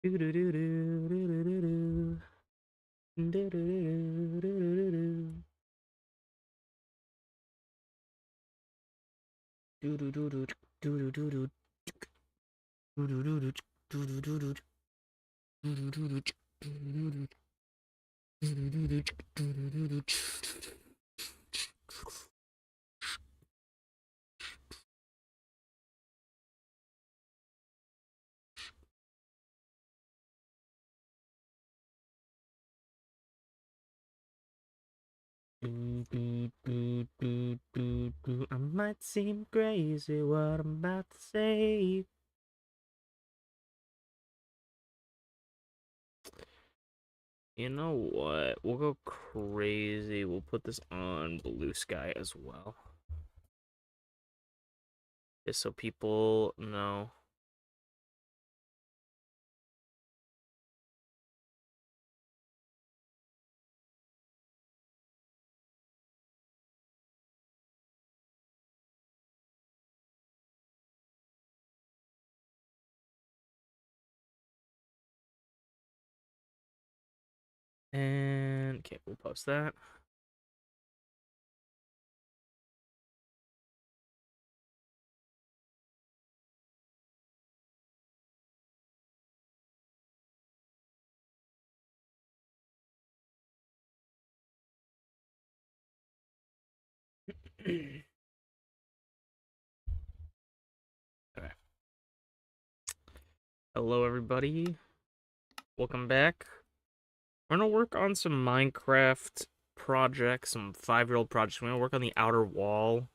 Do do do do do do do do. Do do do do do do. Do do do do do do do do. Do do do do do do do do. Do do do do do do do. Do do do do do do do do. I might seem crazy what I'm about to say. You know what? We'll go crazy. We'll put this on Blue Sky as well. Just so people know. And okay, we'll post that. Okay. Hello, everybody. Welcome back. We're gonna work on some Minecraft projects, some 5-year-old projects. We're gonna work on the outer wall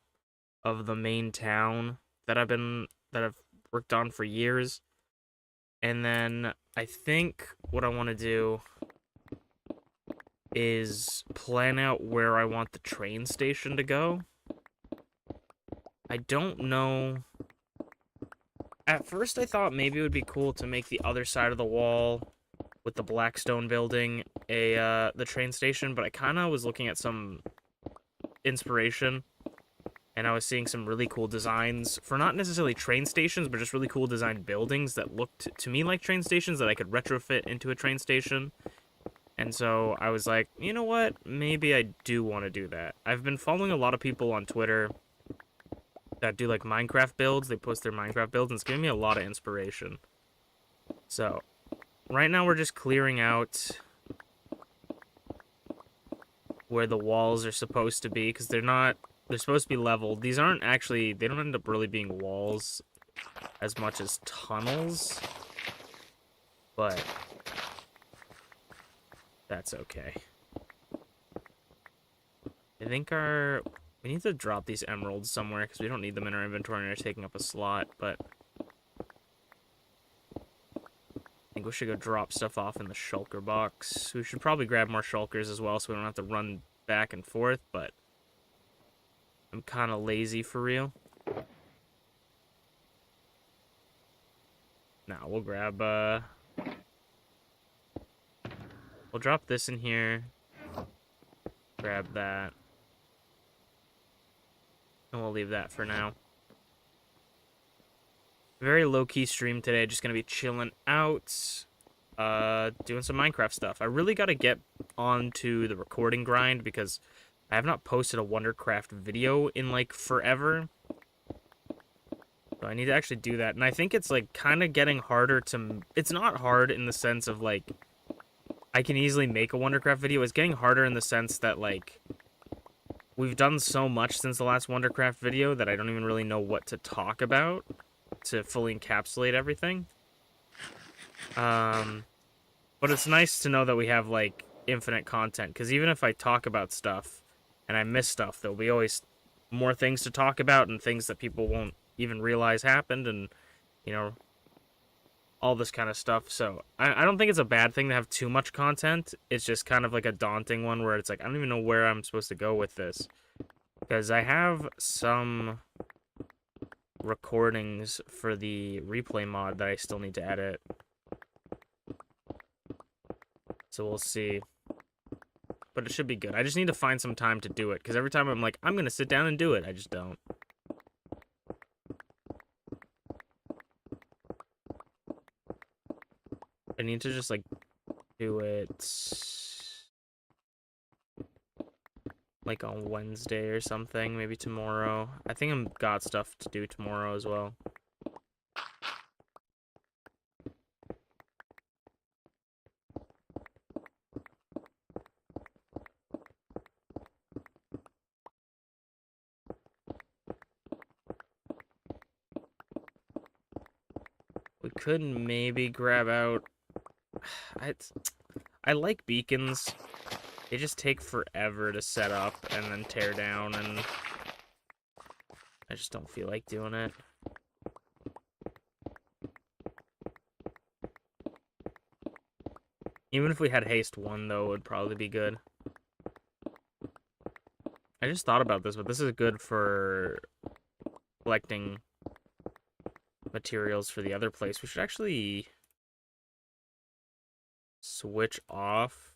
of the main town that I've worked on for years. And then I think what I want to do is plan out where I want the train station to go. I don't know. At first I thought maybe it would be cool to make the other side of the wall with the Blackstone building the train station, but I kind of was looking at some inspiration and I was seeing some really cool designs for not necessarily train stations, but just really cool designed buildings that looked to me like train stations that I could retrofit into a train station. And so I was like, you know what? Maybe I do want to do that. I've been following a lot of people on Twitter that do like Minecraft builds. They post their Minecraft builds, and it's giving me a lot of inspiration. So right now we're just clearing out where the walls are supposed to be because they're supposed to be leveled. These aren't actually, they don't end up really being walls as much as tunnels, but that's okay. I think we need to drop these emeralds somewhere because we don't need them in our inventory and they're taking up a slot, but I think we should go drop stuff off in the shulker box. We should probably grab more shulkers as well so we don't have to run back and forth, but I'm kind of lazy for real. Now we'll grab, we'll drop this in here, grab that, and we'll leave that for now. Very low-key stream today, just gonna be chilling out, doing some Minecraft stuff. I really gotta get onto the recording grind because I have not posted a Wondercraft video in, like, forever. So I need to actually do that, and I think it's, like, kind of getting harder to... It's not hard in the sense of, like, I can easily make a Wondercraft video. It's getting harder in the sense that, like, we've done so much since the last Wondercraft video that I don't even really know what to talk about to fully encapsulate everything. But it's nice to know that we have, like, infinite content, because even if I talk about stuff and I miss stuff, there'll be always more things to talk about and things that people won't even realize happened and, you know, all this kind of stuff. So I don't think it's a bad thing to have too much content. It's just kind of like a daunting one where it's like, I don't even know where I'm supposed to go with this. Because I have some recordings for the replay mod that I still need to edit. So we'll see. But it should be good. I just need to find some time to do it. Because every time I'm like, I'm going to sit down and do it, I just don't. I need to just, like, do it, like, on Wednesday or something, maybe tomorrow. I think I've got stuff to do tomorrow as well. We could maybe grab out... I like beacons. They just take forever to set up and then tear down, and I just don't feel like doing it. Even if we had haste 1, though, it would probably be good. I just thought about this, but this is good for collecting materials for the other place. We should actually switch off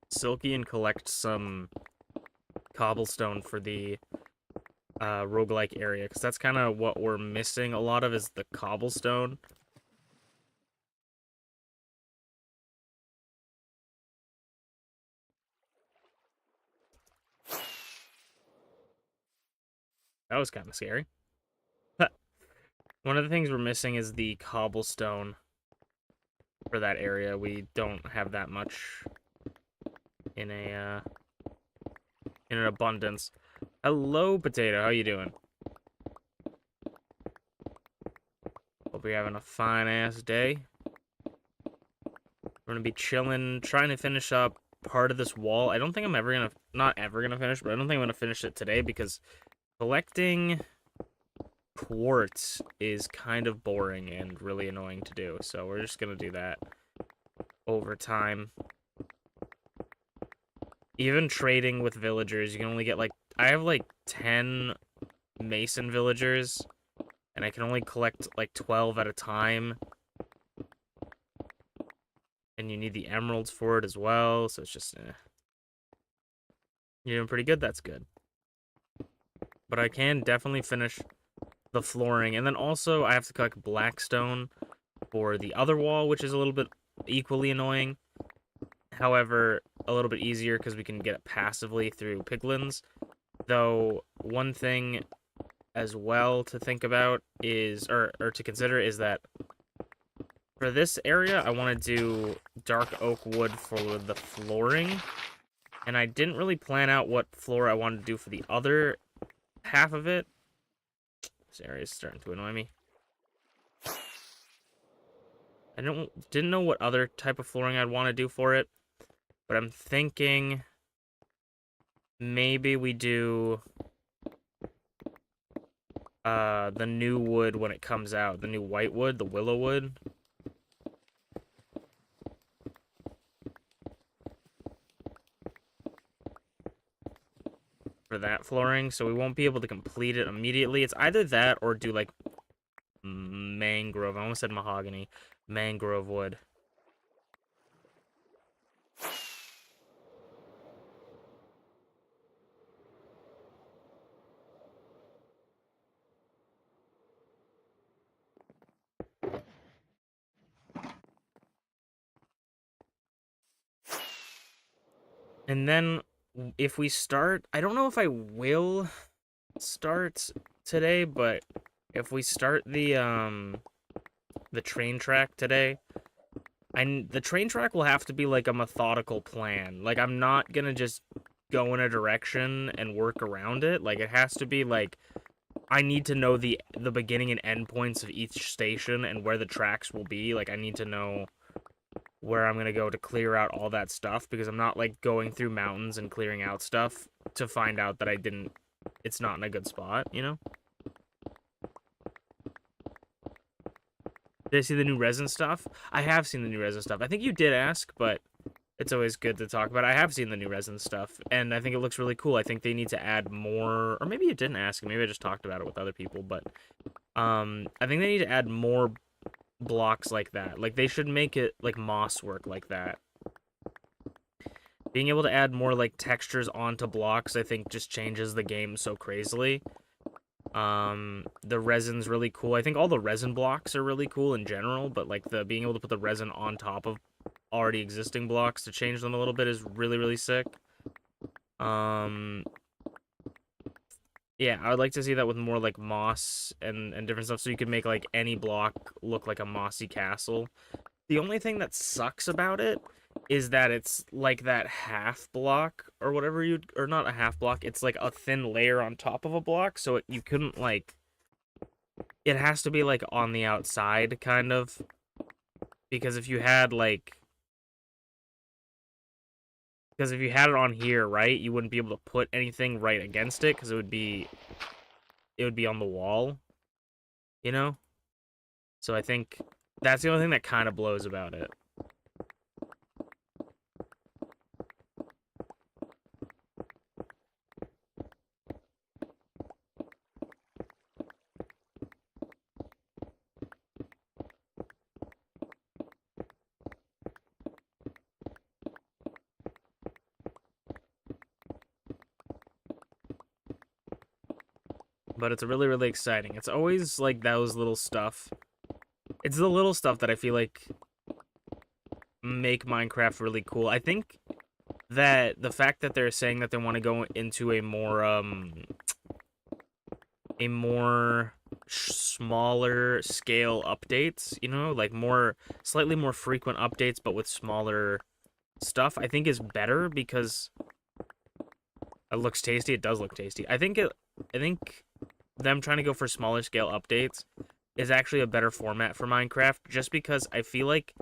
Silky and collect some cobblestone for the roguelike area, because that's kind of what we're missing a lot of, is the cobblestone. That was kind of scary. One of the things we're missing is the cobblestone for that area. We don't have that much in an abundance. Hello, Potato. How you doing? Hope you're having a fine-ass day. We're gonna be chilling, trying to finish up part of this wall. I don't think I'm ever gonna... Not ever gonna finish, but I don't think I'm gonna finish it today, because collecting quartz is kind of boring and really annoying to do. So we're just gonna do that over time. Even trading with villagers, you can only get, like... I have, like, 10 mason villagers, and I can only collect, like, 12 at a time. And you need the emeralds for it as well, so it's just, You're doing pretty good, that's good. But I can definitely finish the flooring, and then also I have to collect blackstone for the other wall, which is a little bit equally annoying. However, a little bit easier because we can get it passively through piglins. Though, one thing as well to think about is, or to consider, is that for this area, I want to do dark oak wood for the flooring. And I didn't really plan out what floor I wanted to do for the other half of it. This area is starting to annoy me. I didn't know what other type of flooring I'd want to do for it. But I'm thinking maybe we do the new wood when it comes out. The new white wood, the willow wood. For that flooring, so we won't be able to complete it immediately. It's either that or do, like, mangrove. I almost said mahogany. Mangrove wood. And then if we start, I don't know if I will start today, but if we start the train track today, the train track will have to be like a methodical plan. Like, I'm not gonna just go in a direction and work around it. Like, it has to be like, I need to know the beginning and end points of each station and where the tracks will be. Like, I need to know where I'm gonna go to clear out all that stuff, because I'm not, like, going through mountains and clearing out stuff to find out that it's not in a good spot, you know? Did I see the new resin stuff? I have seen the new resin stuff. I think you did ask, but it's always good to talk about. I have seen the new resin stuff, and I think it looks really cool. I think they need to add more, or maybe you didn't ask, maybe I just talked about it with other people, but I think they need to add more blocks like that. Like, they should make it like moss work like that. Being able to add more, like, textures onto blocks, I think, just changes the game so crazily. The resin's really cool. I think all the resin blocks are really cool in general, but like the being able to put the resin on top of already existing blocks to change them a little bit is really, really sick. Yeah, I would like to see that with more like moss and different stuff, so you could make like any block look like a mossy castle. The only thing that sucks about it is that it's like that half block or whatever or not a half block, it's like a thin layer on top of a block, so you couldn't like, it has to be like on the outside kind of, because if you had like, because if you had it on here, right, you wouldn't be able to put anything right against it because it would be on the wall, you know? So I think that's the only thing that kind of blows about it. But it's really, really exciting. It's always like those little stuff. It's the little stuff that I feel like make Minecraft really cool. I think that the fact that they're saying that they want to go into a more smaller scale updates, you know, like slightly more frequent updates but with smaller stuff, I think is better because it looks tasty. It does look tasty. I think them trying to go for smaller scale updates is actually a better format for Minecraft, just because I feel like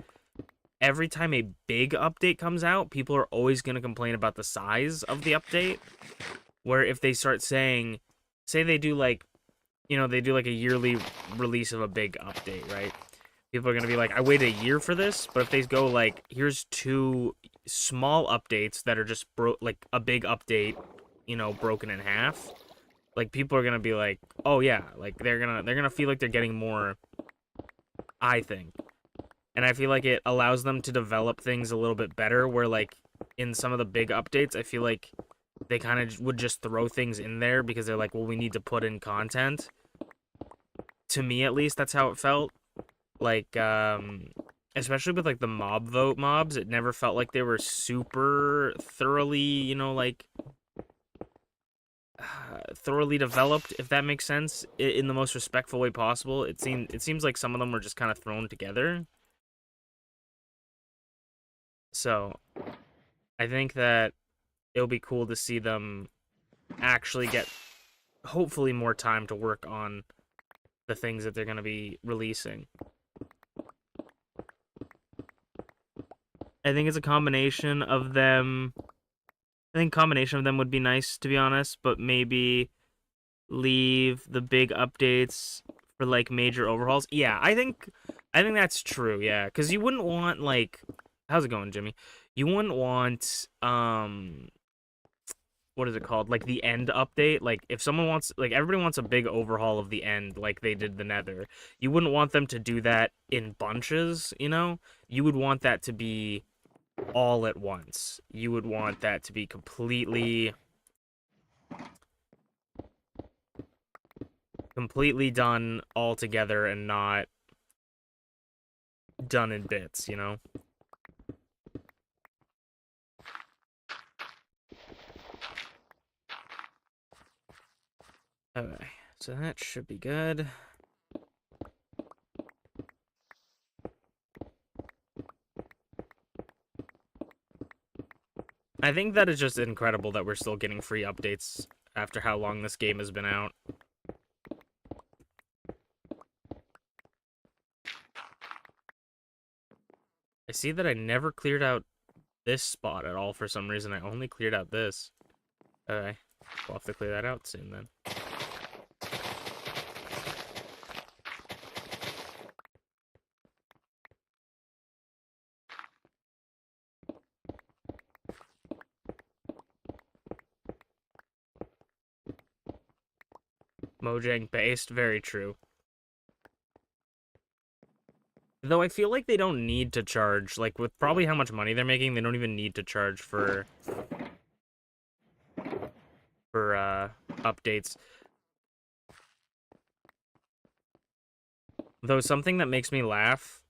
every time a big update comes out, people are always going to complain about the size of the update. Where if they start saying, say they do like, they do like a yearly release of a big update, right? People are going to be like, I waited a year for this. But if they go like, here's 2 small updates that are just like a big update, broken in half, like people are going to be like, oh yeah, like they're going to feel like they're getting more, I think. And I feel like it allows them to develop things a little bit better, where like in some of the big updates, I feel like they kind of would just throw things in there because they're like, well, we need to put in content. To me, at least, that's how it felt. Like, especially with like the mob vote mobs, it never felt like they were super thoroughly, thoroughly developed, if that makes sense, in the most respectful way possible. It seems like some of them were just kind of thrown together. So I think that it'll be cool to see them actually get, hopefully, more time to work on the things that they're going to be releasing. I think it's a combination of them. I think combination of them would be nice, to be honest, but maybe leave the big updates for like major overhauls. Yeah, I think that's true. Yeah, because you wouldn't want like, how's it going, Jimmy? You wouldn't want what is it called? Like the end update. Like if someone wants, like everybody wants a big overhaul of the end, like they did the Nether. You wouldn't want them to do that in bunches. You would want that to be all at once. You would want that to be completely done all together and not done in bits. Okay, so that should be good. I think that is just incredible that we're still getting free updates after how long this game has been out. I see that I never cleared out this spot at all for some reason. I only cleared out this. Okay, we'll have to clear that out soon then. Mojang based, very true. Though I feel like they don't need to charge, like with probably how much money they're making, they don't even need to charge for updates. Though something that makes me laugh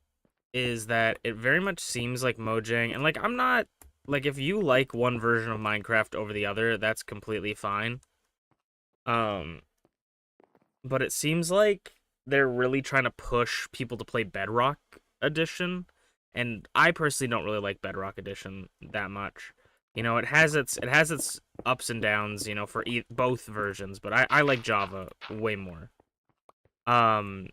is that it very much seems like Mojang, and like I'm not like if you like one version of Minecraft over the other, that's completely fine. Um, but it seems like they're really trying to push people to play Bedrock Edition, and I personally don't really like Bedrock Edition that much. You know, it has its ups and downs, you know, for both versions, but I like Java way more. Um,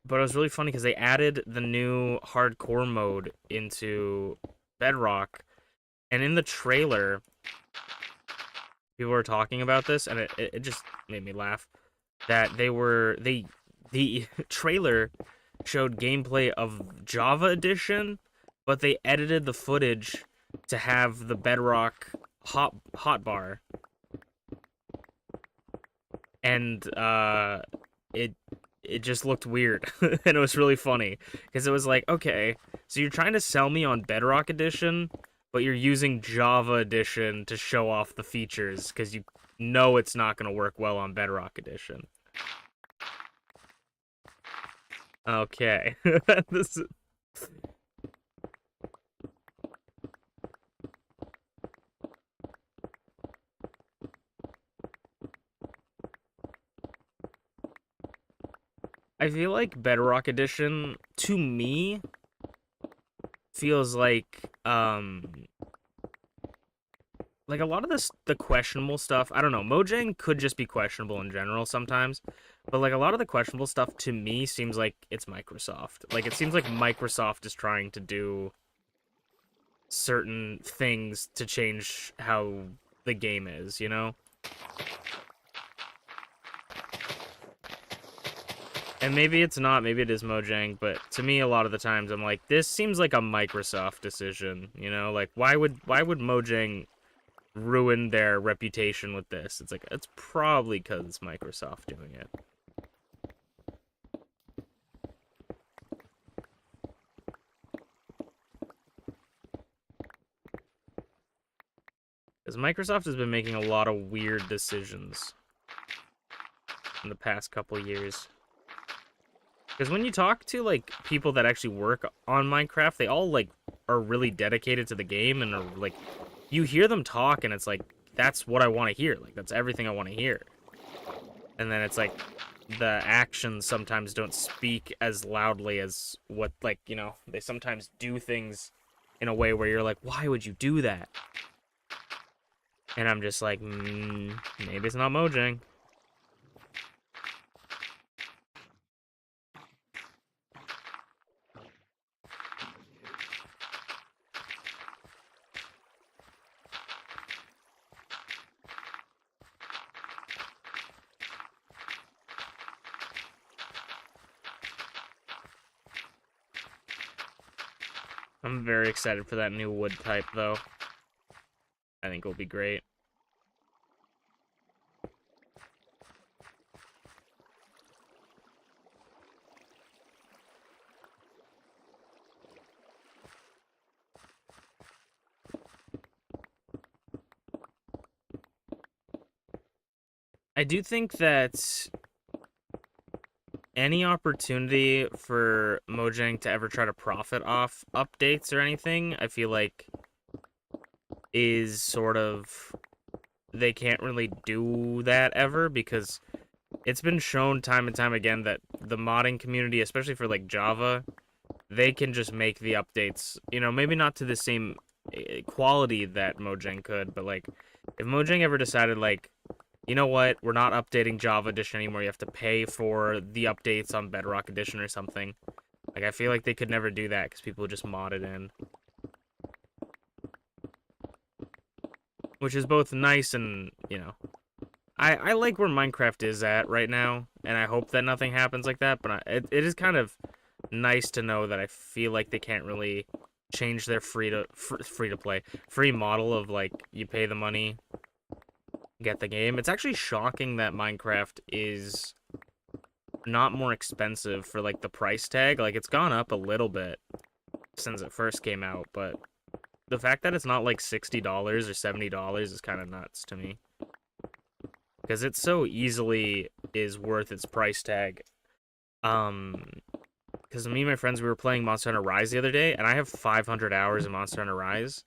but it was really funny because they added the new hardcore mode into Bedrock, and in the trailer, people were talking about this, and it just made me laugh that the trailer showed gameplay of Java Edition, but they edited the footage to have the Bedrock hotbar, and it it just looked weird, and it was really funny because it was like, okay, so you're trying to sell me on Bedrock Edition, but you're using Java Edition to show off the features because you know it's not going to work well on Bedrock Edition. Okay. this I feel like Bedrock Edition to me feels like a lot of the questionable stuff. I don't know. Mojang could just be questionable in general sometimes, but like a lot of the questionable stuff to me seems like it's Microsoft. Like it seems like Microsoft is trying to do certain things to change how the game is, you know? And maybe it's not, maybe it is Mojang, but to me a lot of the times I'm like, this seems like a Microsoft decision, you know? Like why would Mojang ruin their reputation with this? It's like it's probably because it's Microsoft doing it. Because Microsoft has been making a lot of weird decisions in the past couple years. Because when you talk to like people that actually work on Minecraft, they all like are really dedicated to the game and are like, you hear them talk and it's like that's what I want to hear. Like that's everything I want to hear. And then it's like the actions sometimes don't speak as loudly as what, like, you know, they sometimes do things in a way where you're like, why would you do that? And I'm just like, maybe it's not Mojang. I'm very excited for that new wood type, though. I think it'll be great. I do think that any opportunity for Mojang to ever try to profit off updates or anything, I feel like is sort of they can't really do that ever because it's been shown time and time again that the modding community, especially for like Java, they can just make the updates, you know, maybe not to the same quality that Mojang could, but like if Mojang ever decided like, you know what, we're not updating Java Edition anymore, you have to pay for the updates on Bedrock Edition or something. Like I feel like they could never do that because people would just mod it in. Which is both nice and, you know, I like where Minecraft is at right now, and I hope that nothing happens like that, but it is kind of nice to know that I feel like they can't really change their free to play free model of like you pay the money, get the game. It's actually shocking that Minecraft is not more expensive for like the price tag. Like it's gone up a little bit since it first came out, but the fact that it's not like $60 or $70 is kind of nuts to me. Because it so easily is worth its price tag. Because me and my friends, we were playing Monster Hunter Rise the other day, and I have 500 hours in Monster Hunter Rise.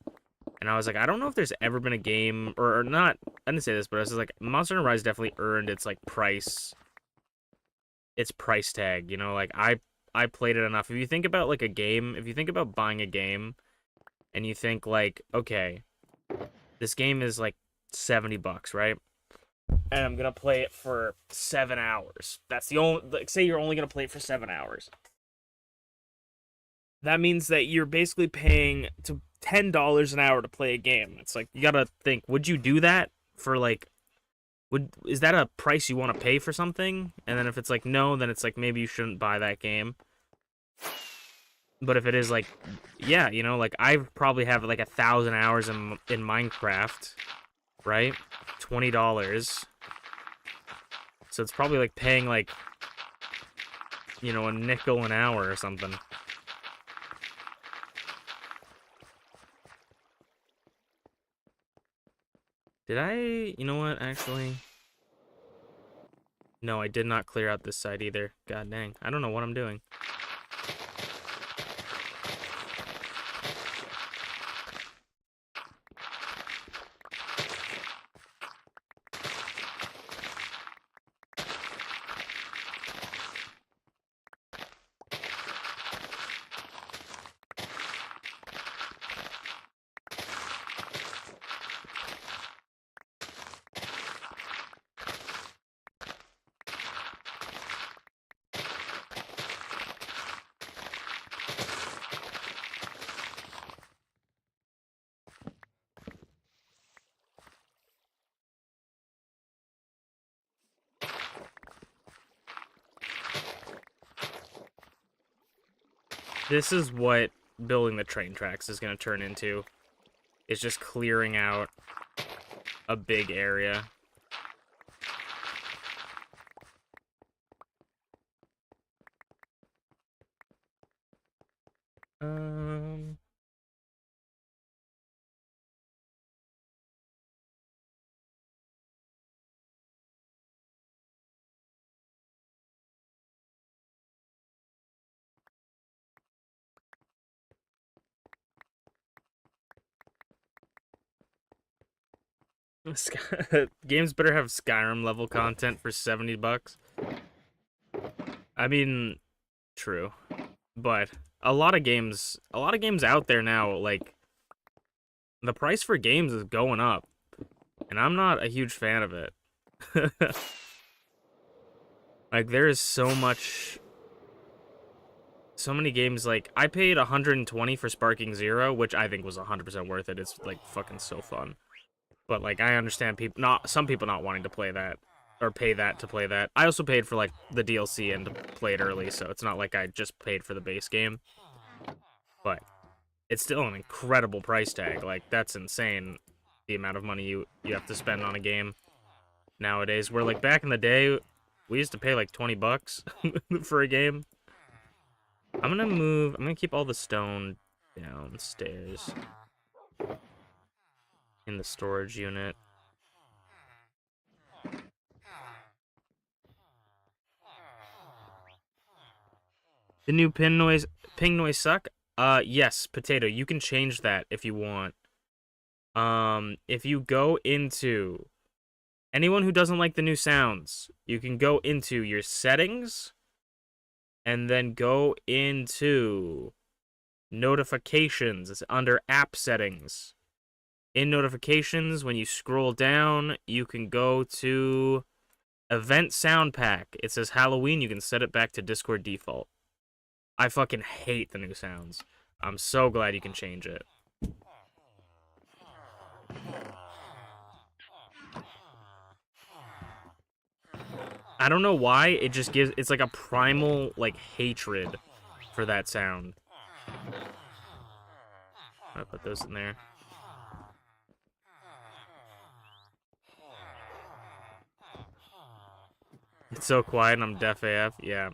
And I was like, I don't know if there's ever been a game, or not, I didn't say this, but I was just like, Monster Hunter Rise definitely earned its, like, its price tag, you know? Like, I played it enough. If you think about, like, a game, if you think about buying a game, and you think, like, okay, this game is, like, $70, right? And I'm gonna play it for 7 hours. That's the only, like, say you're only gonna play it for 7 hours. That means that you're basically paying to $10 an hour to play a game. It's like, you gotta think, would you do that for, like, is that a price you want to pay for something? And then if it's like no, then it's like maybe you shouldn't buy that game. But if it is like, yeah, you know, like I probably have like 1,000 hours in Minecraft, right? $20. So it's probably like paying like, you know, a nickel an hour or something. Did I, you know what, actually? No, I did not clear out this side either. God dang. I don't know what I'm doing. This is what building the train tracks is going to turn into. It's just clearing out a big area. Um... Games better have Skyrim level content for $70. I mean, true, but a lot of games out there now, like the price for games is going up, and I'm not a huge fan of it. Like there is so many games. Like I paid 120 for Sparking Zero, which I think was 100% worth it. It's like fucking so fun. But like I understand some people not wanting to play that or pay that to play that. I also paid for like the DLC and to play it early, so it's not like I just paid for the base game. But it's still an incredible price tag. Like that's insane, the amount of money you have to spend on a game nowadays. Where like back in the day, we used to pay like $20 for a game. I'm gonna keep all the stone downstairs in the storage unit. The new ping noise suck? Yes, Potato, you can change that if you want. If you go into anyone who doesn't like the new sounds, you can go into your settings and then go into notifications. It's under app settings. In notifications, when you scroll down, you can go to event sound pack. It says Halloween. You can set it back to Discord default. I fucking hate the new sounds. I'm so glad you can change it. I don't know why, it just it's like a primal, like, hatred for that sound. I'll put those in there. It's so quiet and I'm deaf AF, yeah.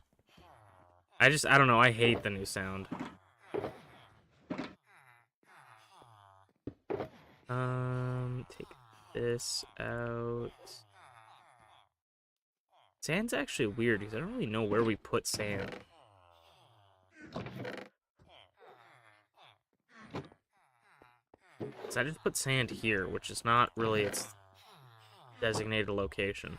I don't know, I hate the new sound. Take this out. Sand's actually weird because I don't really know where we put sand. So I just put sand here, which is not really its designated location.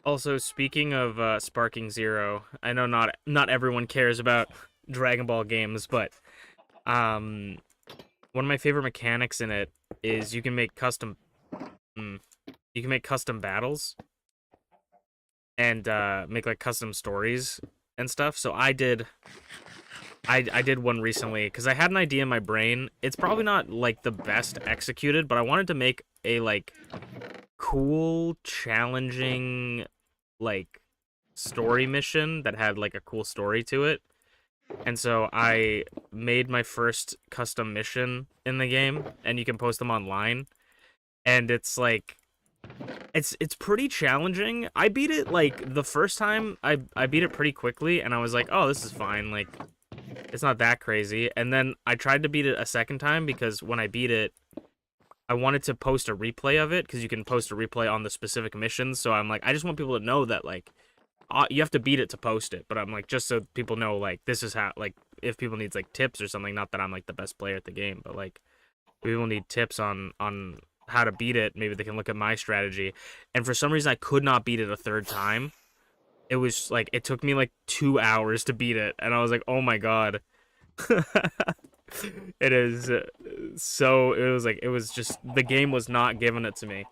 Also, speaking of Sparking Zero, I know not everyone cares about Dragon Ball games, but um, one of my favorite mechanics in it is you can make custom battles and make like custom stories and stuff. So I did one recently because I had an idea in my brain. It's probably not like the best executed, but I wanted to make a like cool, challenging like story mission that had like a cool story to it. And so I made my first custom mission in the game, and you can post them online. And it's like it's pretty challenging. I beat it like the first time I beat it pretty quickly, and I was like, "Oh, this is fine. Like it's not that crazy." And then I tried to beat it a second time because when I beat it, I wanted to post a replay of it because you can post a replay on the specific missions. So I'm like, I just want people to know that like you have to beat it to post it. But I'm like, just so people know, like this is how, like if people needs like tips or something. Not that I'm like the best player at the game, but like if people need tips on how to beat it, maybe they can look at my strategy. And for some reason, I could not beat it a third time. It was like it took me like 2 hours to beat it, and I was like, oh my god. It is so it was like it was just the game was not giving it to me,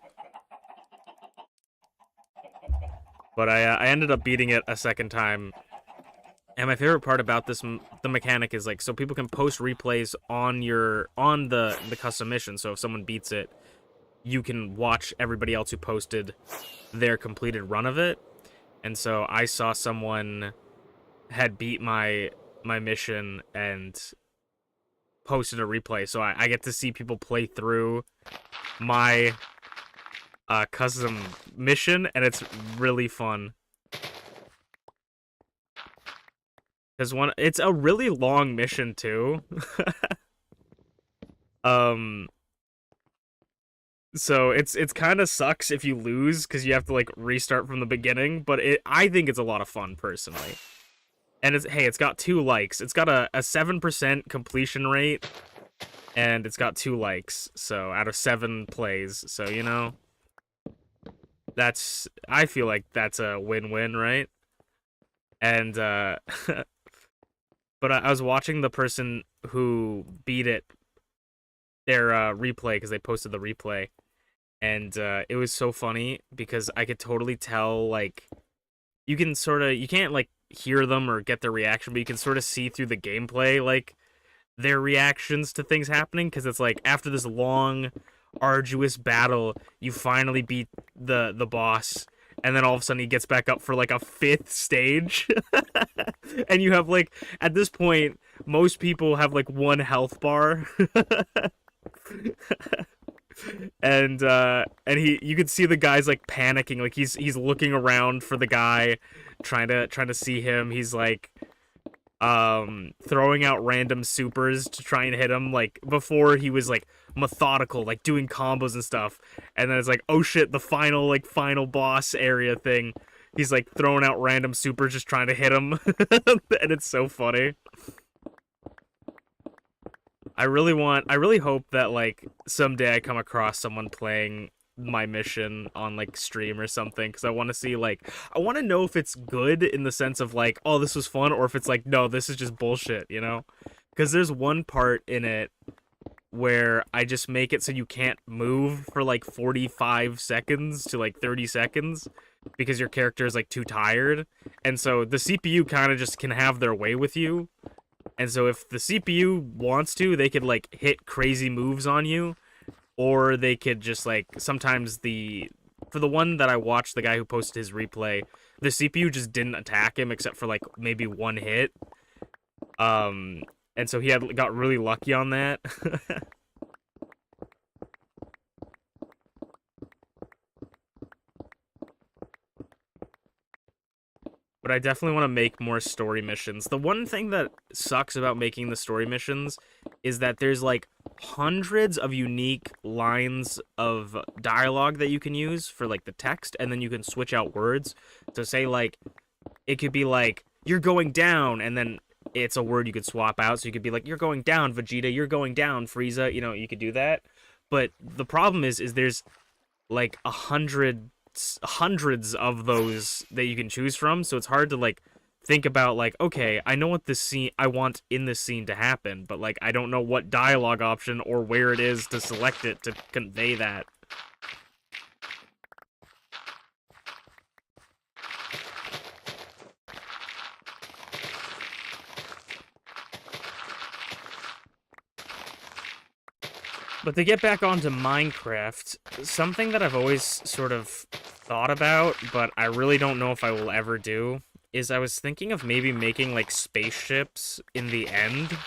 but I ended up beating it a second time. And my favorite part about the mechanic is like so people can post replays on the custom mission. So if someone beats it, you can watch everybody else who posted their completed run of it. And so I saw someone had beat my mission and posted a replay, so I get to see people play through my custom mission, and it's really fun. Because it's a really long mission too. um, so it's kind of sucks if you lose because you have to like restart from the beginning. But I think it's a lot of fun personally. And it's got 2 likes. It's got a 7% completion rate, and it's got 2 likes. So out of 7 plays, so you know, I feel like that's a win-win, right? And but I was watching the person who beat it their replay because they posted the replay, and it was so funny because I could totally tell like you can't like hear them or get their reaction, but you can sort of see through the gameplay like their reactions to things happening because it's like after this long arduous battle you finally beat the boss, and then all of a sudden he gets back up for like a 5th stage. And you have like at this point most people have like 1 health bar. And you could see the guy's like panicking, like he's looking around for the guy, trying to see him. He's like throwing out random supers to try and hit him. Like before he was like methodical, like doing combos and stuff, and then it's like, oh shit, the final boss area thing, he's like throwing out random supers just trying to hit him. And it's so funny. I really hope that like someday I come across someone playing my mission on like stream or something, because I want to see like I want to know if it's good in the sense of like, oh, this was fun, or if it's like, no, this is just bullshit, you know? Because there's one part in it where I just make it so you can't move for like 45 seconds to like 30 seconds because your character is like too tired, and so the CPU kind of just can have their way with you. And so if the CPU wants to, they could like hit crazy moves on you, or they could just like sometimes for the one that I watched, the guy who posted his replay, the CPU just didn't attack him except for like maybe 1 hit. And so he got really lucky on that. but I definitely want to make more story missions. The one thing that sucks about making the story missions is that there's like hundreds of unique lines of dialogue that you can use for like the text, and then you can switch out words. So say like it could be like you're going down, and then it's a word you could swap out. So you could be like, you're going down, Vegeta, you're going down, Frieza, you know, you could do that. But the problem is there's like hundreds of those that you can choose from, so it's hard to like think about like, okay, I know what this scene I want in this scene to happen, but like I don't know what dialogue option or where it is to select it to convey that. But to get back onto Minecraft, something that I've always sort of thought about, but I really don't know if I will ever do, is I was thinking of maybe making like spaceships in the end.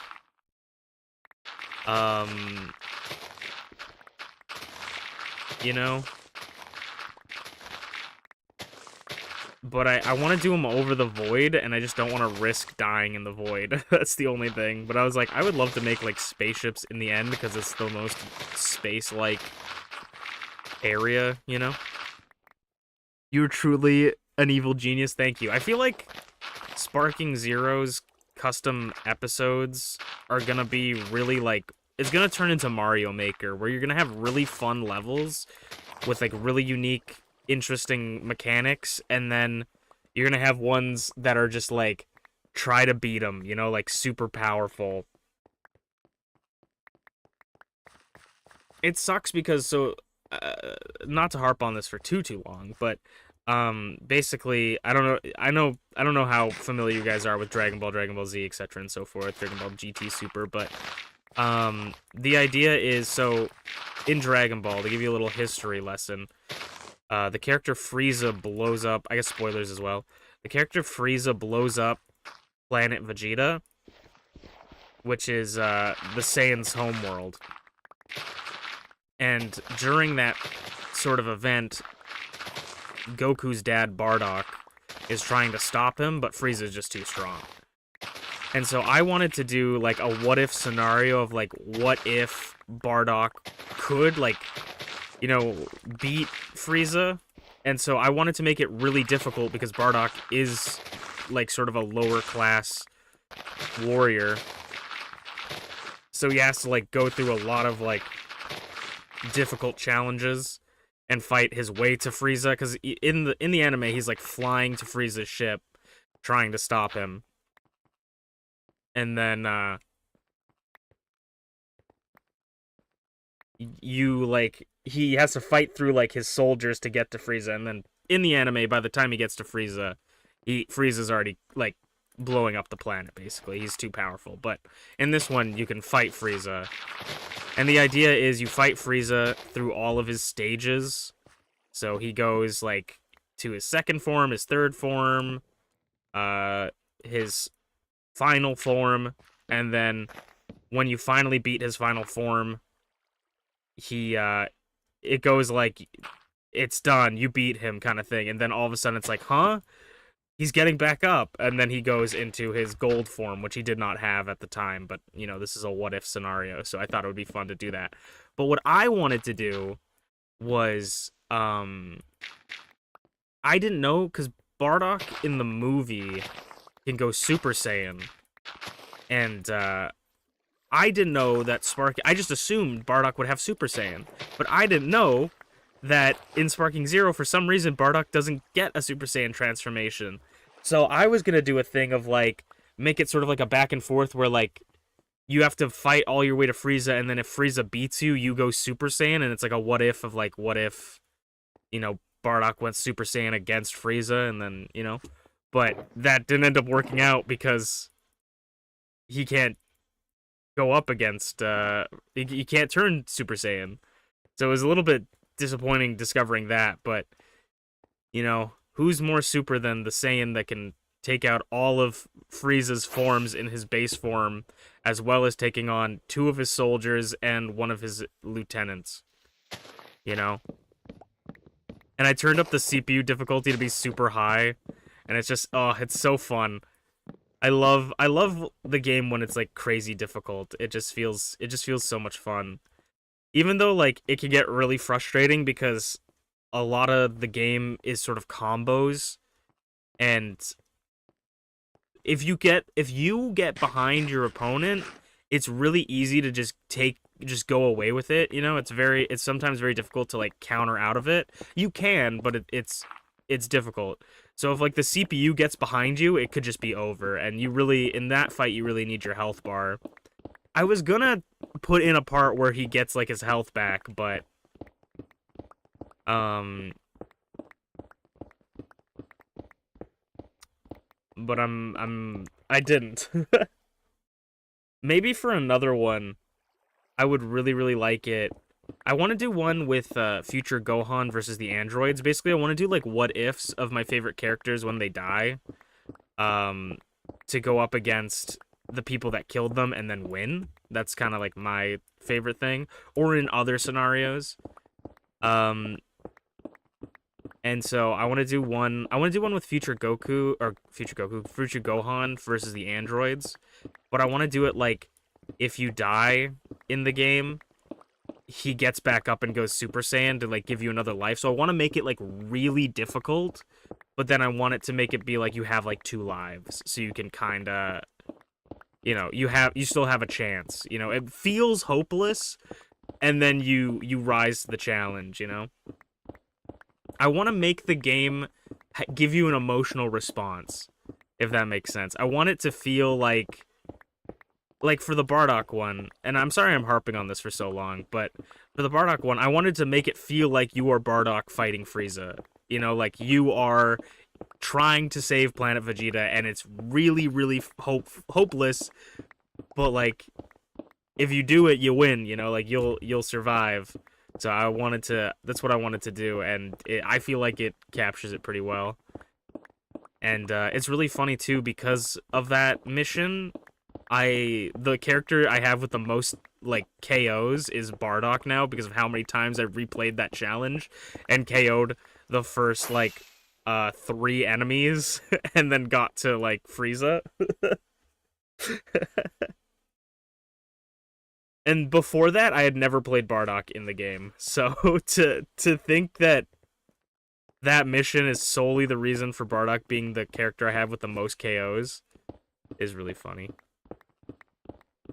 Um, you know? But I want to do them over the void, and I just don't want to risk dying in the void. That's the only thing. But I was like, I would love to make, like, spaceships in the end, because it's the most space-like area, you know? You're truly an evil genius, thank you. I feel like Sparking Zero's custom episodes are gonna be really, like... It's gonna turn into Mario Maker, where you're gonna have really fun levels with, like, really unique, interesting mechanics, and then you're gonna have ones that are just like try to beat them, you know, like super powerful. It sucks because not to harp on this for too long, but basically I don't know how familiar you guys are with Dragon Ball Z, etc. and so forth, Dragon Ball GT Super, but the idea is, so in Dragon Ball, to give you a little history lesson, the character Frieza blows up... I guess spoilers as well. The character Frieza blows up planet Vegeta, which is the Saiyans' homeworld. And during that sort of event, Goku's dad, Bardock, is trying to stop him, but Frieza's just too strong. And so I wanted to do, like, a what-if scenario of, like, what if Bardock could, like... you know, beat Frieza, and so I wanted to make it really difficult because Bardock is, like, sort of a lower-class warrior, so he has to, like, go through a lot of, like, difficult challenges and fight his way to Frieza, because in the anime, he's, like, flying to Frieza's ship, trying to stop him, and then, you, like... he has to fight through, like, his soldiers to get to Frieza, and then in the anime, by the time he gets to Frieza, Frieza's already, like, blowing up the planet, basically. He's too powerful. But in this one, you can fight Frieza. And the idea is you fight Frieza through all of his stages. So he goes, like, to his second form, his third form, his final form, and then when you finally beat his final form, it goes like, it's done, you beat him, kind of thing, and then all of a sudden it's like, huh? He's getting back up, and then he goes into his gold form, which he did not have at the time, but, you know, this is a what-if scenario, so I thought it would be fun to do that. But what I wanted to do was, I didn't know, because Bardock in the movie can go Super Saiyan, and, I didn't know that I just assumed Bardock would have Super Saiyan, but I didn't know that in Sparking Zero, for some reason, Bardock doesn't get a Super Saiyan transformation. So I was gonna do a thing of, like, make it sort of like a back and forth where, like, you have to fight all your way to Frieza, and then if Frieza beats you, you go Super Saiyan, and it's like a what if of, like, what if, you know, Bardock went Super Saiyan against Frieza, and then, you know, but that didn't end up working out because he can't go up against, he can't turn Super Saiyan. So it was a little bit disappointing discovering that, but, you know, who's more super than the Saiyan that can take out all of Frieza's forms in his base form, as well as taking on 2 of his soldiers and 1 of his lieutenants, you know? And I turned up the CPU difficulty to be super high, and it's just it's so fun. I love the game when it's like crazy difficult. It just feels so much fun. Even though like it can get really frustrating because a lot of the game is sort of combos, and if you get behind your opponent, it's really easy to just go away with it. It's sometimes very difficult to like counter out of it. You can, but it's difficult. So if like the CPU gets behind you, it could just be over, and you really in that fight you really need your health bar. I was gonna put in a part where he gets like his health back, um but I didn't. Maybe for another one, I would really, really like it. I want to do one with future Gohan versus the androids. Basically, I want to do like what ifs of my favorite characters when they die, um, to go up against the people that killed them and then win. That's kind of like my favorite thing. Or in other scenarios. Um, and so I want to do one. I want to do one with future Gohan versus the androids. But I want to do it like if you die in the game, he gets back up and goes Super Saiyan to like give you another life. So I want to make it like really difficult, but then I want it to make it be like you have like two lives, so you can kind of, you still have a chance. It feels hopeless, and then you rise to the challenge. I want to make the game give you an emotional response, if that makes sense. I want it to feel like for the Bardock one, and I'm sorry I'm harping on this for so long, but for the Bardock one, I wanted to make it feel like you are Bardock fighting Frieza. Like you are trying to save Planet Vegeta, and it's really, really hopeless. But like, if you do it, you win. Like you'll survive. So that's what I wanted to do, and I feel like it captures it pretty well. And it's really funny too because of that mission. The character I have with the most like KOs is Bardock now because of how many times I've replayed that challenge and KO'd the first like three enemies and then got to like Frieza. And before that I had never played Bardock in the game. So to think that mission is solely the reason for Bardock being the character I have with the most KOs is really funny.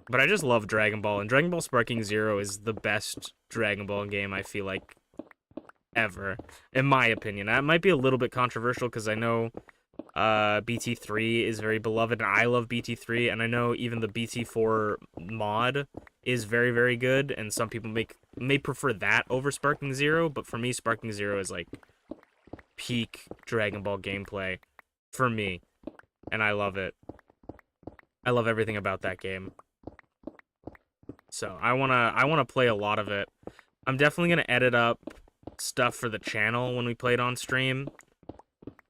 But I just love Dragon Ball, and Dragon Ball Sparking Zero is the best Dragon Ball game I feel like ever, in my opinion. That might be a little bit controversial because I know BT3 is very beloved, and I love BT3, and I know even the BT4 mod is very, very good, and some people may prefer that over Sparking Zero, but for me, Sparking Zero is like peak Dragon Ball gameplay for me, and I love it. I love everything about that game. So I wanna play a lot of it. I'm definitely gonna edit up stuff for the channel when we play it on stream,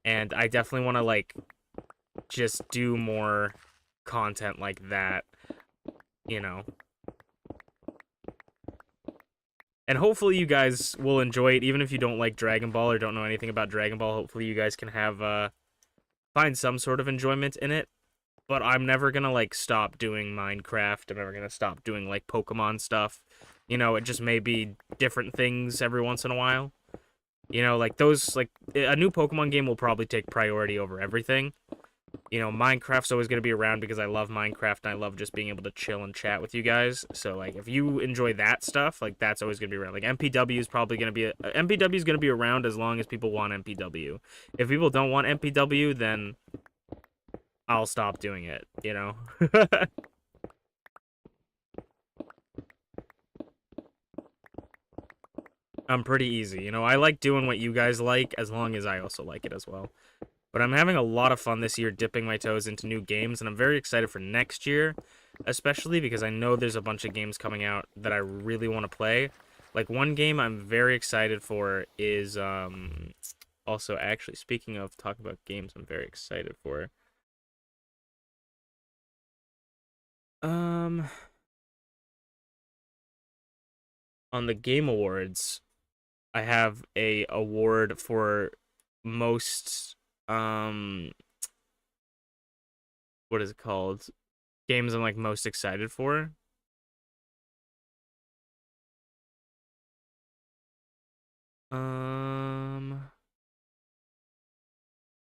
and I definitely want to like just do more content like that, you know. And hopefully you guys will enjoy it, even if you don't like Dragon Ball or don't know anything about Dragon Ball. Hopefully you guys can have find some sort of enjoyment in it. But I'm never gonna like stop doing Minecraft. I'm never gonna stop doing like Pokemon stuff. It just may be different things every once in a while. Like a new Pokemon game will probably take priority over everything. Minecraft's always gonna be around because I love Minecraft and I love just being able to chill and chat with you guys. So like if you enjoy that stuff, like that's always gonna be around. Like MPW is probably gonna be MPW is gonna be around as long as people want MPW. If people don't want MPW, then I'll stop doing it. I'm pretty easy. I like doing what you guys like as long as I also like it as well. But I'm having a lot of fun this year dipping my toes into new games, and I'm very excited for next year, especially because I know there's a bunch of games coming out that I really want to play. Like one game I'm very excited for is also actually speaking of talking about games I'm very excited for. Um on the Game Awards, I have a award for most um what is it called? Games I'm like most excited for. Um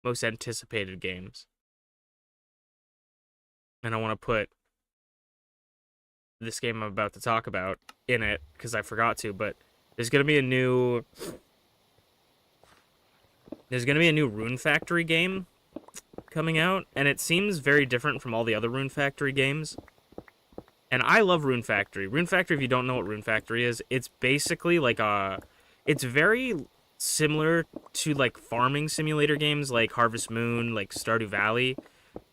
Most anticipated games. And I want to put this game I'm about to talk about in it because I forgot to, but there's gonna be a new Rune Factory game coming out, and it seems very different from all the other Rune Factory games. And I love Rune Factory. Rune Factory, if you don't know what Rune Factory is, it's basically like it's very similar to like farming simulator games like Harvest Moon, like Stardew Valley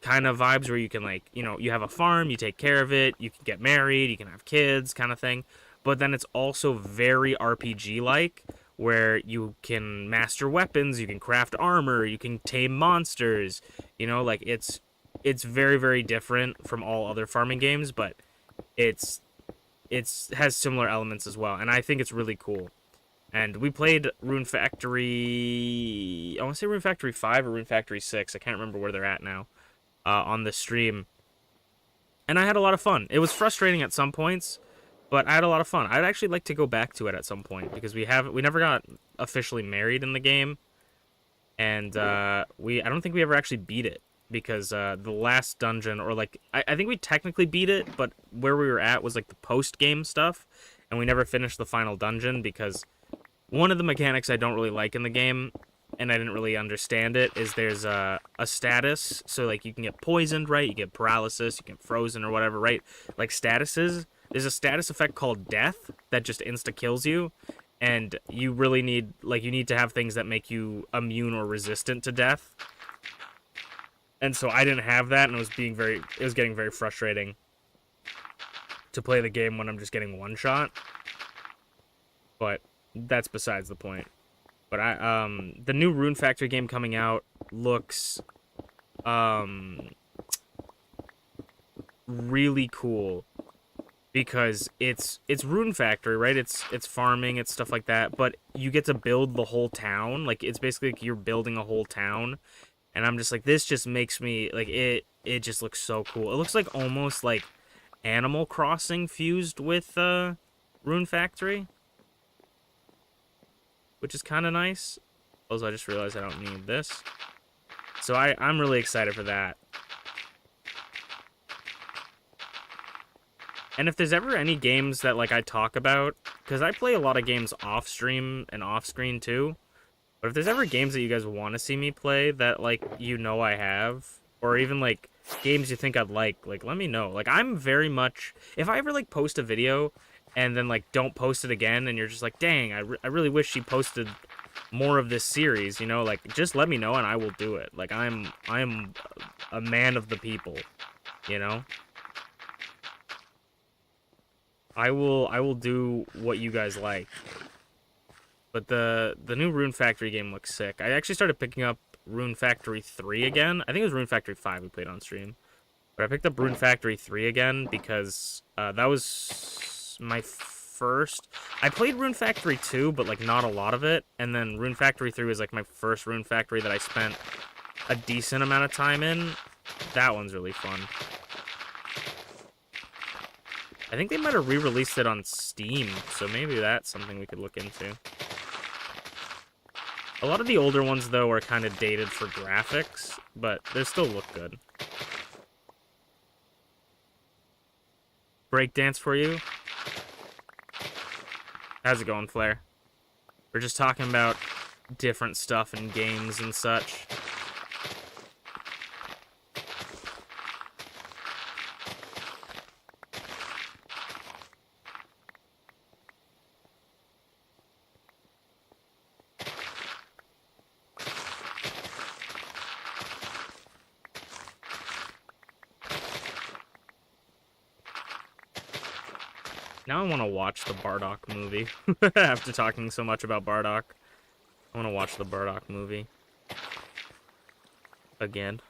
kind of vibes where you can like, you have a farm, you take care of it, you can get married, you can have kids kind of thing. But then it's also very RPG like where you can master weapons, you can craft armor, you can tame monsters, like it's very very different from all other farming games, but it's has similar elements as well, and I think it's really cool. And we played Rune Factory, I want to say Rune Factory 5 or Rune Factory 6, I can't remember where they're at now, on the stream. And I had a lot of fun. It was frustrating at some points, but I had a lot of fun. I'd actually like to go back to it at some point because we never got officially married in the game, and I don't think we ever actually beat it because the last dungeon, or like I think we technically beat it, but where we were at was like the post game stuff, and we never finished the final dungeon because one of the mechanics I don't really like in the game, and I didn't really understand it, is there's a status. So like you can get poisoned, right? You get paralysis, you get frozen or whatever, right? Like statuses. There's a status effect called death that just insta kills you, and you really need you need to have things that make you immune or resistant to death. And so I didn't have that, and it was getting very frustrating to play the game when I'm just getting one shot. But that's besides the point. But the new Rune Factory game coming out looks really cool because it's Rune Factory, right? It's farming, it's stuff like that, but you get to build the whole town. Like it's basically like you're building a whole town, and I'm just like, this just makes me like it just looks so cool. It looks like almost like Animal Crossing fused with Rune Factory, which is kind of nice. Also, I just realized I don't need this. So I'm really excited for that. And if there's ever any games that like I talk about, because I play a lot of games off stream and off screen too, but if there's ever games that you guys want to see me play that like I have, or even like games you think I'd like let me know. Like I'm very much, if I ever like post a video and then like don't post it again and you're just like, dang, I really wish she posted more of this series, like just let me know and I will do it. Like I'm a man of the people, you know? I will do what you guys like. But the new Rune Factory game looks sick. I actually started picking up Rune Factory 3 again. I think it was Rune Factory 5 we played on stream. But I picked up Rune Factory 3 again because that was my first. I played Rune Factory 2, but like not a lot of it. And then Rune Factory 3 was like my first Rune Factory that I spent a decent amount of time in. That one's really fun. I think they might have re-released it on Steam, so maybe that's something we could look into. A lot of the older ones, though, are kind of dated for graphics, but they still look good. Breakdance for you? How's it going, Flair? We're just talking about different stuff and games and such. Now I want to watch the Bardock movie. After talking so much about Bardock, I want to watch the Bardock movie. Again.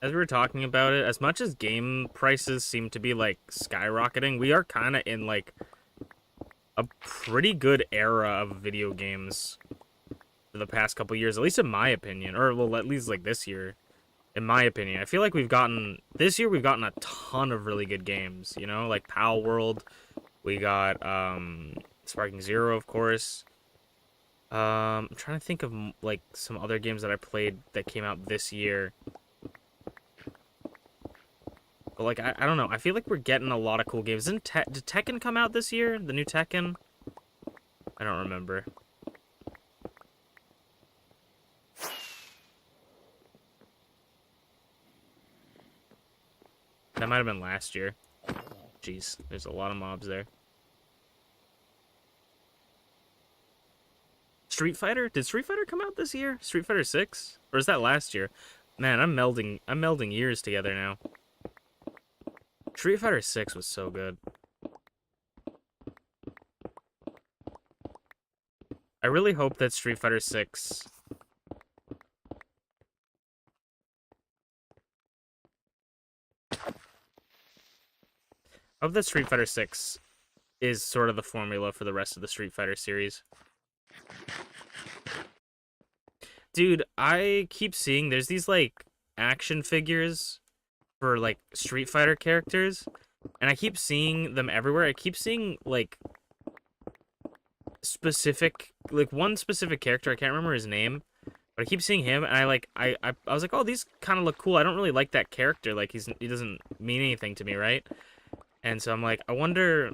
As we were talking about it, as much as game prices seem to be like skyrocketing, we are kind of in like a pretty good era of video games for the past couple years, at least in my opinion, or well, at least like this year, in my opinion. I feel like this year we've gotten a ton of really good games, you know, like Pal World. We got Sparking Zero, of course. I'm trying to think of like some other games that I played that came out this year. But like I don't know. I feel like we're getting a lot of cool games. Did Tekken come out this year? The new Tekken? I don't remember. That might have been last year. Jeez, there's a lot of mobs there. Street Fighter? Did Street Fighter come out this year? Street Fighter 6? Or is that last year? Man, I'm melding years together now. Street Fighter 6 was so good. I really hope that Street Fighter 6 I hope that Street Fighter 6 is sort of the formula for the rest of the Street Fighter series. Dude, I keep seeing there's these like action figures for like Street Fighter characters, and I keep seeing them everywhere. I keep seeing like one specific character. I can't remember his name, but I keep seeing him, and I was like, oh, these kind of look cool. I don't really like that character. Like he doesn't mean anything to me, right? And so I'm like, I wonder.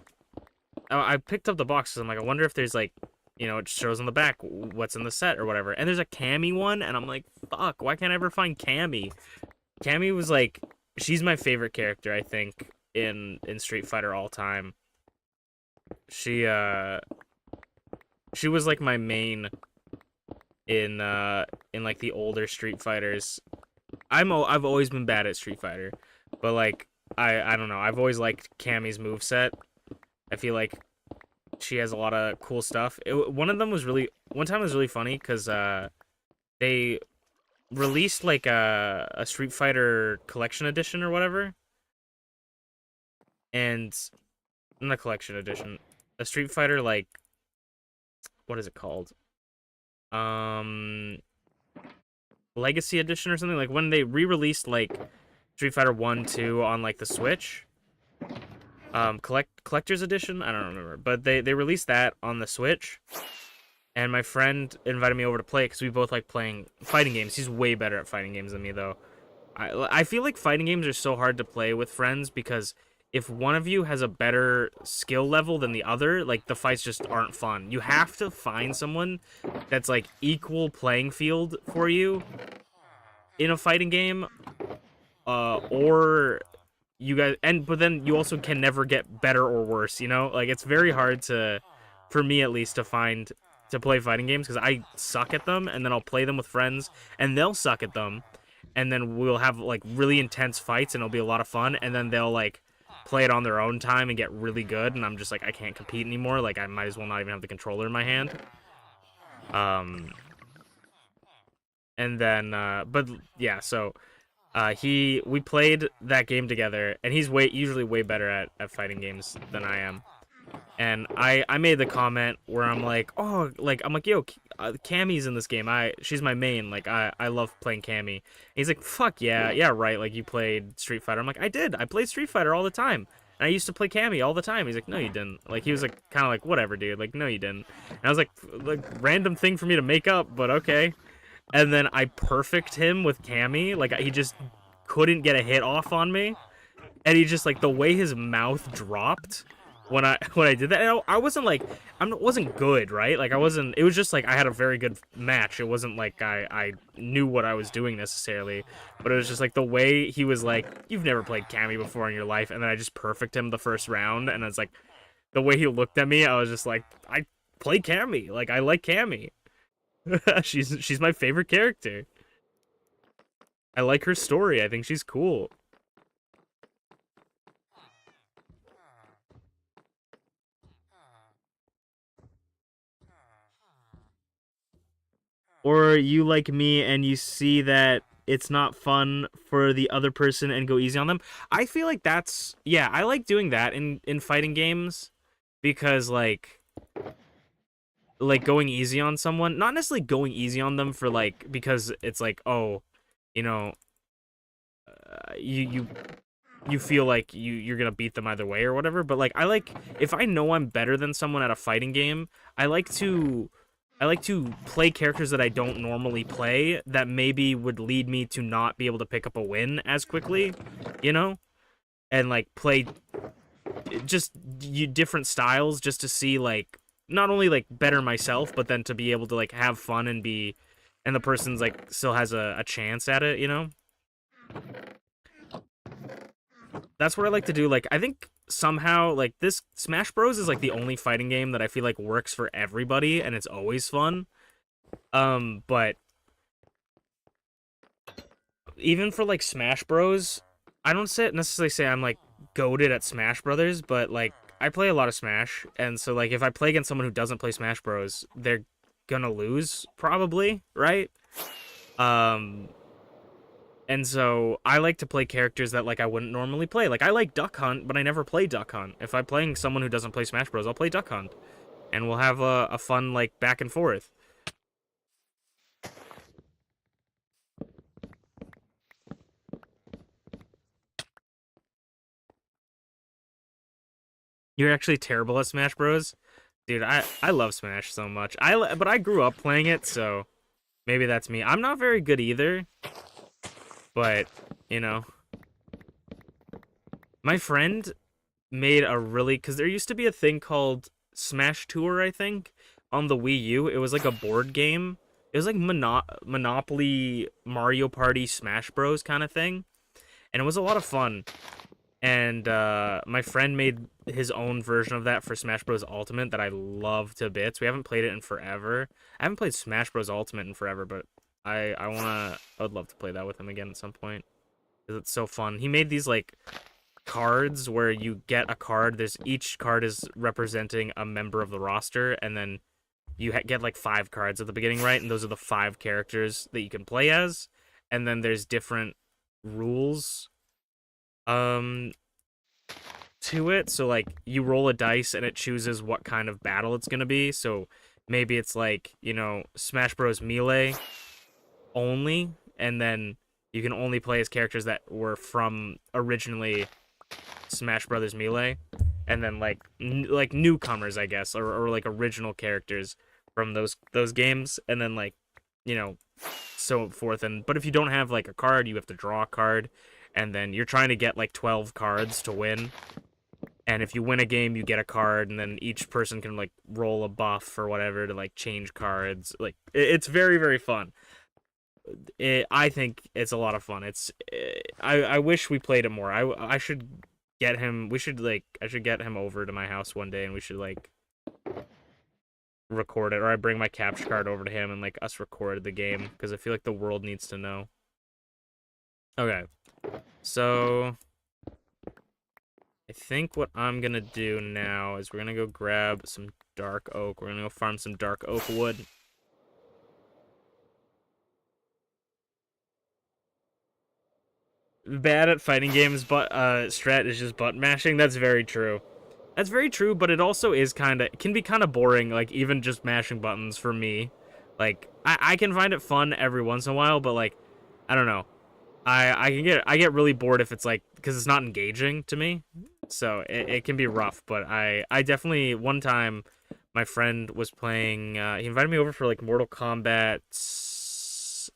I picked up the box because I'm like, I wonder if there's like, you know, it shows on the back what's in the set or whatever. And there's a Cammy one, and I'm like, fuck, why can't I ever find Cammy? Cammy was like, she's my favorite character, I think, in Street Fighter all time. She was like my main in like the older Street Fighters. I've always been bad at Street Fighter, but like I don't know. I've always liked Cammy's moveset. I feel like she has a lot of cool stuff. One time was really funny because they released like a Street Fighter collection edition or whatever, and not a collection edition, a Street Fighter like what is it called? Um, Legacy edition or something. Like when they re-released like Street Fighter 1, 2 on like the Switch. Collector's edition. I don't remember, but they released that on the Switch, and my friend invited me over to play because we both like playing fighting games. He's way better at fighting games than me though. I feel like fighting games are so hard to play with friends because if one of you has a better skill level than the other, like the fights just aren't fun. You have to find someone that's like equal playing field for you in a fighting game, or you guys but then you also can never get better or worse, you know? Like it's very hard to for me at least to play fighting games because I suck at them, and then I'll play them with friends and they'll suck at them, and then we'll have like really intense fights and it'll be a lot of fun, and then they'll like play it on their own time and get really good, and I'm just like, I can't compete anymore. Like I might as well not even have the controller in my hand. um and then but yeah, so we played that game together, and he's usually way better at fighting games than I am. And I made the comment where I'm like, oh, like I'm like, yo, Cammy's in this game. She's my main. Like I love playing Cammy. And he's like, fuck yeah, yeah, right. Like you played Street Fighter. I'm like, I did. I played Street Fighter all the time. And I used to play Cammy all the time. He's like, no, you didn't. Like he was like, kind of like, whatever, dude. Like, no, you didn't. And I was like random thing for me to make up, but okay. And then I perfect him with Cammy. Like he just couldn't get a hit off on me, and he just like the way his mouth dropped when I did that. And I wasn't like wasn't good, right? Like I wasn't. It was just like I had a very good match. It wasn't like I knew what I was doing necessarily, but it was just like the way he was like, you've never played Cammy before in your life, and then I just perfect him the first round, and it's like the way he looked at me, I was just like, I play Cammy. Like I like Cammy. She's my favorite character. I like her story. I think she's cool. or you like me and you see that it's not fun for the other person and go easy on them. I feel like that's yeah, I like doing that in fighting games because like going easy on someone, not necessarily going easy on them for like because it's like, oh, you know, you feel like you're gonna beat them either way or whatever. But like I like if I know I'm better than someone at a fighting game, I like to play characters that I don't normally play that maybe would lead me to not be able to pick up a win as quickly, you know, and like play just different styles just to see like not only like better myself, but then to be able to like have fun and be and the person's like still has a chance at it, you know. That's what I like to do. Like I think somehow like this Smash Bros is like the only fighting game that I feel like works for everybody and it's always fun. But even for like Smash Bros, I don't necessarily say I'm like goated at Smash Brothers, but like I play a lot of Smash, and so like if I play against someone who doesn't play Smash Bros, they're gonna lose probably, right? Um, and so I like to play characters that like I wouldn't normally play. Like I like Duck Hunt, but I never play Duck Hunt. If I'm playing someone who doesn't play Smash Bros, I'll play Duck Hunt, and we'll have a fun like back and forth. You're actually terrible at Smash Bros. Dude, I love Smash so much. But I grew up playing it, so maybe that's me. I'm not very good either, but you know, my friend made a really because there used to be a thing called Smash Tour, I think, on the Wii U. It was like a board game. It was like Monopoly, Mario Party, Smash Bros kind of thing, and it was a lot of fun. And my friend made his own version of that for Smash Bros. Ultimate that I love to bits. We haven't played it in forever. I haven't played Smash Bros. Ultimate in forever, but I would love to play that with him again at some point because it's so fun. He made these like cards where you get a card. There's each card is representing a member of the roster, and then you get like 5 cards at the beginning, right? And those are the 5 characters that you can play as. And then there's different rules um to it, so like you roll a dice and it chooses what kind of battle it's gonna be. So maybe it's like, you know, Smash Bros melee only, and then you can only play as characters that were from originally Smash Brothers melee, and then like like newcomers, I guess, or like original characters from those games, and then like, you know, so forth. And but if you don't have like a card, you have to draw a card, and then you're trying to get like 12 cards to win. And if you win a game, you get a card, and then each person can like roll a buff or whatever to like change cards. Like it's very very fun. I think it's a lot of fun. I wish we played it more. I should get him. We should like I should get him over to my house one day, and we should like record it, or I bring my capture card over to him and like us record the game because I feel like the world needs to know. Okay, so I think what I'm gonna do now is we're gonna go grab some dark oak. We're gonna go farm some dark oak wood. Bad at fighting games, but strat is just button mashing. That's very true. That's very true, but it also is can be kind of boring, like even just mashing buttons for me. Like I can find it fun every once in a while, but like I don't know. I get really bored if it's like because it's not engaging to me. So it can be rough, but I definitely one time my friend was playing he invited me over for like Mortal Kombat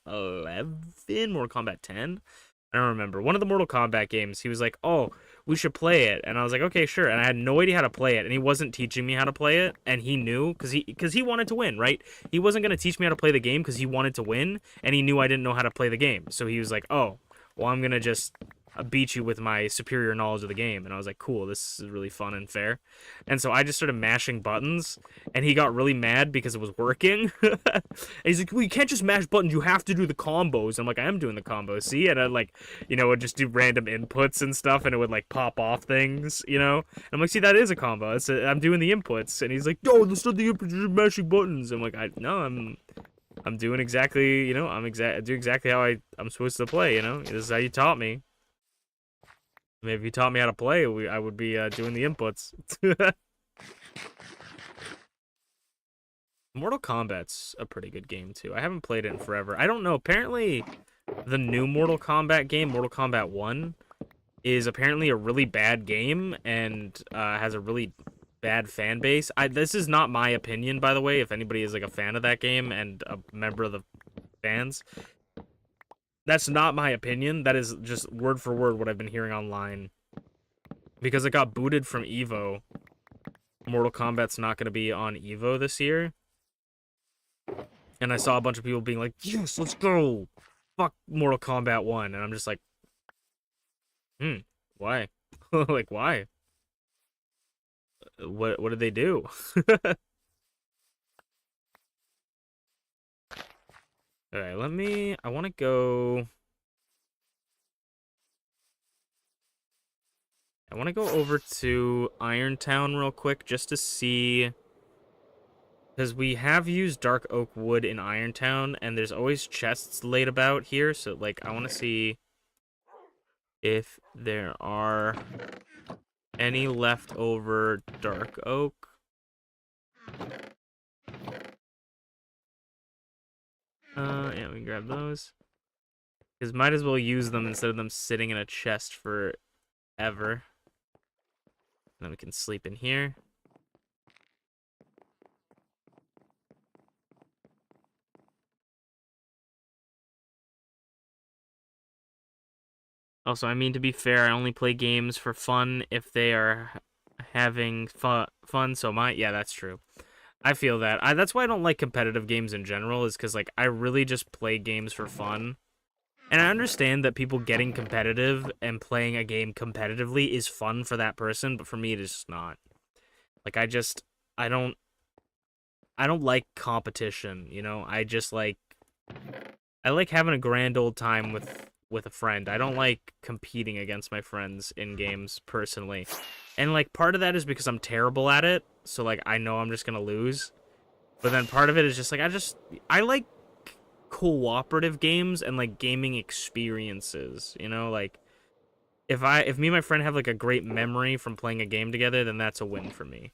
11, Mortal Kombat 10. I don't remember. One of the Mortal Kombat games. He was like, "Oh, we should play it." And I was like, "Okay, sure." And I had no idea how to play it, and he wasn't teaching me how to play it, and he knew cuz he wanted to win, right? He wasn't going to teach me how to play the game cuz he wanted to win, and he knew I didn't know how to play the game. So he was like, "Oh, well, I'm going to just beat you with my superior knowledge of the game." And I was like, cool, this is really fun and fair. And so I just started mashing buttons, and he got really mad because it was working. And he's like, well, you can't just mash buttons, you have to do the combos. I'm like, I am doing the combos, see? And I like, you know, would just do random inputs and stuff, and it would like pop off things, you know? And I'm like, see, that is a combo. I'm doing the inputs. And he's like, no, that's not the inputs, you're just mashing buttons. I'm like, no, I'm doing exactly, I do exactly how I'm supposed to play, This is how you taught me. Maybe if you taught me how to play, I would be doing the inputs. Mortal Kombat's a pretty good game, too. I haven't played it in forever. I don't know. Apparently, the new Mortal Kombat game, Mortal Kombat 1, is apparently a really bad game and has a really bad fan base. This is not my opinion, by the way, if anybody is like a fan of that game and a member of the fans. That's not my opinion. That is just word for word what I've been hearing online. Because it got booted from EVO. Mortal Kombat's not going to be on EVO this year. And I saw a bunch of people being like, yes, let's go. Fuck Mortal Kombat 1. And I'm just like, why? Like, why? What did they do? Alright, I want to go... I want to go over to Irontown real quick just to see... Because we have used Dark Oak Wood in Irontown, and there's always chests laid about here, so, like, I want to see if there are any leftover Dark Oak. Yeah, we can grab those. Because might as well use them instead of them sitting in a chest forever. Then we can sleep in here. Also, I mean, to be fair, I only play games for fun if they are having fun. So yeah, that's true. I feel that. That's why I don't like competitive games in general, is because, like, I really just play games for fun. And I understand that people getting competitive and playing a game competitively is fun for that person, but for me, it is just not. Like, I don't like competition, I just I like having a grand old time with a friend. I don't like competing against my friends in games, personally. And, like, part of that is because I'm terrible at it, so, like, I know I'm just gonna lose. But then part of it is just, like, I like cooperative games and, like, gaming experiences, like, if me and my friend have, like, a great memory from playing a game together, then that's a win for me.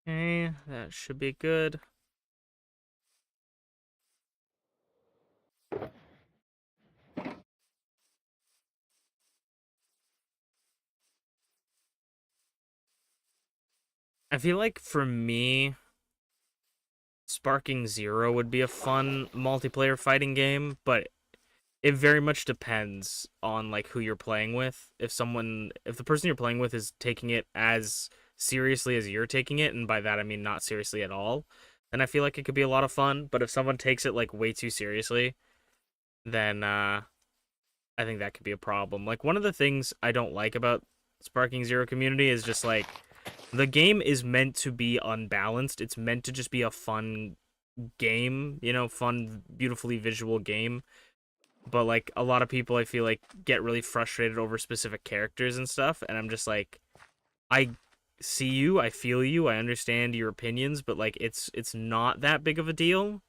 Okay, that should be good. I feel like for me, Sparking Zero would be a fun multiplayer fighting game, but it very much depends on, like, who you're playing with. If the person you're playing with is taking it as seriously as you're taking it, and by that I mean not seriously at all, then I feel like it could be a lot of fun. But if someone takes it, like, way too seriously, then I think that could be a problem. Like, one of the things I don't like about Sparking Zero community is just, like, the game is meant to be unbalanced. It's meant to just be a fun game, fun, beautifully visual game. But, like, a lot of people, I feel like, get really frustrated over specific characters and stuff, and I'm just like, I see you, I feel you, I understand your opinions, but, like, it's not that big of a deal,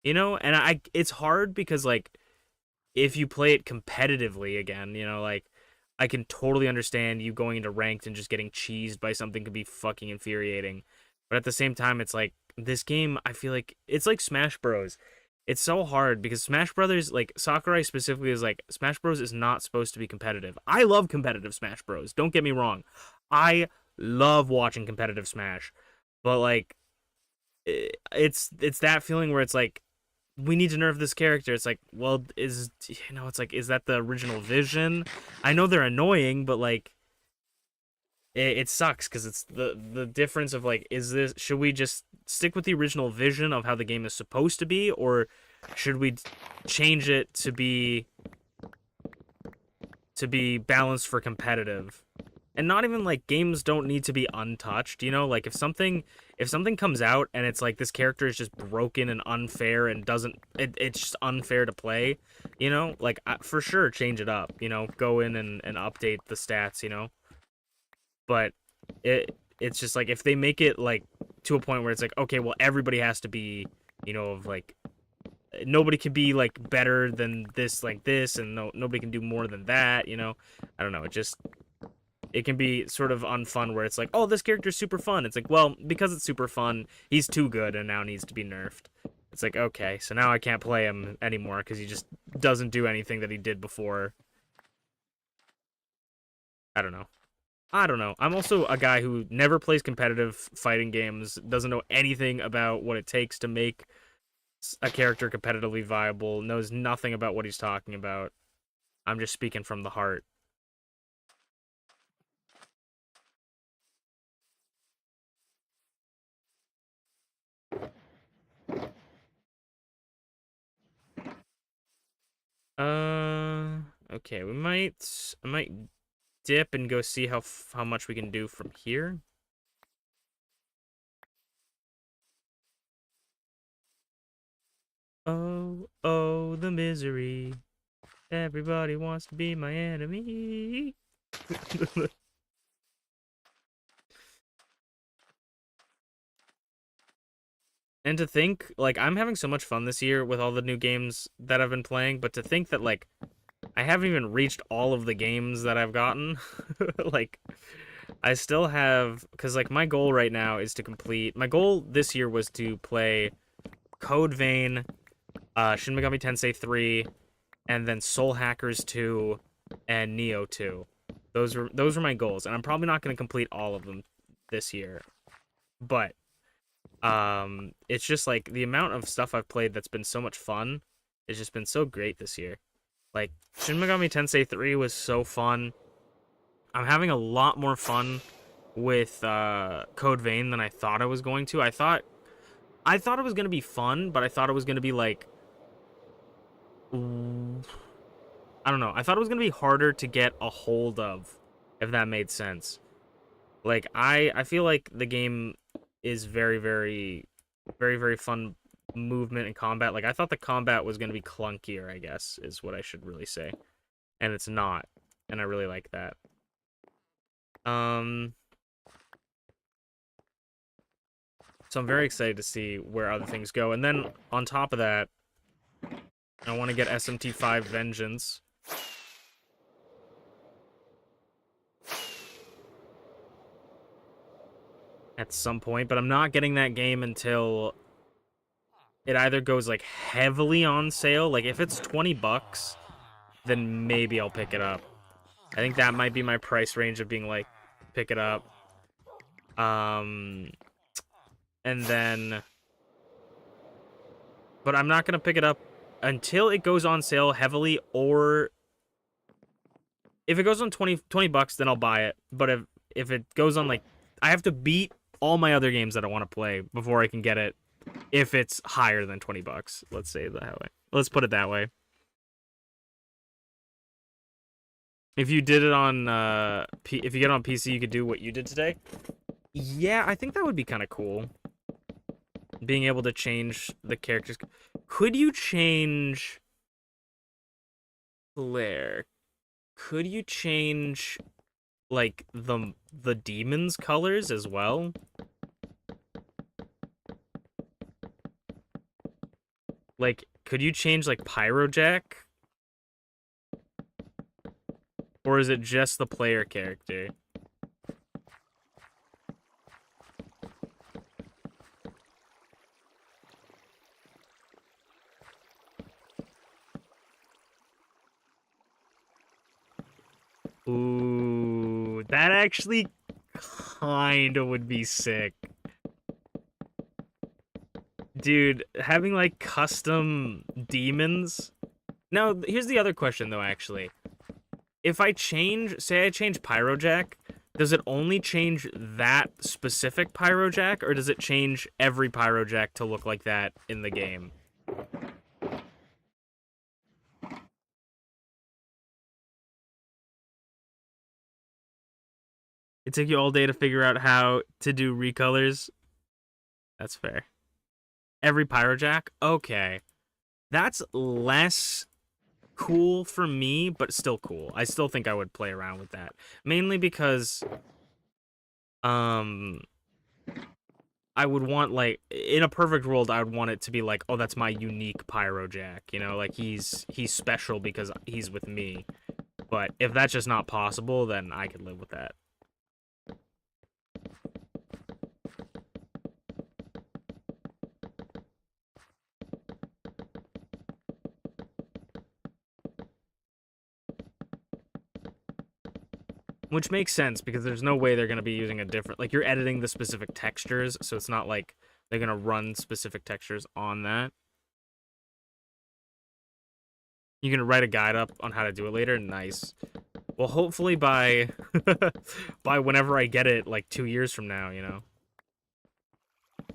And it's hard because, like, if you play it competitively again, like, I can totally understand you going into ranked and just getting cheesed by something could be fucking infuriating. But at the same time, it's like, this game, I feel like, it's like Smash Bros. It's so hard because Smash Brothers, like, Sakurai specifically is like, Smash Bros is not supposed to be competitive. I love competitive Smash Bros. Don't get me wrong. I love watching competitive Smash. But, like, it's that feeling where it's like, we need to nerf this character. It's like, well, it's like, is that the original vision? I know they're annoying, but, like, it sucks because it's the difference of like, should we just stick with the original vision of how the game is supposed to be, or should we change it to be balanced for competitive? And not even like games don't need to be untouched, you know? Like if something comes out and it's like this character is just broken and unfair and it's just unfair to play, you know? Like for sure change it up, you know? Go in and update the stats, you know? But it's just like if they make it like to a point where it's like, okay, well everybody has to be, you know, of like nobody can be like better than this like this, and nobody can do more than that, you know? I don't know, it can be sort of unfun where it's like, oh, this character's super fun. It's like, well, because it's super fun, he's too good and now needs to be nerfed. It's like, okay, so now I can't play him anymore because he just doesn't do anything that he did before. I don't know. I don't know. I'm also a guy who never plays competitive fighting games, doesn't know anything about what it takes to make a character competitively viable, knows nothing about what he's talking about. I'm just speaking from the heart. Okay, I might dip and go see how much we can do from here. Oh, oh, the misery. Everybody wants to be my enemy. And to think, like, I'm having so much fun this year with all the new games that I've been playing, but to think that, like, I haven't even reached all of the games that I've gotten. Like, I still have, because, like, my goal right now is to complete, my goal this year was to play Code Vein, Shin Megami Tensei 3, and then Soul Hackers 2, and Neo 2. Those were my goals, and I'm probably not going to complete all of them this year. But it's just like the amount of stuff I've played that's been so much fun. It's just been so great this year. Like Shin Megami Tensei 3 was so fun. I'm having a lot more fun with Code Vein than I thought I was going to. I thought it was going to be fun, but I thought it was going to be like I don't know. I thought it was going to be harder to get a hold of, if that made sense. Like I feel like the game is very very fun movement and combat. Like I thought the combat was going to be clunkier, I guess is what I should really say. And it's not. And I really like that. So I'm very excited to see where other things go. And then on top of that, I want to get SMT5 Vengeance. At some point, but I'm not getting that game until it either goes like heavily on sale. Like if it's $20, then maybe I'll pick it up. I think that might be my price range of being like, pick it up. And then, but I'm not gonna pick it up until it goes on sale heavily, or if it goes on $20, then I'll buy it. But if it goes on like, I have to beat all my other games that I want to play before I can get it. If it's higher than $20, let's say that way. Let's put it that way. If you did it on, if you get it on PC, you could do what you did today. Yeah, I think that would be kind of cool. Being able to change the characters. Could you change Blair? Could you change like the demon's colors as well? Like, could you change like Pyrojack? Or is it just the player character? Ooh, that actually kind of would be sick. Dude, having like custom demons. Now, here's the other question though, actually. If I change, say I change Pyrojack, does it only change that specific Pyrojack, or does it change every Pyrojack to look like that in the game? It took you all day to figure out how to do recolors. That's fair. Every Pyrojack? Okay. That's less cool for me, but still cool. I still think I would play around with that. Mainly because I would want, like, in a perfect world, I would want it to be like, oh, that's my unique Pyrojack, you know, like he's special because he's with me. But if that's just not possible, then I could live with that. Which makes sense, because there's no way they're going to be using a different... Like, you're editing the specific textures, so it's not like they're going to run specific textures on that. You can write a guide up on how to do it later. Nice. Well, hopefully by... by whenever I get it, like, 2 years from now, you know?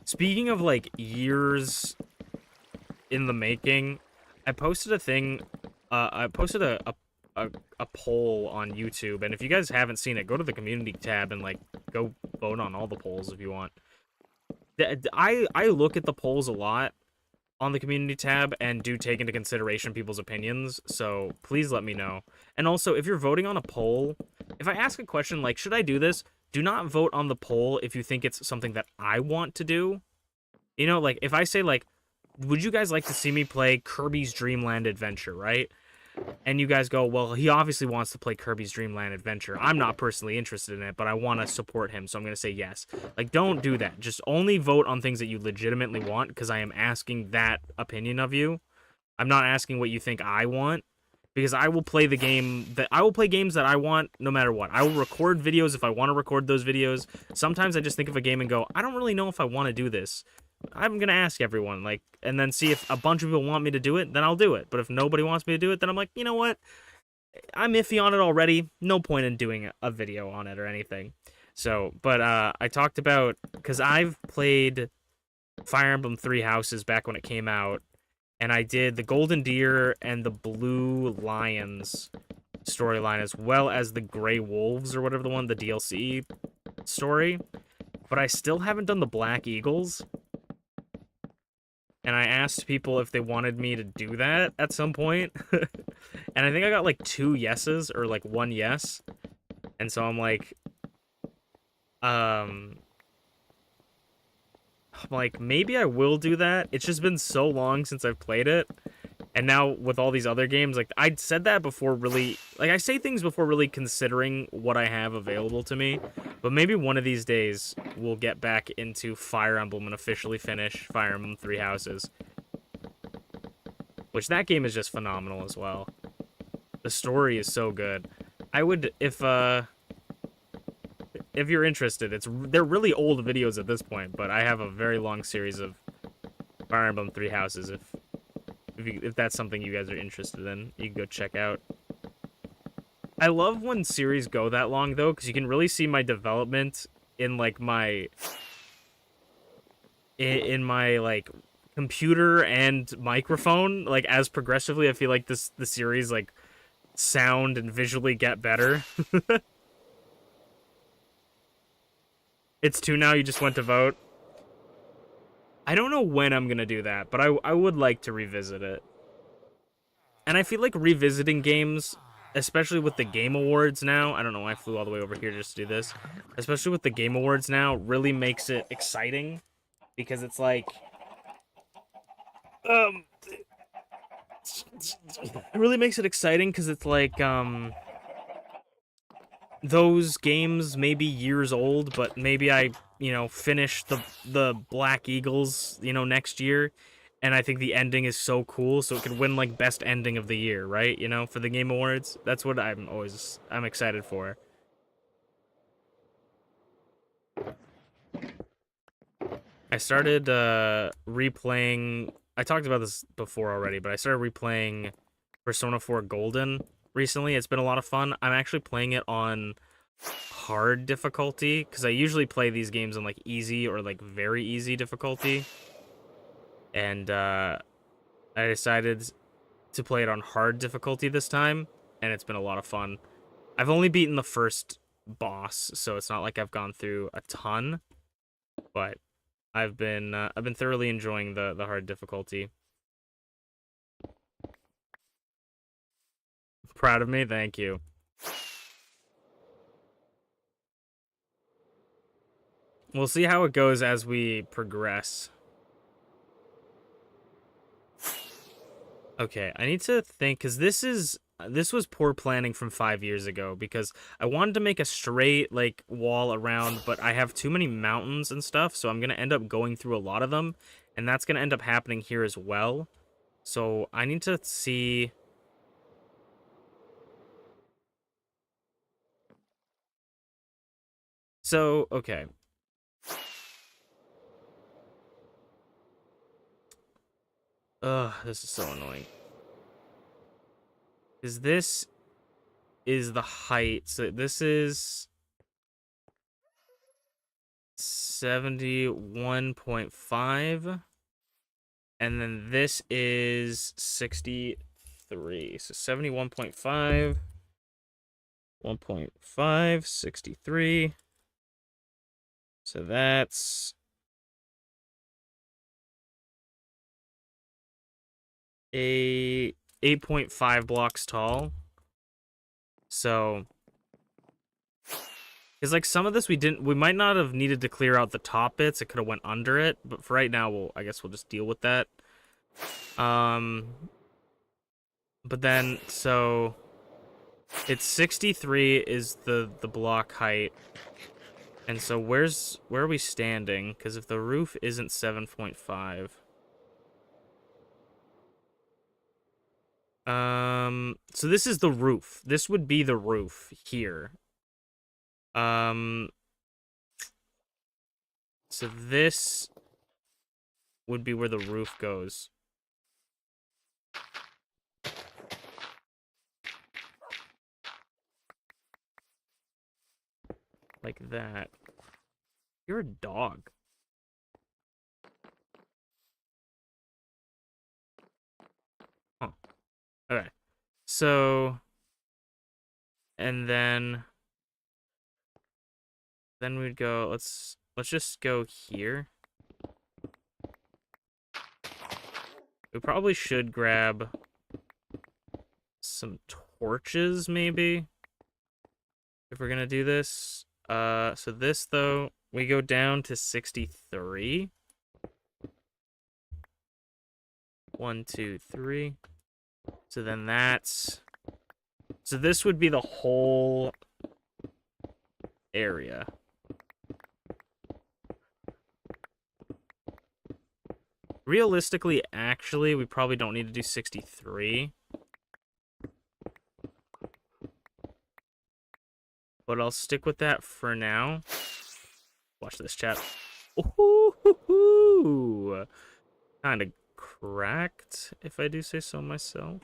Speaking of, like, years in the making, I posted a thing... I posted a poll on YouTube, and if you guys haven't seen it, go to the community tab and, like, go vote on all the polls if you want. I look at the polls a lot on the community tab and do take into consideration people's opinions, so please let me know. And also, if you're voting on a poll, if I ask a question like, should I do this? Do not vote on the poll if you think it's something that I want to do. You know, like, if I say, like, would you guys like to see me play Kirby's Dream Land Adventure, right? And you guys go, well, he obviously wants to play Kirby's Dream Land Adventure. I'm not personally interested in it, but I want to support him, so I'm going to say yes. Like, don't do that. Just only vote on things that you legitimately want, because I am asking that opinion of you. I'm not asking what you think I want, because I will play the game that I will play games that I want no matter what. I will record videos if I want to record those videos. Sometimes I just think of a game and go, I don't really know if I want to do this. I'm going to ask everyone, like, and then see if a bunch of people want me to do it, then I'll do it. But if nobody wants me to do it, then I'm like, you know what? I'm iffy on it already. No point in doing a video on it or anything. So, but I talked about, because I've played Fire Emblem Three Houses back when it came out, and I did the Golden Deer and the Blue Lions storyline, as well as the Gray Wolves, or whatever the DLC story. But I still haven't done the Black Eagles. And I asked people if they wanted me to do that at some point. And I think I got, like, 2 yeses, or, like, 1 yes. And so I'm like, maybe I will do that. It's just been so long since I've played it. And now with all these other games, like, I said that before really... Like, I say things before really considering what I have available to me. But maybe one of these days, we'll get back into Fire Emblem and officially finish Fire Emblem Three Houses. Which, that game is just phenomenal as well. The story is so good. I would, if you're interested, they're really old videos at this point, but I have a very long series of Fire Emblem Three Houses. If that's something you guys are interested in, you can go check out. I love when series go that long, though, because you can really see my development in, like, my like, computer and microphone. Like, as progressively, I feel like the series, like, sound and visually get better. It's 2 now, you just went to vote. I don't know when I'm gonna do that, but I would like to revisit it. And I feel like revisiting games, especially with the Game Awards now, I don't know why I flew all the way over here just to do this, especially with the Game Awards now, really makes it exciting, because it's like, it really makes it exciting, because it's like, those games may be years old, but maybe I, you know, finish the Black Eagles, you know, next year, and I think the ending is so cool, so it could win, like, best ending of the year, right? You know, for the Game Awards. That's what I'm excited for. I started replaying. I talked about this before already, but I started replaying Persona 4 Golden recently. It's been a lot of fun. I'm actually playing it on hard difficulty, because I usually play these games on, like, easy or, like, very easy difficulty. And, I decided to play it on hard difficulty this time, and it's been a lot of fun. I've only beaten the first boss, so it's not like I've gone through a ton, but I've been thoroughly enjoying the hard difficulty. Proud of me? Thank you. We'll see how it goes as we progress. Okay, I need to think, because this was poor planning from 5 years ago, because I wanted to make a straight, like, wall around, but I have too many mountains and stuff, so I'm going to end up going through a lot of them, and that's going to end up happening here as well. So I need to see... So, okay. Ugh, this is so annoying. Because this is the height. So this is 71.5. And then this is 63. So 71.5, 1.5, 63. So that's a 8.5 blocks tall. So, because like some of this we might not have needed to clear out the top bits. It could have went under it, but for right now, I guess we'll just deal with that. But then so it's 63 is the block height. And so where are we standing? Because if the roof isn't 7.5. So this is the roof. This would be the roof here. So this would be where the roof goes. Like that. You're a dog. Huh. Okay. So, and then we'd go, let's just go here. We probably should grab some torches, maybe, if we're gonna do this. So this, though, we go down to 63. 1, 2, 3. So then that's... So this would be the whole area. Realistically, actually, we probably don't need to do 63. But I'll stick with that for now. Watch this, chat. Ooh, kind of cracked, if I do say so myself.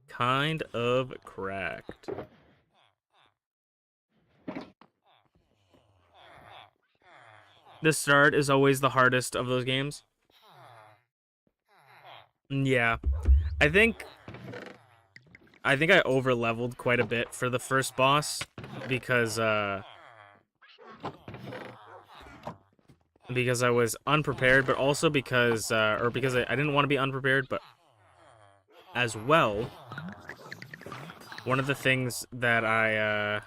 Kind of cracked. The start is always the hardest of those games. Yeah. I think I over-leveled quite a bit for the first boss because I was unprepared, but also because I didn't want to be unprepared, but as well, one of the things that I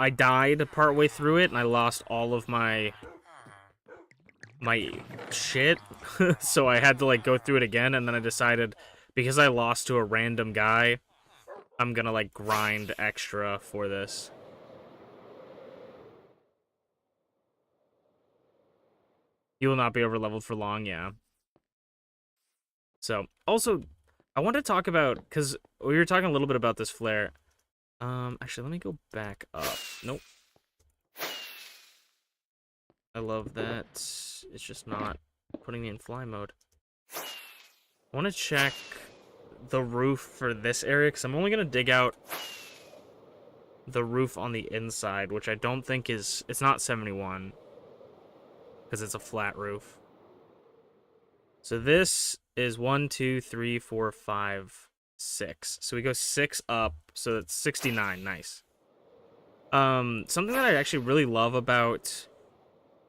died partway through it and I lost all of my shit. So I had to like go through it again, and then I decided because I lost to a random guy, I'm gonna like grind extra for this. You will not be over leveled for long, yeah. So also I want to talk about, because we were talking a little bit about this flare. Actually, let me go back up. Nope. I love that it's just not putting me in fly mode. I want to check the roof for this area, because I'm only going to dig out the roof on the inside, which I don't think is... It's not 71, because it's a flat roof. So this is 1, 2, 3, 4, 5, 6. So we go 6 up, so that's 69. Nice. Something that I actually really love about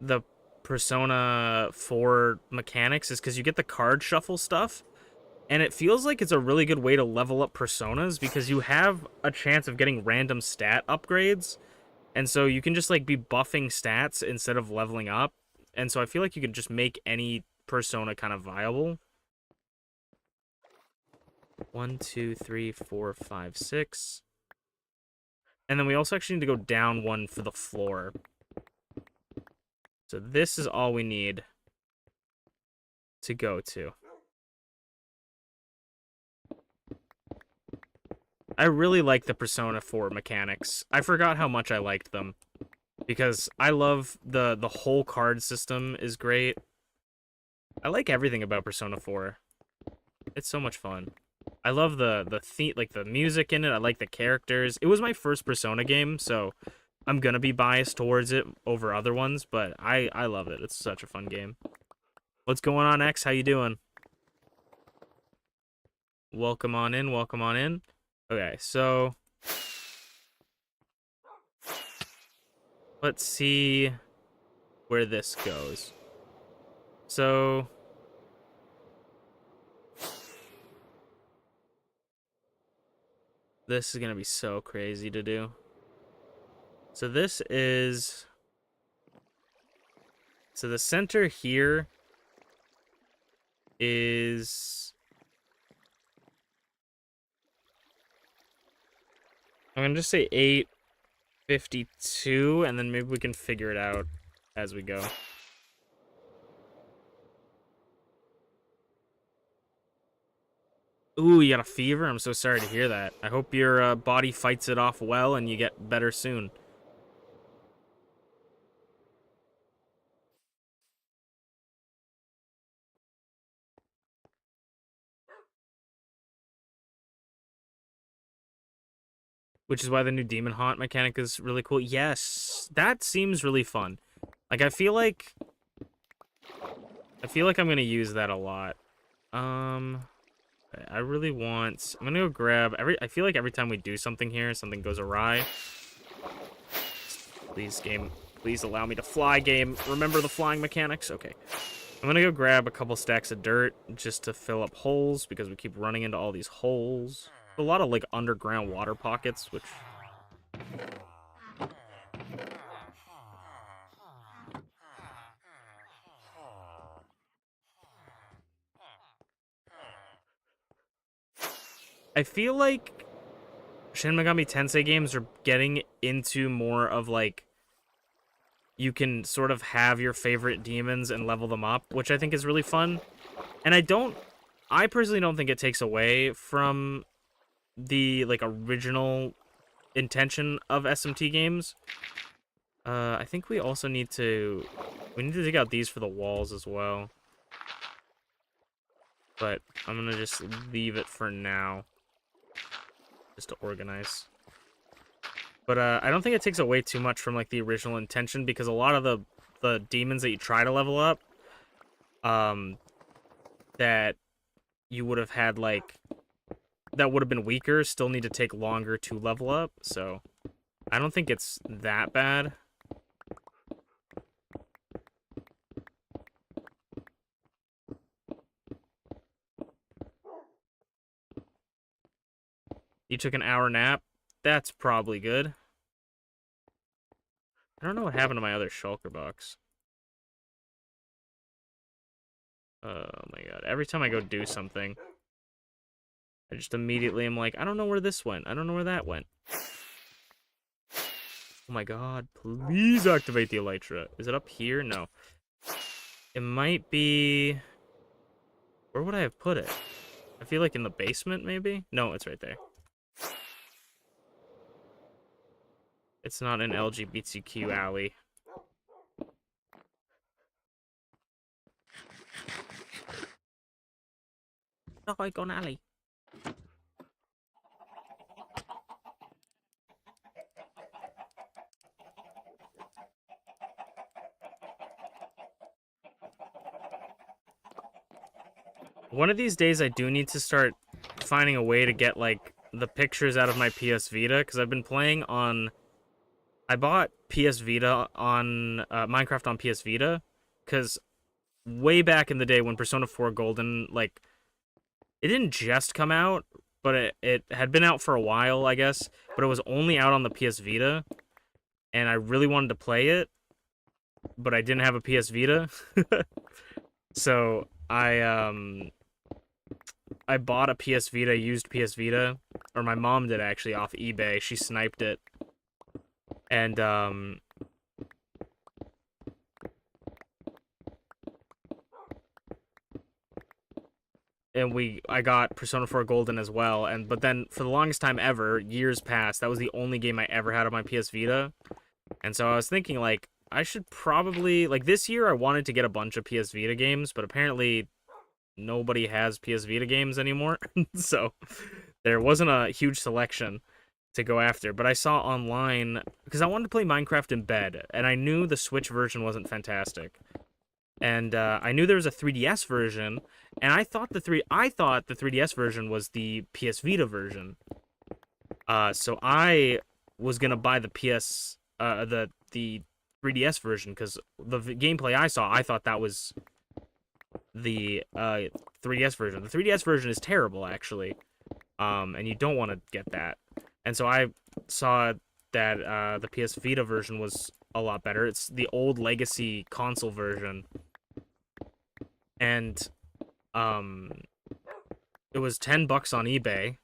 the Persona 4 mechanics is because you get the card shuffle stuff, and it feels like it's a really good way to level up personas because you have a chance of getting random stat upgrades, and so you can just like be buffing stats instead of leveling up, and so I feel like you can just make any persona kind of viable. 1, 2, 3, 4, 5, 6. And then we also actually need to go down one for the floor. So this is all we need to go to. I really like the Persona 4 mechanics. I forgot how much I liked them. Because I love the whole card system is great. I like everything about Persona 4. It's so much fun. I love the theme, like the music in it. I like the characters. It was my first Persona game, so I'm gonna be biased towards it over other ones, but I love it. It's such a fun game. What's going on, X? How you doing? Welcome on in, welcome on in. Okay, so let's see where this goes. So this is gonna be so crazy to do. So this is... So the center here is... I'm gonna just say 852, and then maybe we can figure it out as we go. Ooh, you got a fever? I'm so sorry to hear that. I hope your body fights it off well and you get better soon. Which is why the new Demon Haunt mechanic is really cool. Yes, that seems really fun. Like, I feel like I'm gonna use that a lot. I really want... I'm gonna go grab... I feel like every time we do something here, something goes awry. Please, game. Please allow me to fly, game. Remember the flying mechanics? Okay. I'm gonna go grab a couple stacks of dirt just to fill up holes, because we keep running into all these holes. A lot of, like, underground water pockets, which... I feel like Shin Megami Tensei games are getting into more of, like, you can sort of have your favorite demons and level them up, which I think is really fun. And I personally don't think it takes away from the, like, original intention of SMT games. I think we also need to dig out these for the walls as well. But I'm gonna just leave it for now, just to organize. But I don't think it takes away too much from, like, the original intention, because a lot of the demons that you try to level up, that you would have had, like, that would have been weaker, still need to take longer to level up, so I don't think it's that bad. You took an hour nap? That's probably good. I don't know what happened to my other shulker box. Oh my god. Every time I go do something, I just immediately am like, I don't know where this went. I don't know where that went. Oh my god. Please activate the Elytra. Is it up here? No. It might be... Where would I have put it? I feel like in the basement, maybe? No, it's right there. It's not an LGBTQ alley. Oh, I go alley. One of these days, I do need to start finding a way to get, like, the pictures out of my PS Vita, because I've been playing on... I bought PS Vita on... Minecraft on PS Vita, because way back in the day when Persona 4 Golden, like, it didn't just come out, but it had been out for a while, I guess, but it was only out on the PS Vita, and I really wanted to play it, but I didn't have a PS Vita, so I bought a PS Vita, used PS Vita, or my mom did actually, off eBay. She sniped it. And, I got Persona 4 Golden as well, but then for the longest time ever, years past, that was the only game I ever had on my PS Vita. And so I was thinking, like, I should probably, like, this year I wanted to get a bunch of PS Vita games, but apparently nobody has PS Vita games anymore, so there wasn't a huge selection to go after. But I saw online, because I wanted to play Minecraft in bed, and I knew the Switch version wasn't fantastic, and I knew there was a 3DS version, and I thought the 3DS version was the PS Vita version. So I was gonna buy the the 3DS version, because the gameplay I saw, I thought that was the 3DS version. The 3DS version is terrible, actually, and you don't want to get that. And so I saw that the PS Vita version was a lot better. It's the old legacy console version, and it was $10 on eBay,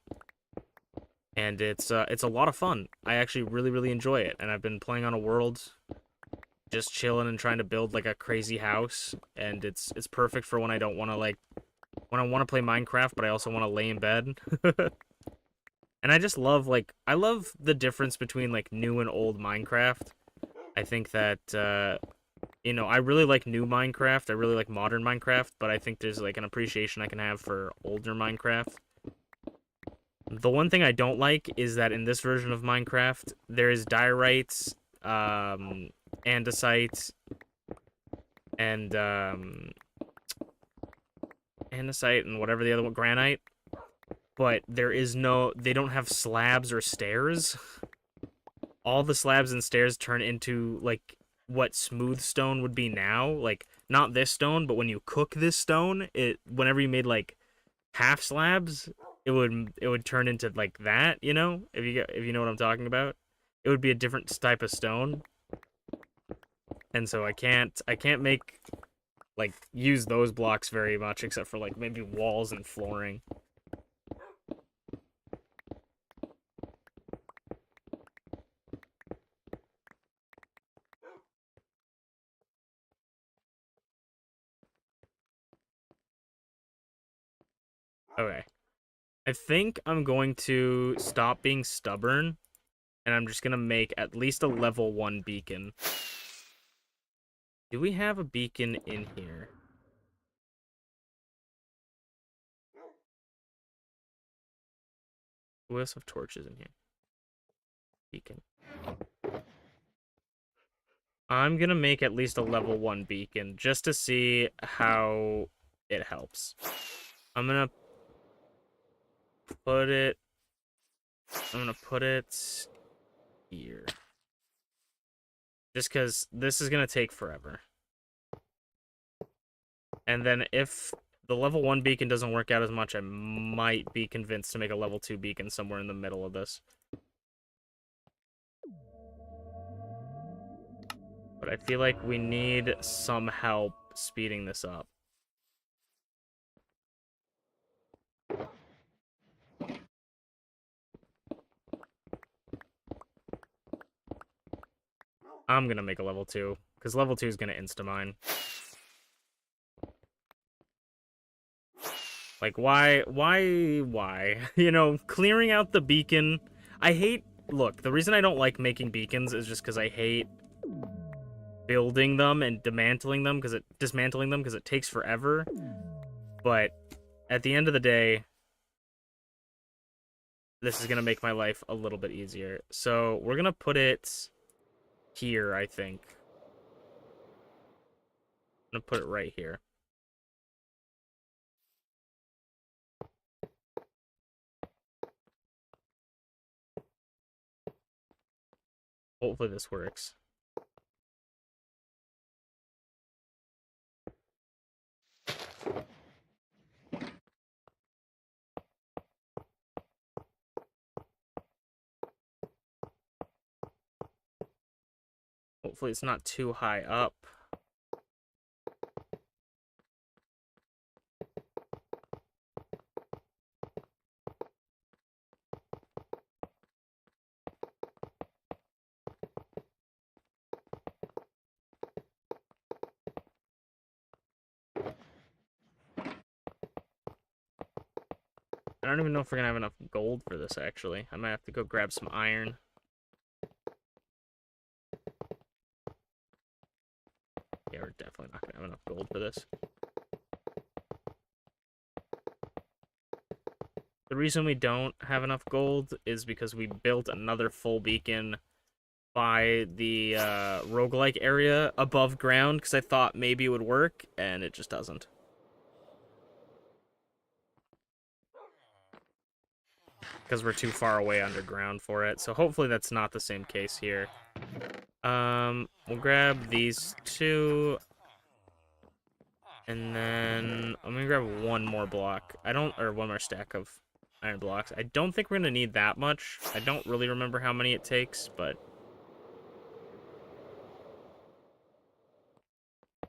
and it's a lot of fun. I actually really enjoy it, and I've been playing on a world, just chilling and trying to build like a crazy house, and it's perfect for when I don't want to, like, when I want to play Minecraft, but I also want to lay in bed. And I just love, like, I love the difference between, like, new and old Minecraft. I think that, you know, I really like new Minecraft, I really like modern Minecraft, but I think there's, like, an appreciation I can have for older Minecraft. The one thing I don't like is that in this version of Minecraft, there is diorite, andesite, and andesite and whatever the other one, granite, but they don't have slabs or stairs. All the slabs and stairs turn into, like, what smooth stone would be now, like, not this stone, but when you cook this stone, whenever you made, like, half slabs, it would turn into, like, that, you know, if you know what I'm talking about. It would be a different type of stone. And so I can't make, like, use those blocks very much, except for, like, maybe walls and flooring. Okay. I think I'm going to stop being stubborn, and I'm just gonna make at least a level 1 beacon. Do we have a beacon in here? We also have torches in here. Beacon. I'm gonna make at least a level 1 beacon, just to see how it helps. I'm gonna put it here. Just because this is gonna take forever. And then if the level 1 beacon doesn't work out as much, I might be convinced to make a level 2 beacon somewhere in the middle of this. But I feel like we need some help speeding this up. I'm gonna make a level 2, because level 2 is gonna insta-mine. Like, why? You know, clearing out the beacon... Look, the reason I don't like making beacons is just because I hate building them and dismantling them, because it takes forever. But at the end of the day, this is going to make my life a little bit easier. So we're going to put it here, I think. I'm going to put it right here. Hopefully this works. Hopefully it's not too high up. I don't even know if we're going to have enough gold for this, actually. I might have to go grab some iron. Yeah, we're definitely not going to have enough gold for this. The reason we don't have enough gold is because we built another full beacon by the roguelike area above ground because I thought maybe it would work, and it just doesn't. Because we're too far away underground for it. So hopefully that's not the same case here. We'll grab these two. And then I'm gonna grab one more block. Or one more stack of iron blocks. I don't think we're gonna need that much. I don't really remember how many it takes, but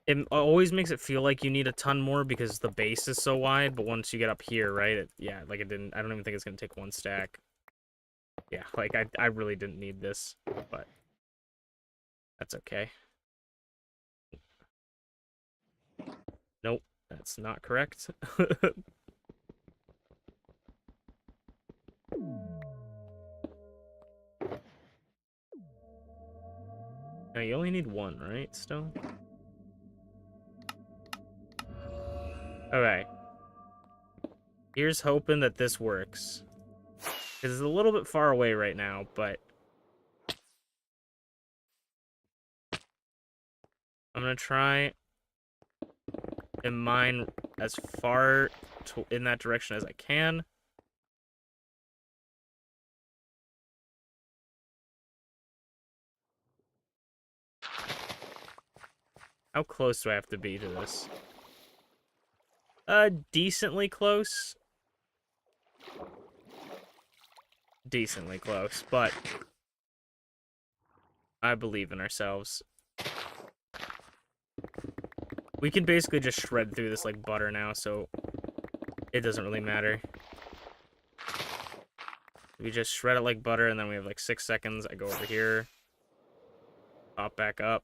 it always makes it feel like you need a ton more because the base is so wide, but once you get up here, right, yeah, like I don't even think it's gonna take one stack. Yeah, like I really didn't need this, but that's okay. Nope, that's not correct. Now you only need one, right, still? Okay. Here's hoping that this works. Because it's a little bit far away right now, but I'm going to try and mine as far in that direction as I can. How close do I have to be to this? Decently close. Decently close, but I believe in ourselves. We can basically just shred through this like butter now, so it doesn't really matter. We just shred it like butter, and then we have like 6 seconds. I go over here, pop back up.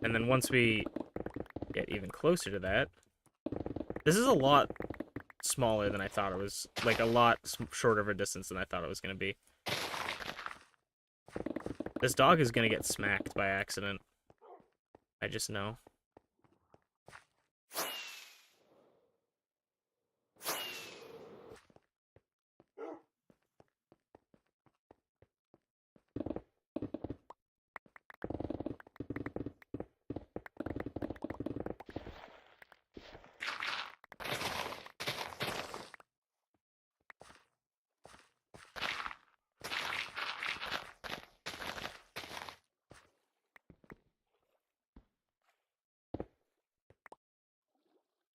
And then once we get even closer to that, this is a lot smaller than I thought it was. Like, a lot shorter of a distance than I thought it was going to be. This dog is going to get smacked by accident. I just know.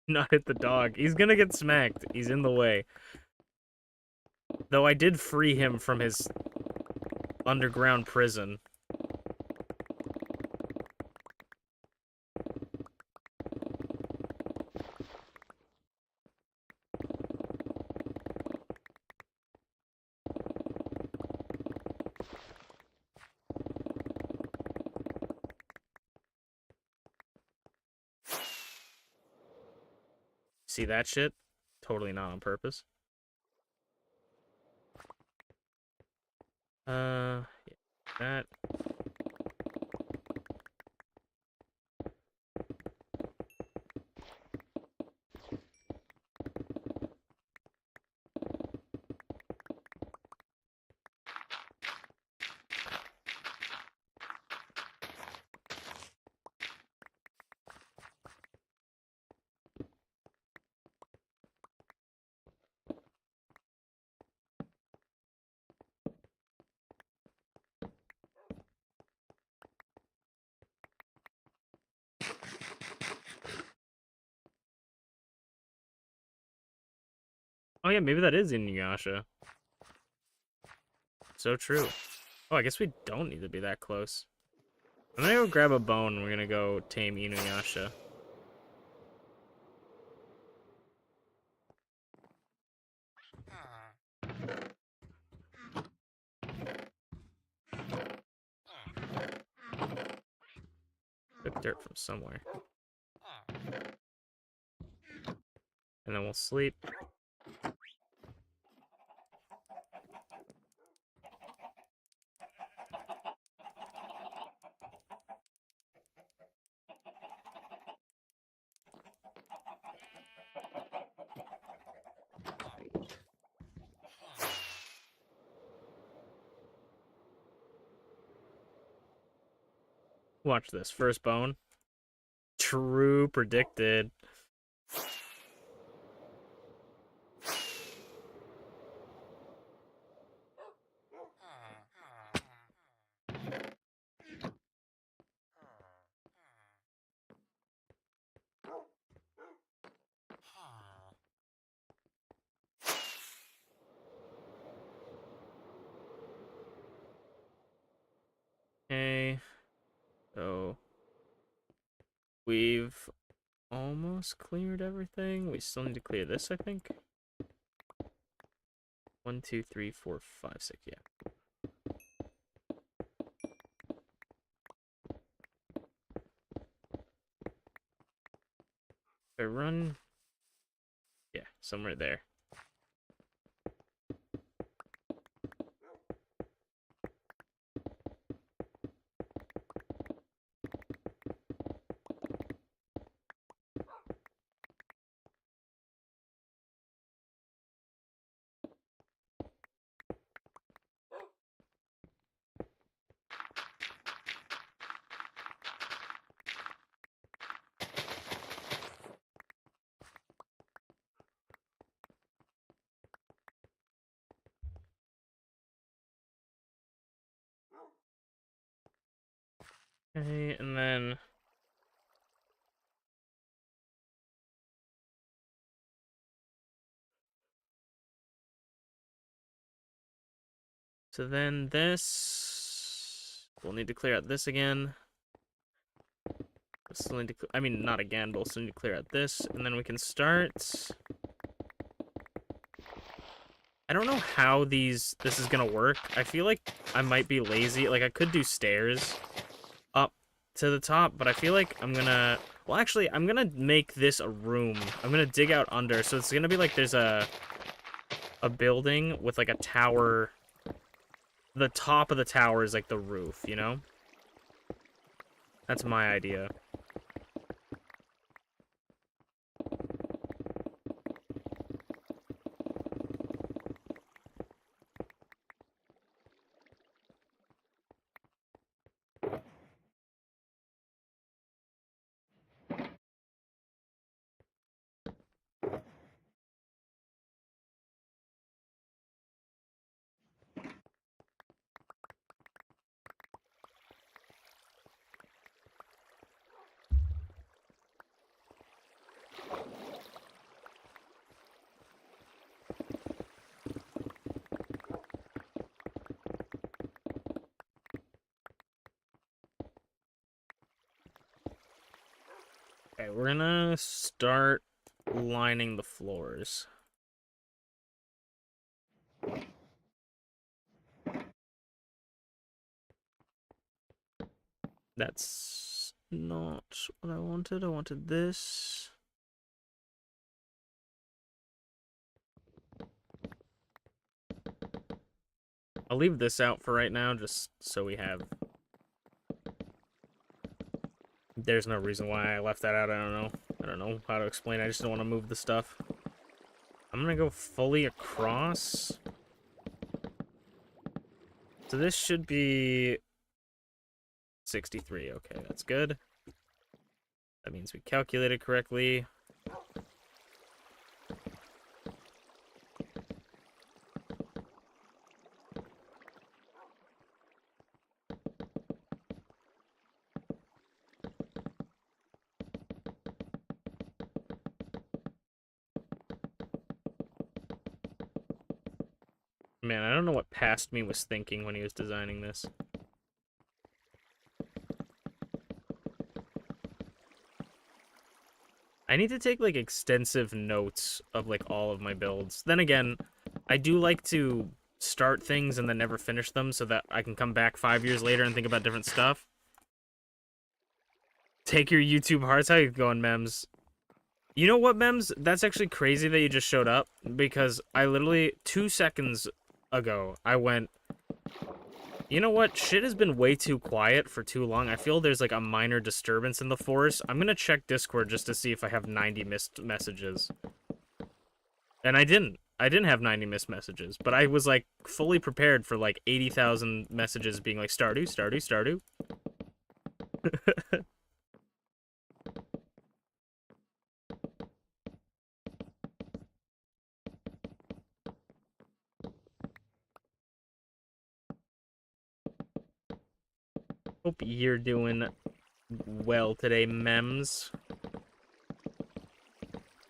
Not hit the dog. He's gonna get smacked. He's in the way. Though I did free him from his underground prison. See that shit? Totally not on purpose. Yeah, that. Oh yeah, maybe that is Inuyasha. So true. Oh, I guess we don't need to be that close. I'm gonna go grab a bone and we're gonna go tame Inuyasha. Pick dirt from somewhere. And then we'll sleep. Watch this. First bone. True predicted. Okay. So we've almost cleared everything. We still need to clear this, I think. 1, 2, 3, 4, 5, 6. Yeah. If I run. Yeah, somewhere there. Okay, and then so then this we'll need to clear out this again. We'll still need to I mean not again, but we'll still need to clear out this, and then we can start. I don't know how this is gonna work. I feel like I might be lazy. Like I could do stairs up to the top, but I feel like I'm gonna well actually I'm gonna make this a room. I'm gonna dig out under, so it's gonna be like there's a building with like a tower. The top of the tower is like the roof, you know? That's my idea. Okay, we're gonna start lining the floors. That's not what I wanted. I wanted this. I'll leave this out for right now, just so we have... There's no reason why I left that out, I don't know. I don't know how to explain it. I just don't want to move the stuff. I'm gonna go fully across. So this should be 63. Okay, that's good. That means we calculated correctly. Man, I don't know what past me was thinking when he was designing this. I need to take, like, extensive notes of, like, all of my builds. Then again, I do like to start things and then never finish them so that I can come back 5 years later and think about different stuff. Take your YouTube hearts. How you going, Mems? You know what, Mems? That's actually crazy that you just showed up, because I literally, 2 seconds ago, I went, you know what? Shit has been way too quiet for too long. I feel there's, like, a minor disturbance in the force. I'm gonna check Discord just to see if I have 90 missed messages. And I didn't. I didn't have 90 missed messages, but I was, like, fully prepared for, like, 80,000 messages being like, Stardew, Stardew, Stardew. Hope you're doing well today, Mems.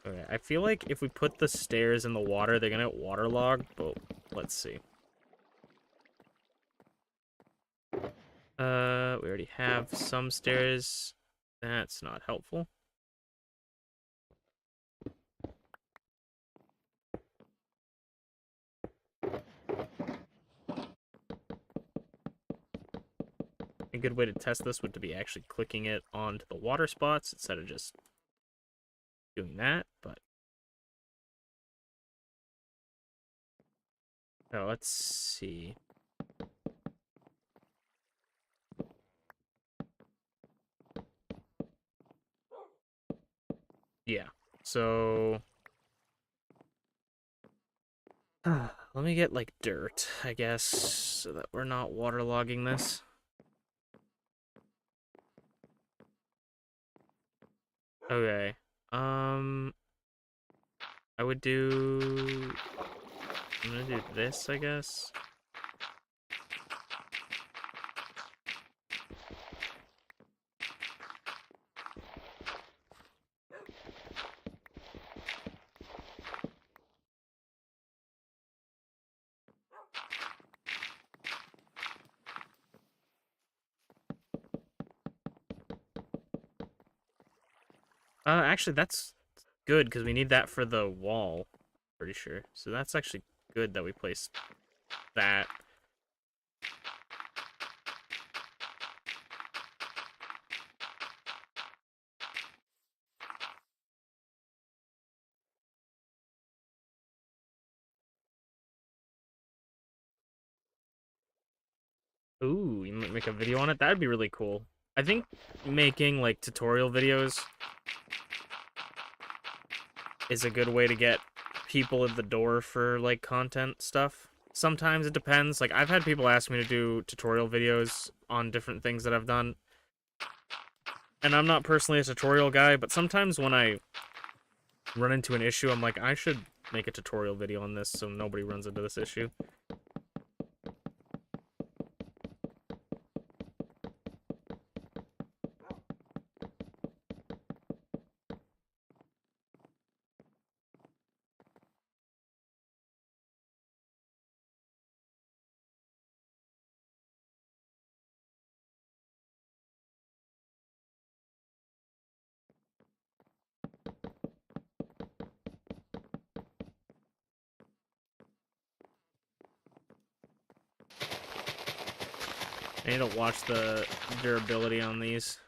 Okay, I feel like if we put the stairs in the water, they're gonna get waterlogged, but let's see. We already have some stairs. That's not helpful. A good way to test this would be actually clicking it onto the water spots instead of just doing that, but... Oh, let's see. Yeah, so... let me get, like, dirt, I guess, so that we're not waterlogging this. Okay, I would do... I'm gonna do this, I guess. Actually, that's good, because we need that for the wall, pretty sure. So that's actually good that we placed that. Ooh, you might make a video on it? That'd be really cool. I think making, like, tutorial videos is a good way to get people in the door for, like, content stuff. Sometimes it depends. Like, I've had people ask me to do tutorial videos on different things that I've done. And I'm not personally a tutorial guy, but sometimes when I run into an issue, I'm like, I should make a tutorial video on this so nobody runs into this issue. I need to watch the durability on these.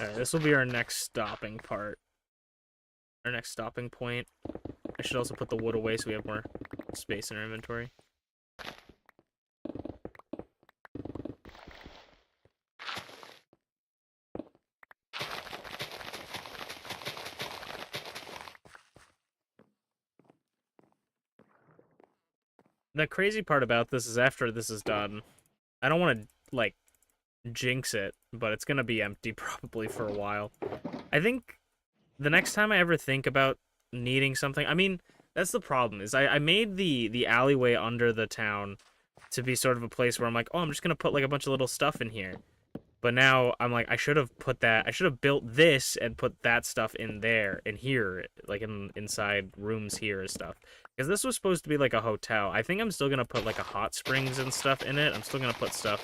Alright, this will be our next stopping part. Our next stopping point. I should also put the wood away so we have more space in our inventory. The crazy part about this is after this is done, I don't want to, like, jinx it, but it's gonna be empty probably for a while. I think the next time I ever think about needing something. I mean, that's the problem is I made the alleyway under the town to be sort of a place where I'm like, oh, I'm just gonna put like a bunch of little stuff in here. But now I'm like, I should have put that. I should have built this and put that stuff in there and here, like inside rooms here and stuff. Because this was supposed to be like a hotel. I think I'm still gonna put like a hot springs and stuff in it. I'm still gonna put stuff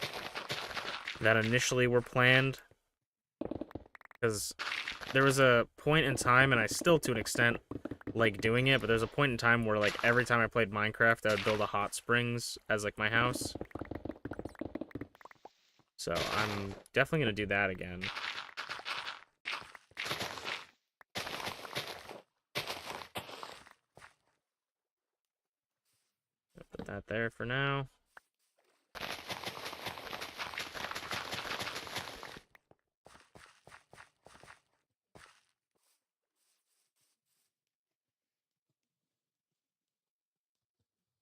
that initially were planned. Because there was a point in time, and I still to an extent like doing it, but there's a point in time where like every time I played Minecraft, I would build a hot springs as like my house. So I'm definitely gonna do that again. Put that there for now.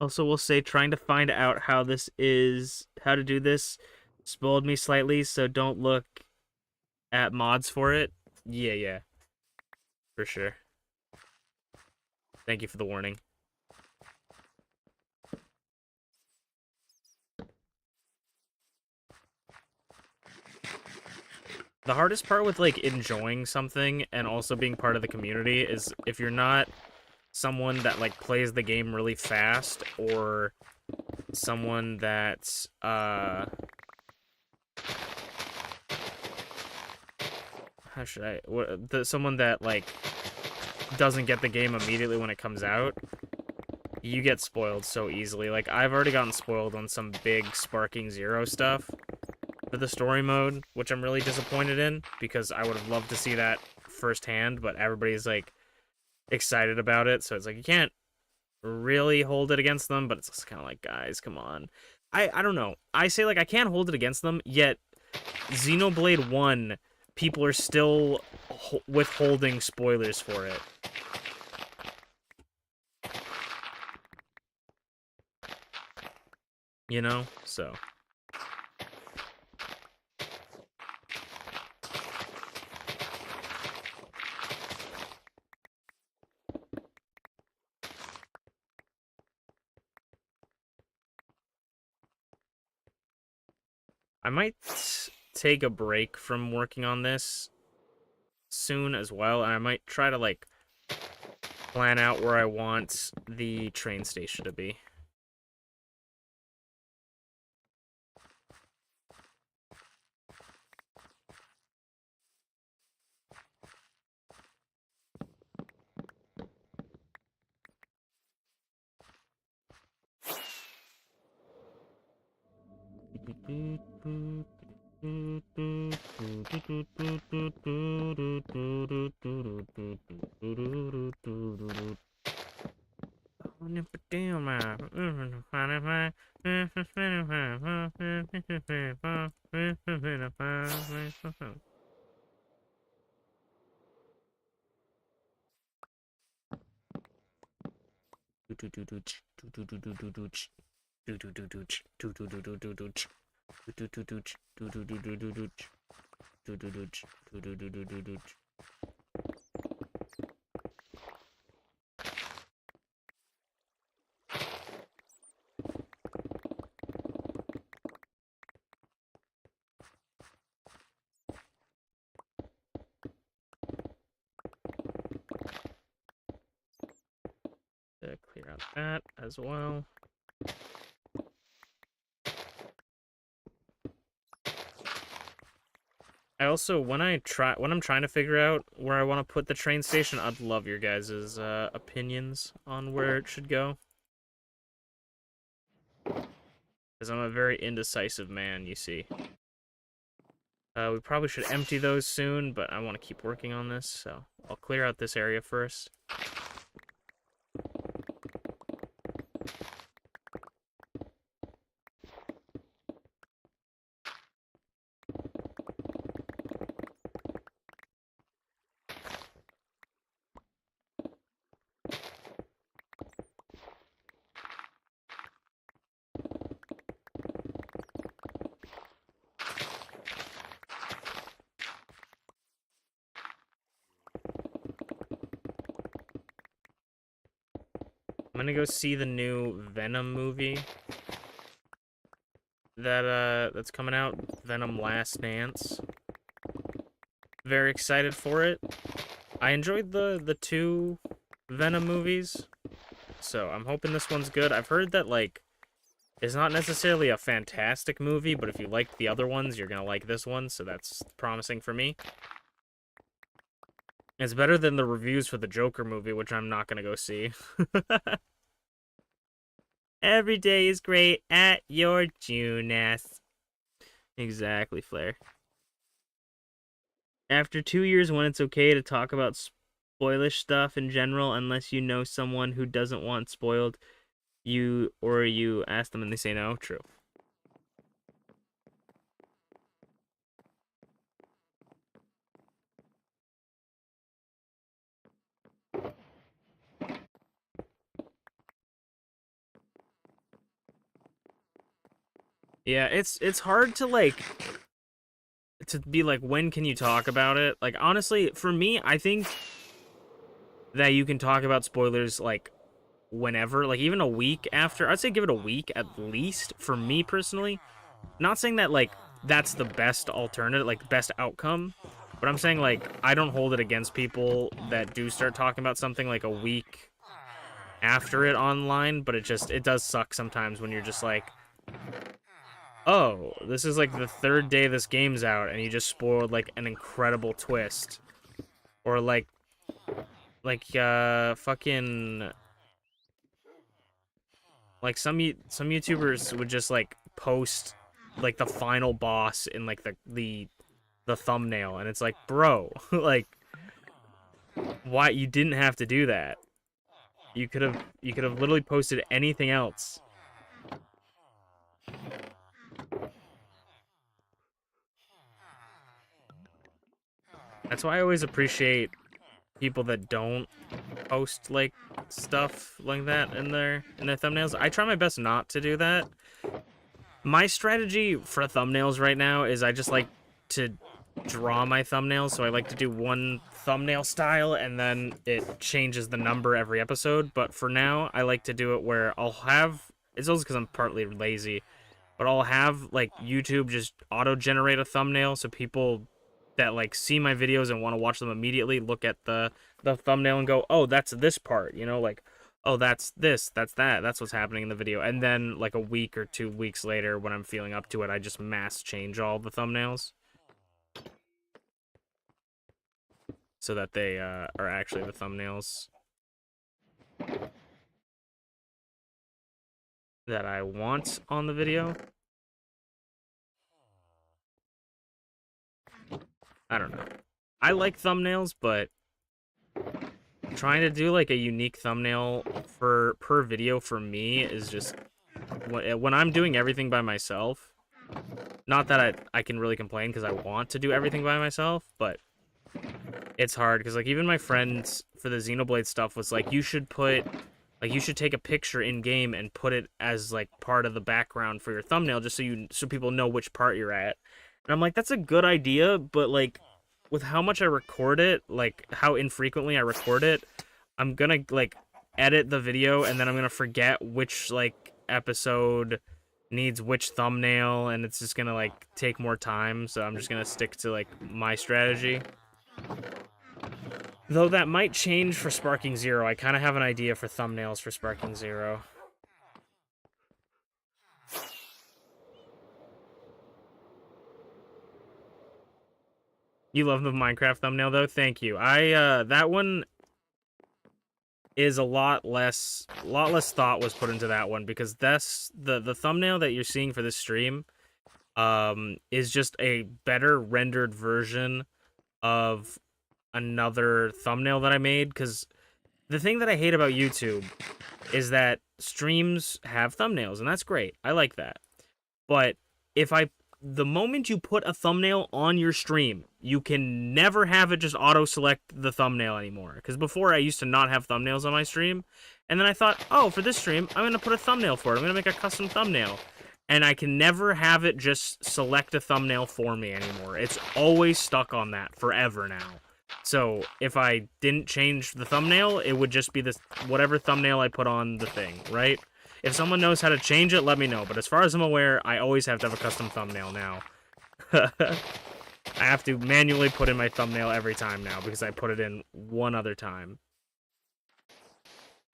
Also, we'll say trying to find out how to do this spoiled me slightly, so don't look at mods for it. Yeah, for sure. Thank you for the warning. The hardest part with like enjoying something and also being part of the community is if you're not someone that like plays the game really fast or someone that how should I someone that like doesn't get the game immediately when it comes out, you get spoiled so easily. Like I've already gotten spoiled on some big Sparking Zero stuff for the story mode, which I'm really disappointed in because I would have loved to see that firsthand, but everybody's like excited about it, so it's like you can't really hold it against them, but it's just kind of like, guys, come on. I don't know. I say like I can't hold it against them, yet Xenoblade 1 people are still withholding spoilers for it. You know? So I might take a break from working on this soon as well, and I might try to like plan out where I want the train station to be. Clear out that as well. I also, when I'm trying to figure out where I want to put the train station, I'd love your guys' opinions on where it should go. Because I'm a very indecisive man, you see. We probably should empty those soon, but I want to keep working on this, so I'll clear out this area first. I'm gonna go see the new Venom movie that's coming out, Venom Last Dance. Very excited for it. I enjoyed the two Venom movies, so I'm hoping this one's good. I've heard that, like, it's not necessarily a fantastic movie, but if you liked the other ones, you're gonna like this one, so that's promising for me. It's better than the reviews for the Joker movie, which I'm not gonna go see. Every day is great at your Juness. Exactly, Flair. After 2 years, when it's okay to talk about spoilish stuff in general, unless you know someone who doesn't want spoiled, you ask them and they say no. True. Yeah, it's hard to, like, to be like, when can you talk about it? Like, honestly, for me, I think that you can talk about spoilers, like, whenever, like, even a week after. I'd say give it a week at least, for me personally. Not saying that, like, that's the best alternative, like, best outcome, but I'm saying, like, I don't hold it against people that do start talking about something, like, a week after it online, but it does suck sometimes when you're just like, oh, this is, like, the third day this game's out, and you just spoiled, like, an incredible twist. Or, fucking, like, some YouTubers would just, like, post, like, the final boss in, like, the thumbnail, and it's like, bro, like, why? You didn't have to do that. You could have literally posted anything else. That's why I always appreciate people that don't post, like, stuff like that in their thumbnails. I try my best not to do that. My strategy for thumbnails right now is I just like to draw my thumbnails, so I like to do one thumbnail style and then it changes the number every episode. But for now, I like to do it where I'll have, it's also because I'm partly lazy, but I'll have, like, YouTube just auto-generate a thumbnail, so people that, like, see my videos and want to watch them immediately look at the thumbnail and go, oh, that's this part, you know, like, oh, that's this, that's that, that's what's happening in the video. And then, like, a week or 2 weeks later, when I'm feeling up to it, I just mass change all the thumbnails so that they are actually the thumbnails that I want on the video. I don't know. I like thumbnails, but trying to do, like, a unique thumbnail per video for me is just, when I'm doing everything by myself, not that I can really complain because I want to do everything by myself, but it's hard because, like, even my friends for the Xenoblade stuff was like, you should take a picture in game and put it as, like, part of the background for your thumbnail, just so people know which part you're at. And I'm like, that's a good idea, but, like, with how much I record it, like, how infrequently I record it, I'm gonna, like, edit the video, and then I'm gonna forget which, like, episode needs which thumbnail, and it's just gonna, like, take more time, so I'm just gonna stick to, like, my strategy. Though that might change for Sparking Zero. I kind of have an idea for thumbnails for Sparking Zero. You love the Minecraft thumbnail, though? Thank you. That one is a lot less thought was put into that one, because that's the thumbnail that you're seeing for this stream is just a better rendered version of another thumbnail that I made. Because the thing that I hate about YouTube is that streams have thumbnails, and that's great. I like that. But the moment you put a thumbnail on your stream, you can never have it just auto-select the thumbnail anymore. Because before, I used to not have thumbnails on my stream, and then I thought, oh, for this stream, I'm going to put a thumbnail for it. I'm going to make a custom thumbnail. And I can never have it just select a thumbnail for me anymore. It's always stuck on that forever now. So if I didn't change the thumbnail, it would just be this whatever thumbnail I put on the thing, right? If someone knows how to change it, let me know. But as far as I'm aware, I always have to have a custom thumbnail now. I have to manually put in my thumbnail every time now because I put it in one other time.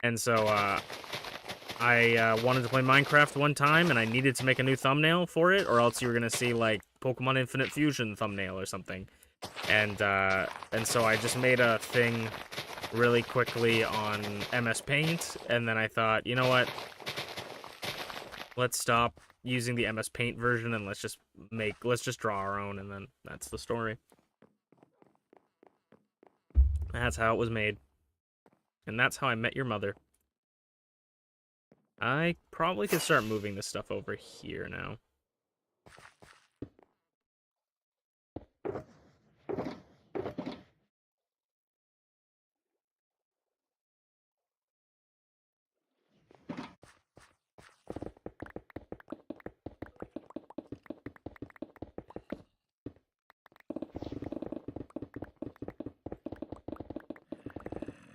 And so I wanted to play Minecraft one time, and I needed to make a new thumbnail for it, or else you were gonna see like Pokemon Infinite Fusion thumbnail or something. And so I just made a thing really quickly on MS Paint, and then I thought, you know what? Let's stop using the MS Paint version and let's just draw our own, and then that's the story. That's how it was made. And that's how I met your mother. I probably could start moving this stuff over here now.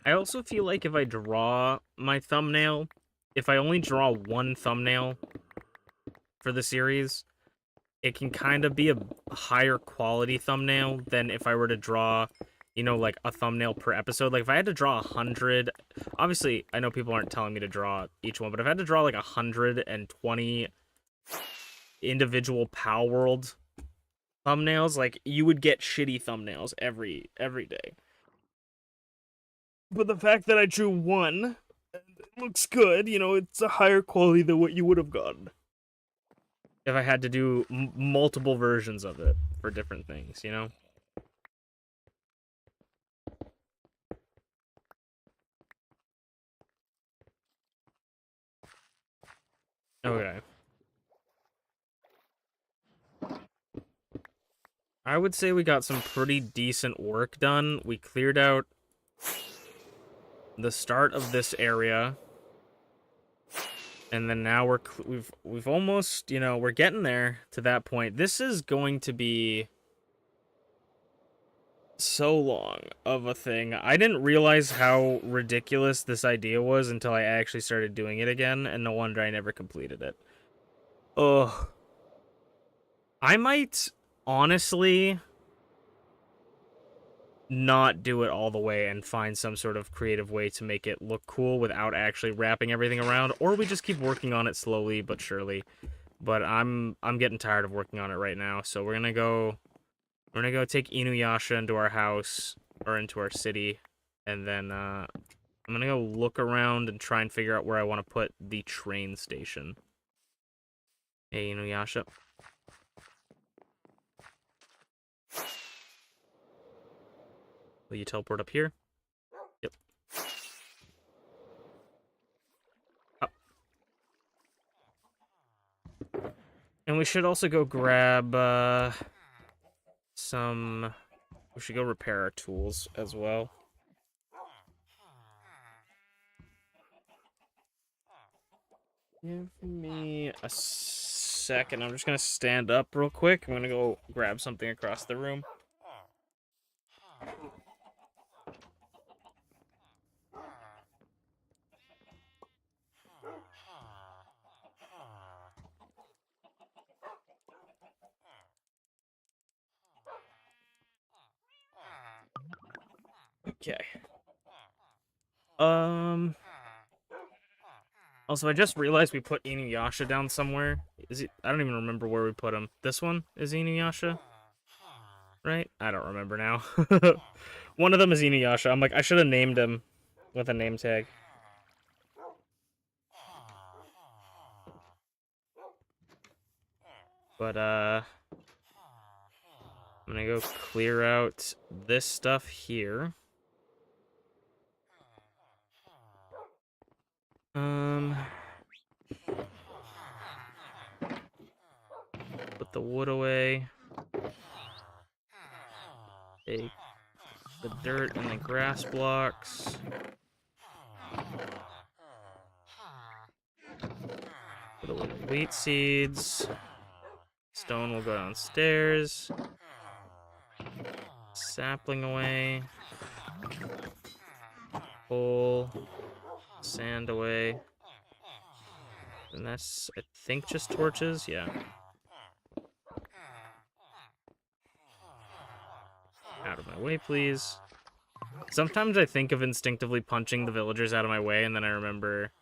I also feel like if I draw my thumbnail, if I only draw one thumbnail for the series, it can kind of be a higher quality thumbnail than if I were to draw, you know, like a thumbnail per episode. Like if I had to draw 100, obviously I know people aren't telling me to draw each one, but if I had to draw like 120 individual Pal World thumbnails, like you would get shitty thumbnails every day. But the fact that I drew one, and it looks good, you know, it's a higher quality than what you would have gotten if I had to do multiple versions of it for different things, you know? Okay. I would say we got some pretty decent work done. We cleared out the start of this area. And then now we've almost, you know, we're getting there to that point. This is going to be so long of a thing. I didn't realize how ridiculous this idea was until I actually started doing it again, and no wonder I never completed it. Ugh. I might honestly not do it all the way and find some sort of creative way to make it look cool without actually wrapping everything around, or we just keep working on it slowly but surely. But I'm getting tired of working on it right now, so we're gonna go take Inuyasha into our house or into our city, and then I'm gonna go look around and try and figure out where I want to put the train station. Hey, Inuyasha. Will you teleport up here? Yep. Up. And we should also go grab some... We should go repair our tools as well. Give me a second. I'm just gonna stand up real quick. I'm gonna go grab something across the room. Okay. Also, I just realized we put Inuyasha down somewhere. Is it? I don't even remember where we put him. This one is Inuyasha, right? I don't remember now. One of them is Inuyasha. I'm like, I should have named him with a name tag. But I'm gonna go clear out this stuff here. Put the wood away. Take the dirt and the grass blocks. Put away the wheat seeds. Stone will go downstairs. Sapling away. Pull sand away. And that's, I think, just torches. Yeah. Out of my way, please. Sometimes I think of instinctively punching the villagers out of my way, and then I remember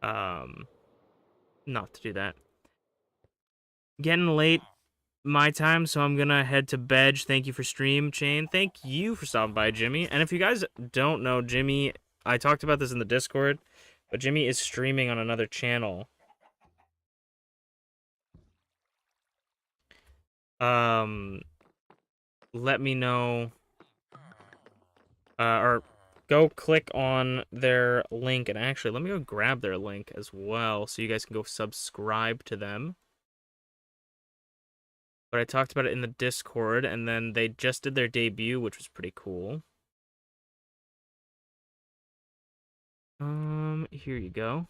not to do that. Getting late my time, so I'm gonna head to bed. Thank you for stream, Chain. Thank you for stopping by, Jimmy. And if you guys don't know, Jimmy, I talked about this in the Discord, but Jimmy is streaming on another channel. Let me know, or go click on their link, and actually, let me go grab their link as well, so you guys can go subscribe to them. But I talked about it in the Discord, and then they just did their debut, which was pretty cool. Here you go.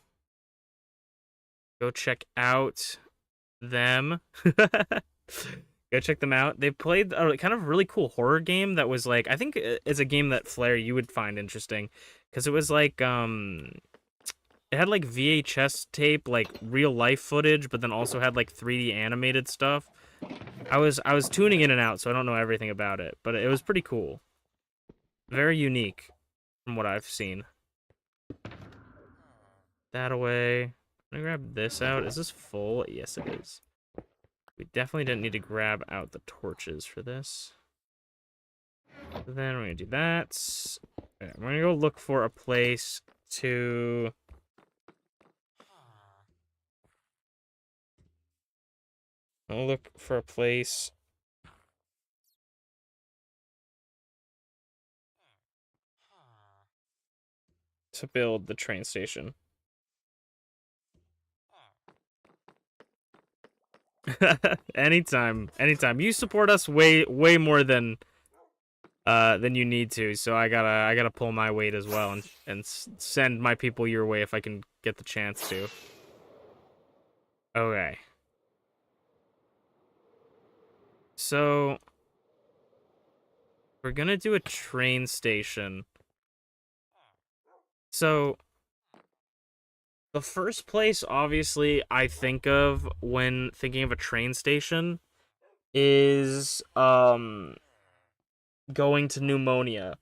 Go check out them. Go check them out. They played a kind of really cool horror game that was like, I think it's a game that Flare you would find interesting, because it was like it had like VHS tape, like real life footage, but then also had like 3D animated stuff. I was tuning in and out, so I don't know everything about it, but it was pretty cool. Very unique from what I've seen. That away. I'm gonna grab this out. Is this full? Yes, it is. We definitely didn't need to grab out the torches for this. Then we're gonna do that. Okay, I'm gonna go look for a place to... I'll look for a place to build the train station. Anytime. You support us way more than you need to, so I gotta pull my weight as well and send my people your way if I can get the chance to. Okay. So we're gonna do a train station. So the first place, obviously, I think of when thinking of a train station is going to Pneumonia.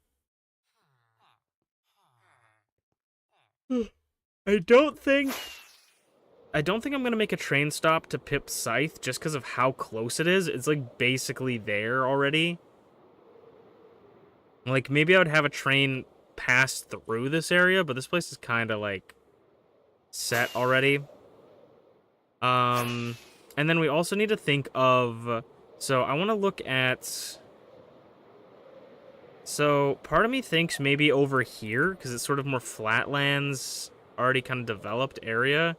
I don't think I'm gonna make a train stop to Pip Scythe just because of how close it is. It's like basically there already. Like maybe I would have a train pass through this area, but this place is kind of like set already. And then we also need to think of, so I want to look at, so part of me thinks maybe over here, because it's sort of more flatlands, already kind of developed area.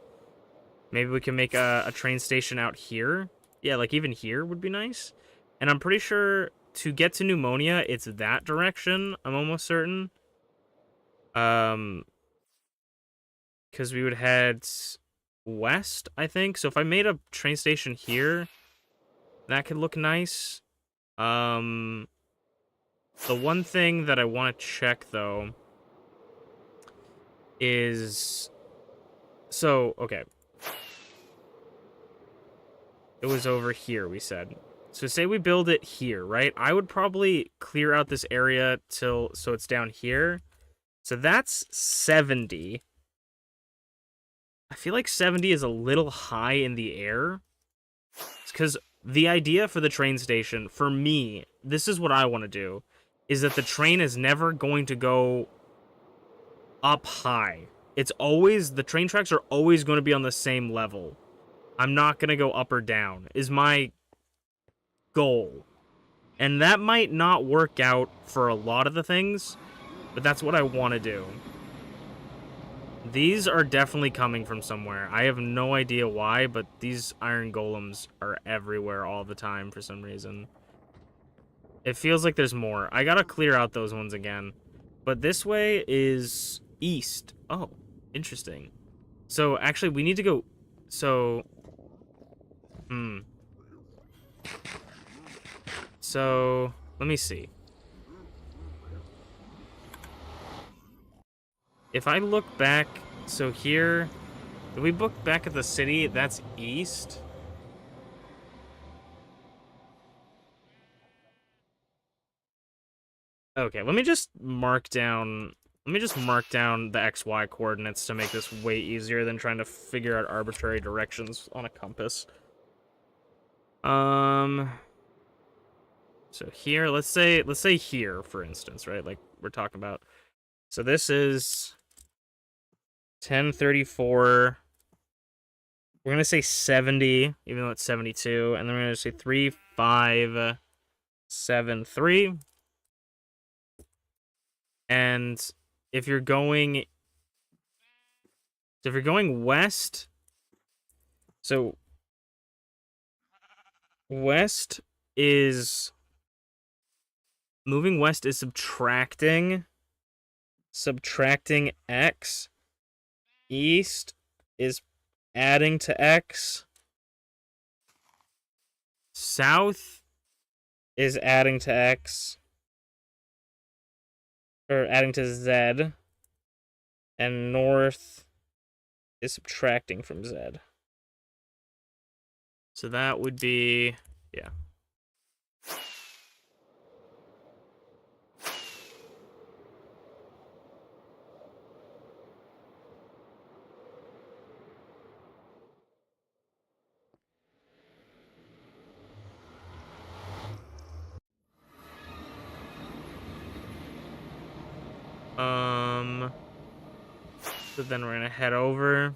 Maybe we can make a train station out here. Yeah, like even here would be nice. And I'm pretty sure to get to Pneumonia, it's that direction, I'm almost certain. Because we would head west, I think. So if I made a train station here, that could look nice. The one thing that I want to check, though, is... So, okay. It was over here, we said. So say we build it here, right? I would probably clear out this area so it's down here. So that's 70. I feel like 70 is a little high in the air. Because the idea for the train station, for me, this is what I want to do, is that the train is never going to go up high. It's always, the train tracks are always going to be on the same level. I'm not going to go up or down, is my goal. And that might not work out for a lot of the things, but that's what I want to do. These are definitely coming from somewhere. I have no idea why, but these iron golems are everywhere all the time for some reason. It feels like there's more. I gotta clear out those ones again. But this way is east. Oh, interesting. So, actually, we need to go... So... So, let me see. if I look back, so here, if we look back at the city, that's east. Okay, let me just mark down the XY coordinates to make this way easier than trying to figure out arbitrary directions on a compass. So here, let's say here, for instance, right? Like we're talking about. So this is 1034. We're gonna say 70, even though it's 72, and then we're gonna say 3573. And if you're going west, so west is moving west is subtracting x. East is adding to x. South is adding to x, or adding to z, and north is subtracting from z. So that would be, yeah. So then we're gonna head over.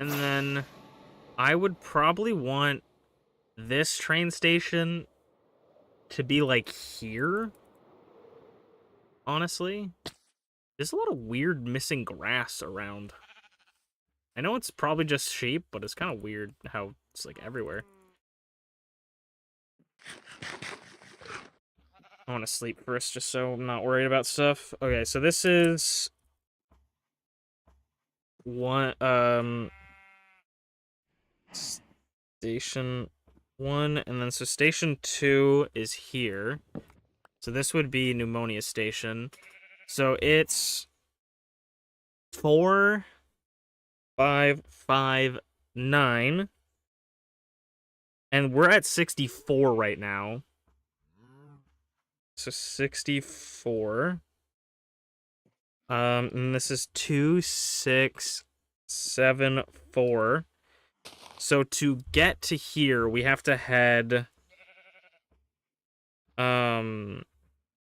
And then I would probably want this train station to be like here. Honestly, there's a lot of weird missing grass around. I know it's probably just sheep, but it's kind of weird how it's like everywhere. I want to sleep first just so I'm not worried about stuff. Okay, so this is one station 1, and then so station 2 is here. So this would be Pneumonia Station. So it's 4, 5, 5, 9. And we're at 64 right now. So 64. And this is 2, 6, 7, 4. So to get to here, we have to head.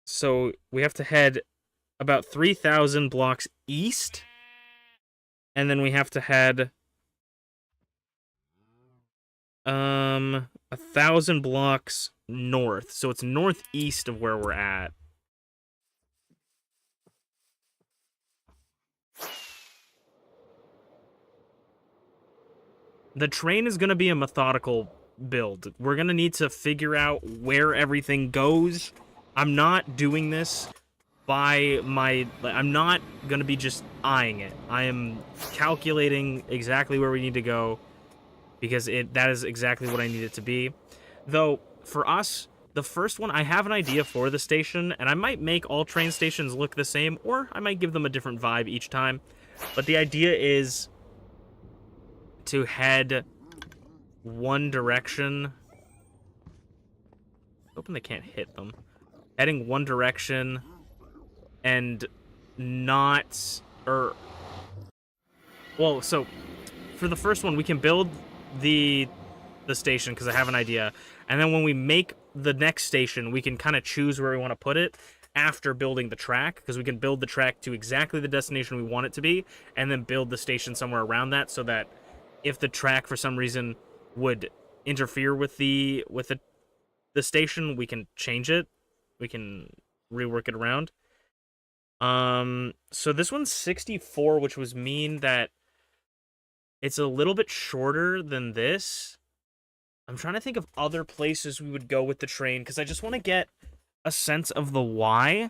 So we have to head about 3,000 blocks east, and then we have to head 1,000 blocks north. So it's northeast of where we're at. The train is going to be a methodical build. We're going to need to figure out where everything goes. I'm not doing this by my... I'm not going to be just eyeing it. I am calculating exactly where we need to go, because that is exactly what I need it to be. Though, for us, the first one, I have an idea for the station, and I might make all train stations look the same, or I might give them a different vibe each time. But the idea is to head one direction. Hoping they can't hit them. Heading one direction and not... Well, so for the first one, we can build the station because I have an idea. And then when we make the next station, we can kind of choose where we want to put it after building the track, because we can build the track to exactly the destination we want it to be, and then build the station somewhere around that, so that if the track for some reason would interfere with the station, we can change it. We can rework it around. So this one's 64, which was mean that It's a little bit shorter than this. I'm trying to think of other places we would go with the train, because I just want to get a sense of the why.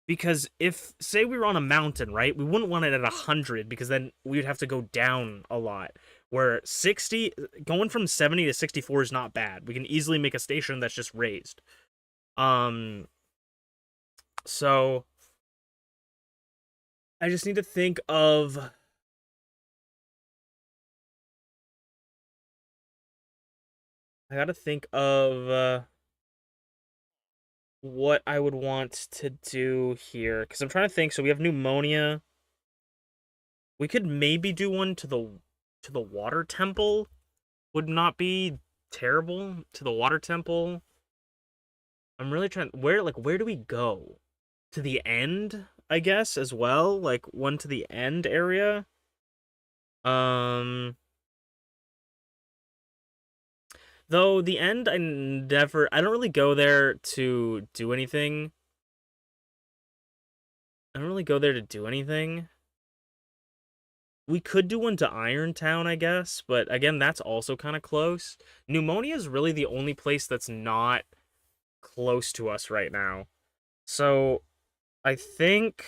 Because if, say we were on a mountain, right, we wouldn't want it at 100, because then we'd have to go down a lot. Where 60, going from 70 to 64 is not bad. We can easily make a station that's just raised. So I just need to think of... I gotta think of what I would want to do here. Because I'm trying to think. So we have pneumonia. We could maybe do one to the water temple. Would not be terrible. To the water temple. I'm really trying... where do we go? To the end, I guess, as well? Like, one to the end area? Though, the end, I don't really go there to do anything. I don't really go there to do anything. We could do one to Irontown, I guess, but again, that's also kind of close. Pneumonia is really the only place that's not close to us right now. So, I think...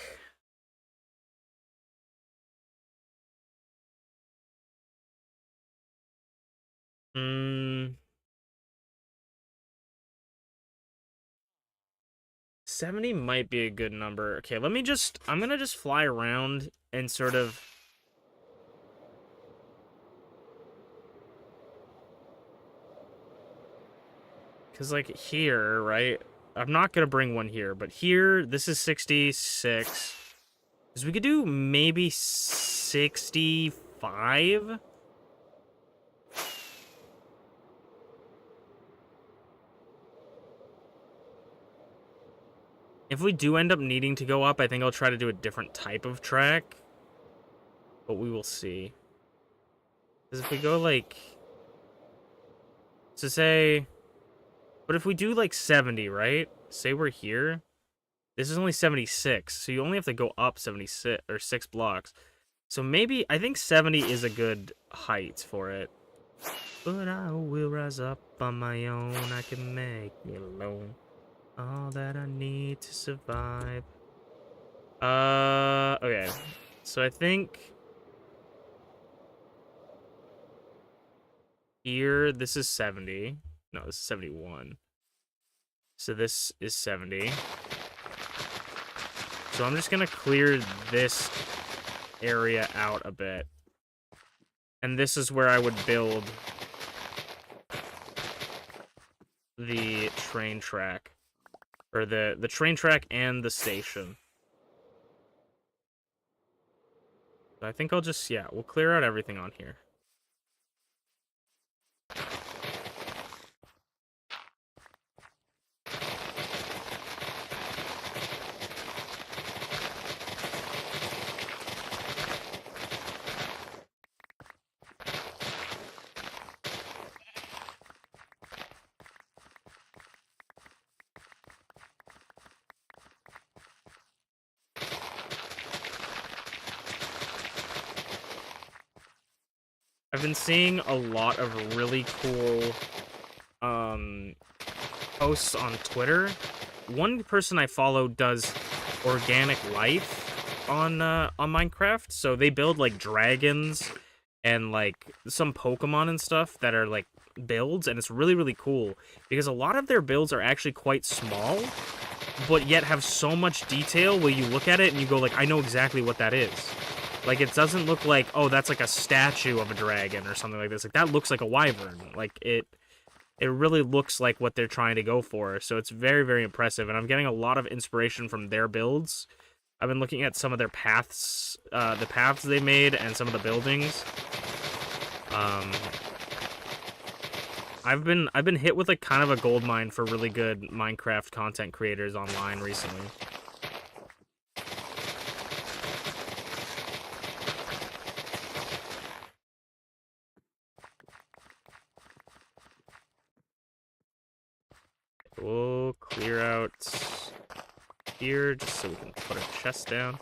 70 might be a good number. Okay, I'm gonna just fly around and sort of... Because, like, here, right? I'm not gonna bring one here, but here, this is 66. Because we could do maybe 65? If we do end up needing to go up, I think I'll try to do a different type of track. But we will see. Because if we go, like... So say... But if we do, like, 70, right? Say we're here. This is only 76, so you only have to go up 76, or 6 blocks. So maybe... I think 70 is a good height for it. But I will rise up on my own. I can make me alone. All that I need to survive. Okay. So I think... Here, this is 70. No, this is 71. So this is 70. So I'm just gonna clear this area out a bit. And this is where I would build the train track. Or the train track and the station. I think I'll just, yeah, we'll clear out everything on here. I've been seeing a lot of really cool posts on Twitter. One person I follow does organic life on Minecraft, so they build like dragons and like some Pokemon and stuff that are like builds, and it's really, really cool because a lot of their builds are actually quite small, but yet have so much detail where you look at it and you go like, I know exactly what that is. Like, it doesn't look like, oh, that's like a statue of a dragon or something like this. Like, that looks like a wyvern. Like, it really looks like what they're trying to go for. So it's very, very impressive. And I'm getting a lot of inspiration from their builds. I've been looking at some of their paths, the paths they made and some of the buildings. I've been hit with, like, kind of a gold mine for really good Minecraft content creators online recently. We'll clear out here just so we can put our chest down.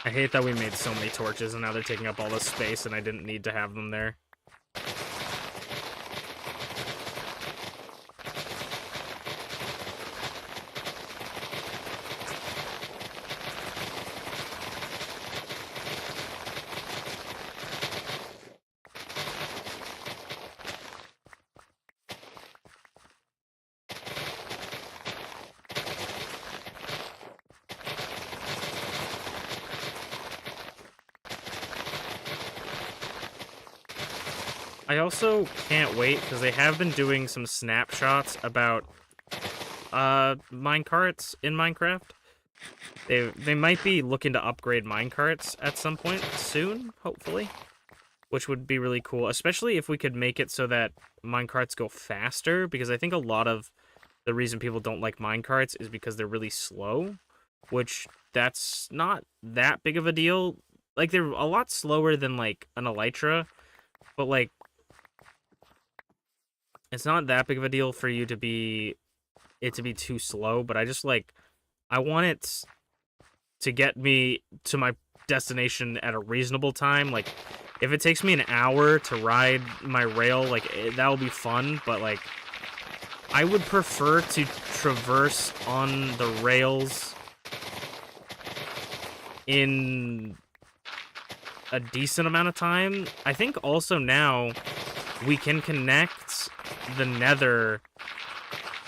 I hate that we made so many torches and now they're taking up all this space and I didn't need to have them there. I also can't wait because they have been doing some snapshots about minecarts in Minecraft. They might be looking to upgrade minecarts at some point soon, hopefully, which would be really cool, especially if we could make it so that minecarts go faster, because I think a lot of the reason people don't like minecarts is because they're really slow, which that's not that big of a deal. Like, they're a lot slower than, like, an elytra, but, like, it's not that big of a deal for you to be too slow, but I just, like, I want it to get me to my destination at a reasonable time. Like, if it takes me an hour to ride my rail, like, that'll be fun, but, like, I would prefer to traverse on the rails in a decent amount of time. I think also now we can connect the Nether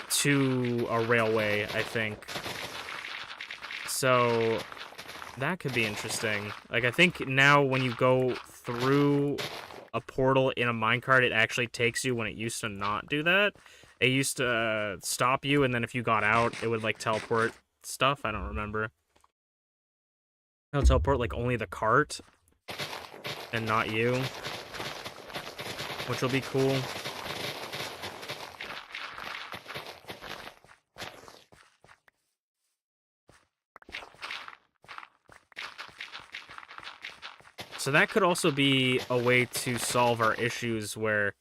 to a railway, I think. So that could be interesting. Like, I think now when you go through a portal in a minecart, it actually takes you, when it used to not do that. It used to stop you, and then if you got out, it would, like, teleport stuff. I don't remember. It'll teleport, like, only the cart and not you, which will be cool. So that could also be a way to solve our issues where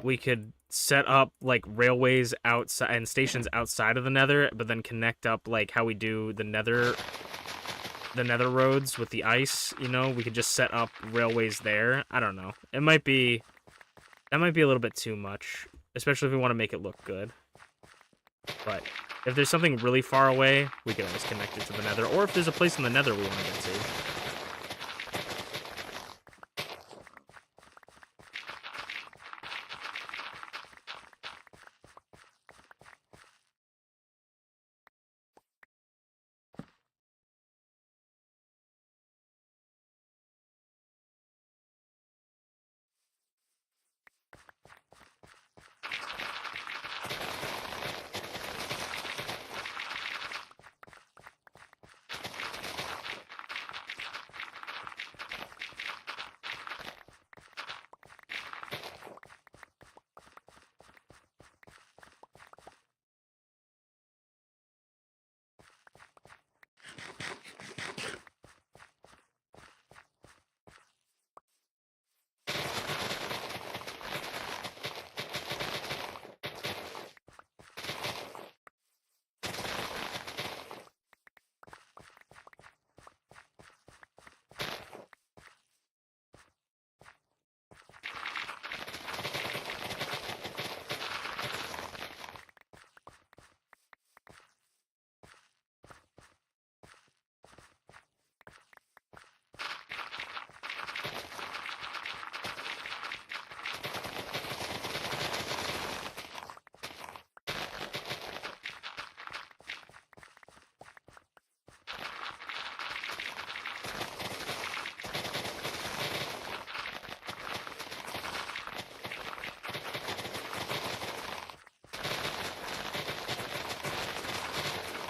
we could set up, like, railways outside and stations outside of the Nether, but then connect up, like, how we do the Nether roads with the ice, you know? We could just set up railways there. I don't know. That might be a little bit too much, especially if we want to make it look good. But if there's something really far away, we can always connect it to the Nether, or if there's a place in the Nether we want to get to.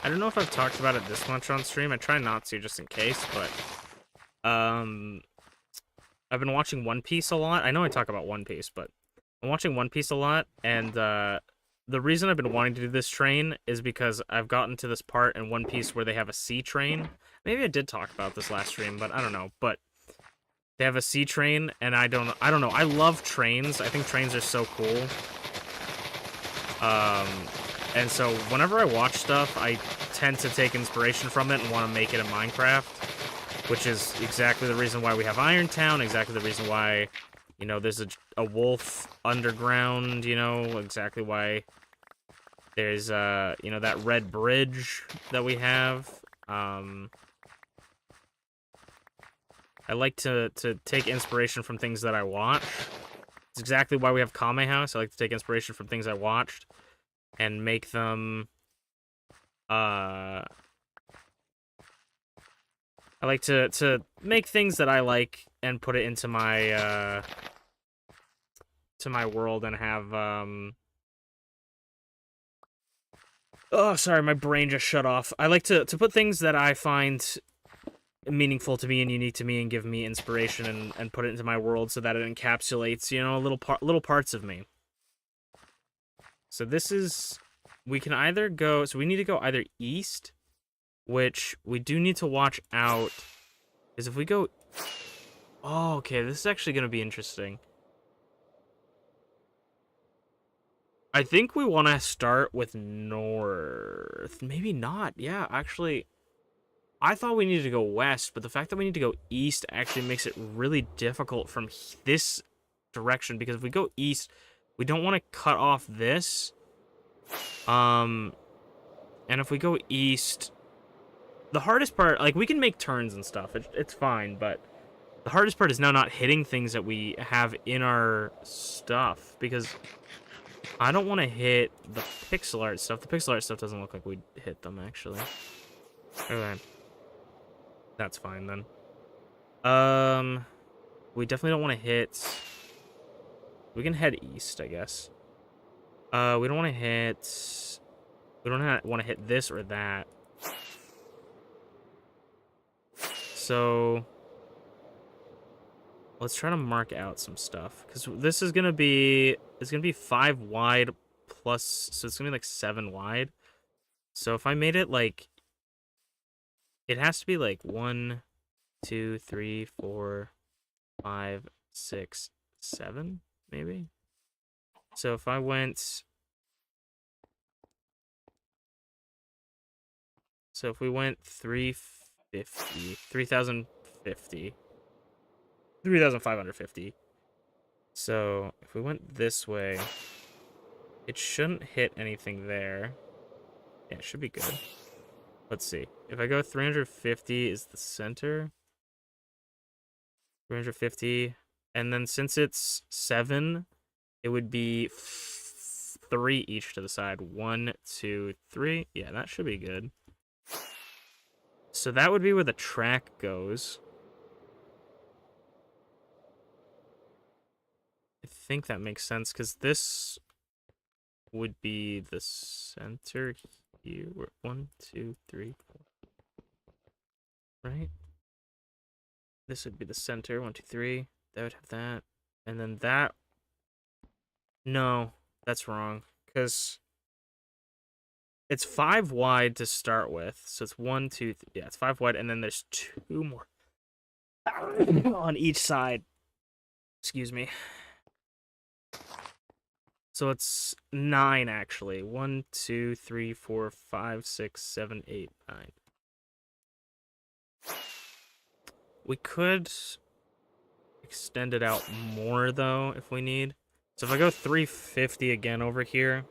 I don't know if I've talked about it this much on stream. I try not to, just in case, but I've been watching One Piece a lot. I know I talk about One Piece, but I'm watching One Piece a lot, and the reason I've been wanting to do this train is because I've gotten to this part in One Piece where they have a sea train. Maybe I did talk about this last stream, but I don't know. But they have a sea train, and I don't know. I love trains. I think trains are so cool. And so whenever I watch stuff, I tend to take inspiration from it and want to make it in Minecraft. which is exactly the reason why we have Irontown, exactly the reason why, you know, there's a wolf underground, you know, exactly why there's, you know, that red bridge that we have. I like to take inspiration from things that I watch. It's exactly why we have Kame House. I like to take inspiration from things I watched and make them, I like to make things that I like and put it into my, to my world and have, oh, sorry, my brain just shut off. I like to put things that I find meaningful to me and unique to me and give me inspiration and put it into my world so that it encapsulates, you know, little parts of me. So this is, we can either go, so we need to go either east, which we do need to watch out, because if we go, oh, okay, this is actually going to be interesting. I think we want to start with north. Maybe not. Yeah, actually, I thought we needed to go west, but the fact that we need to go east actually makes it really difficult from this direction, because if we go east, we don't want to cut off this. And if we go east, the hardest part, like, we can make turns and stuff. It's fine, but the hardest part is now not hitting things that we have in our stuff, because I don't want to hit the pixel art stuff. The pixel art stuff doesn't look like we'd hit them, actually. Okay. That's fine, then. We definitely don't want to hit... We can head east, I guess. We don't want to hit... We don't want to hit this or that. So... Let's try to mark out some stuff. Because this is going to be... It's going to be 5 wide plus... So it's going to be like 7 wide. So if I made it like... It has to be like 1, 2, 3, 4, 5, 6, 7, maybe? So if I went... So if we went 350, 3,050, 3,550. So if we went this way, it shouldn't hit anything there. Yeah, it should be good. Let's see. If I go 350 is the center. 350. And then since it's 7, it would be 3 each to the side. 1, 2, 3. Yeah, that should be good. So that would be where the track goes. I think that makes sense, because this would be the center here. 1, 2, 3, 4. Right? This would be the center. 1, 2, 3. That would have that. And then that... No, that's wrong. Because it's 5 wide to start with. So it's 1, 2, yeah, it's 5 wide, and then there's 2 more on each side. Excuse me. So it's 9, actually. 1, 2, 3, 4, 5, 6, 7, 8, 9. We could extend it out more, though, if we need. So if I go 350 again over here.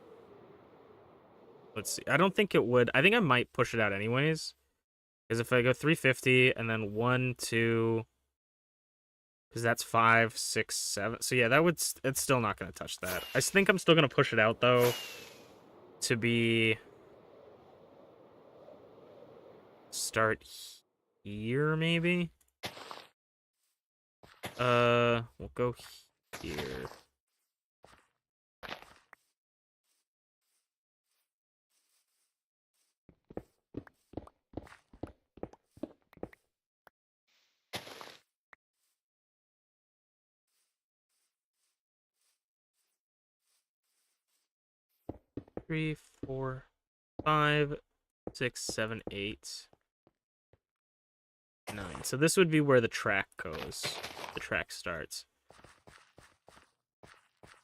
Let's see. I don't think it would. I think I might push it out anyways. Because if I go 350 and then 1, 2... Because that's 5, 6, 7. So yeah, that would... It's still not going to touch that. I think I'm still going to push it out, though. To be... Start here, maybe? We'll go here. 3, 4, 5, 6, 7, 8, 9. So this would be where the track goes. The track starts.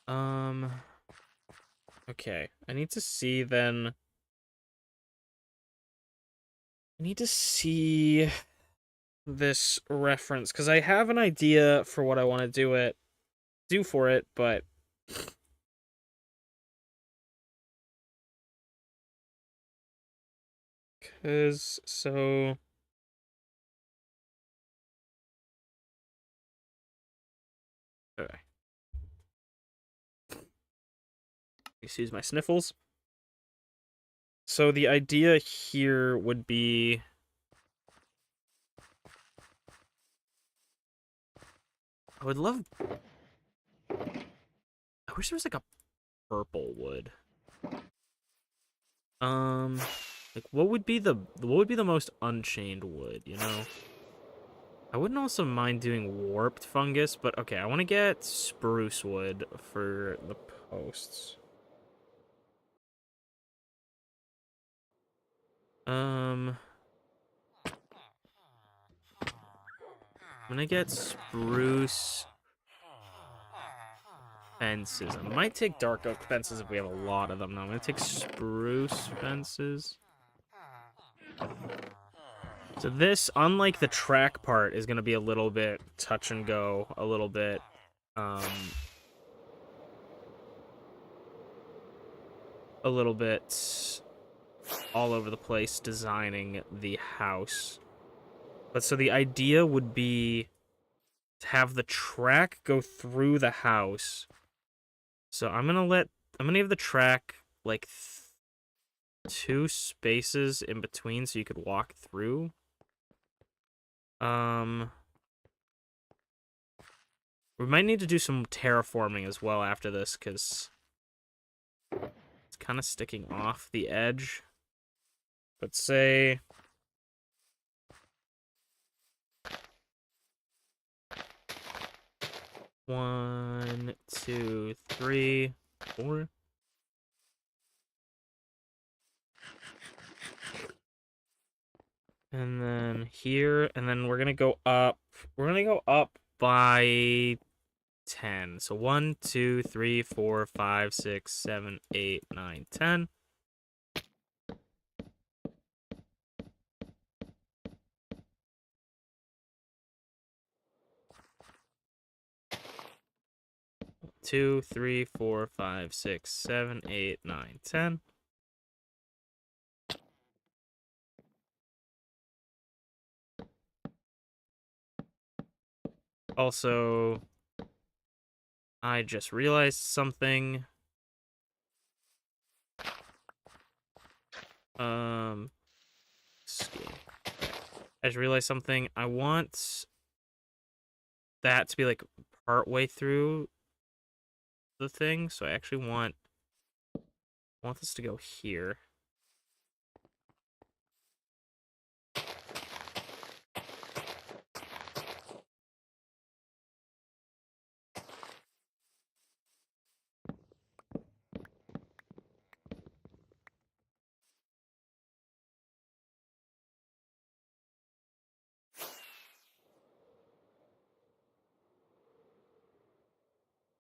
Okay. I need to see then. I need to see this reference because I have an idea for what I want to do for it, but because so okay. Excuse my sniffles. So the idea here would be I would love I wish there was like a purple wood. Like what would be the most unchained wood, you know? I wouldn't also mind doing warped fungus, but okay, I want to get spruce wood for the posts. I'm gonna get spruce fences. I might take dark oak fences if we have a lot of them. No, I'm gonna take spruce fences. So this, unlike the track part, is gonna be a little bit touch and go, a little bit, um, all over the place designing the house. But so the idea would be to have the track go through the house. So I'm gonna give the track like 2 spaces in between so you could walk through. We might need to do some terraforming as well after this because it's kind of sticking off the edge. But say 1, 2, 3, 4. And then here, and then we're gonna go up. We're gonna go up by 10. So 1, 2, 3, 4, 5, 6, 7, 8, 9, 10. Two, 3, 4, 5, 6, 7, 8, 9, 10. Also, I just realized something. Escape. I just realized something. I want that to be like part way through the thing, so I actually want this to go here.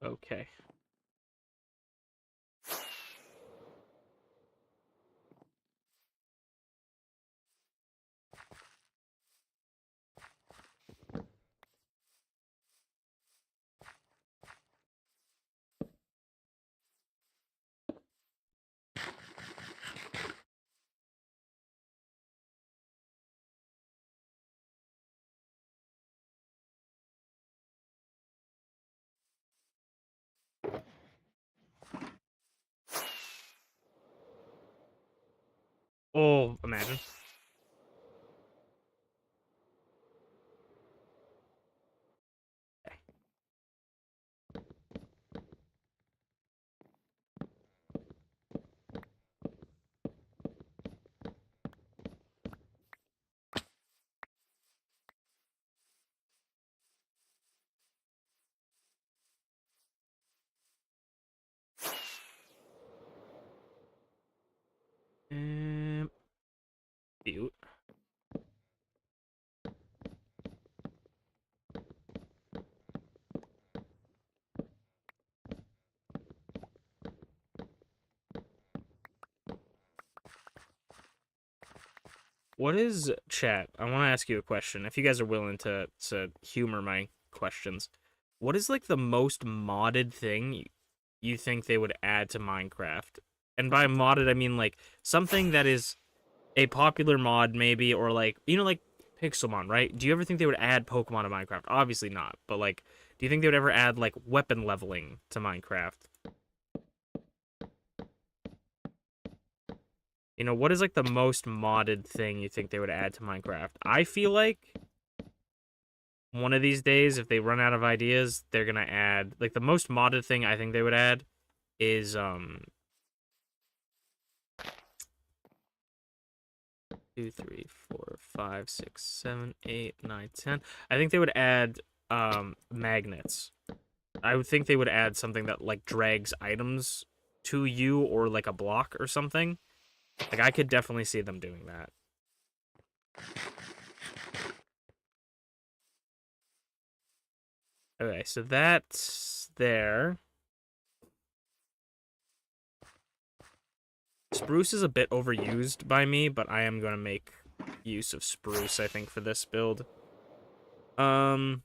Okay. Oh, imagine. Cute. What is chat? I want to ask you a question. If you guys are willing to humor my questions, what is like the most modded thing you think they would add to Minecraft? And by modded, I mean like something that is a popular mod, maybe, or like like Pixelmon, right? Do you ever think they would add Pokemon to Minecraft? Obviously not, but like, do you think they would ever add like weapon leveling to Minecraft? What is like the most modded thing you think they would add to Minecraft? I feel like one of these days, if they run out of ideas, they're gonna add like the most modded thing I think they would add is 2, 3, 4, 5, 6, 7, 8, 9, 10. I think they would add magnets. I would think they would add something that like drags items to you or like a block or something. Like I could definitely see them doing that. Okay, so that's there. Spruce is a bit overused by me, but I am going to make use of spruce, I think, for this build. I'm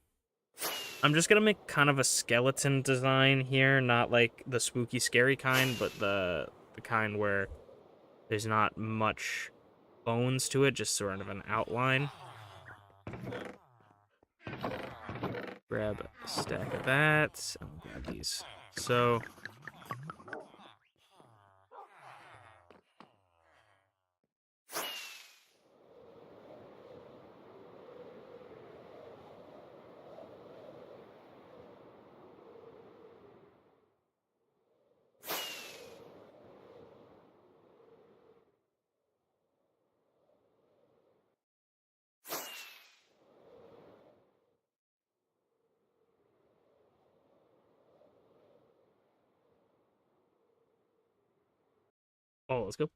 just going to make kind of a skeleton design here, not like the spooky, scary kind, but the kind where there's not much bones to it, just sort of an outline. Grab a stack of that, and we'll grab these. So let's go.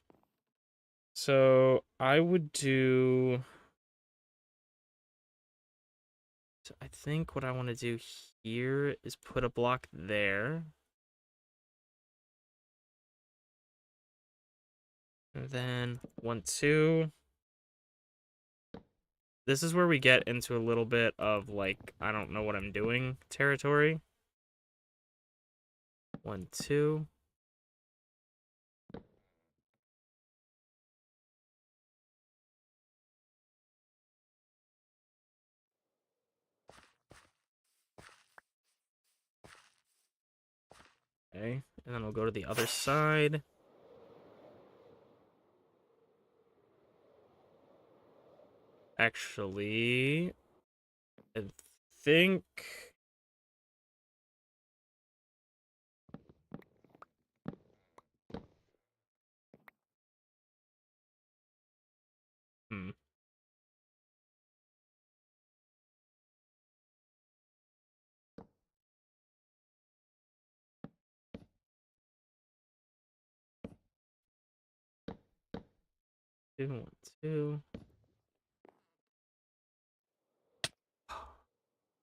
So I would do. So I think what I want to do here is put a block there. And then 1, 2. This is where we get into a little bit of like, I don't know what I'm doing territory. 1, 2. Okay, and then we'll go to the other side. Actually, I think. Hmm. Two, 1, 2.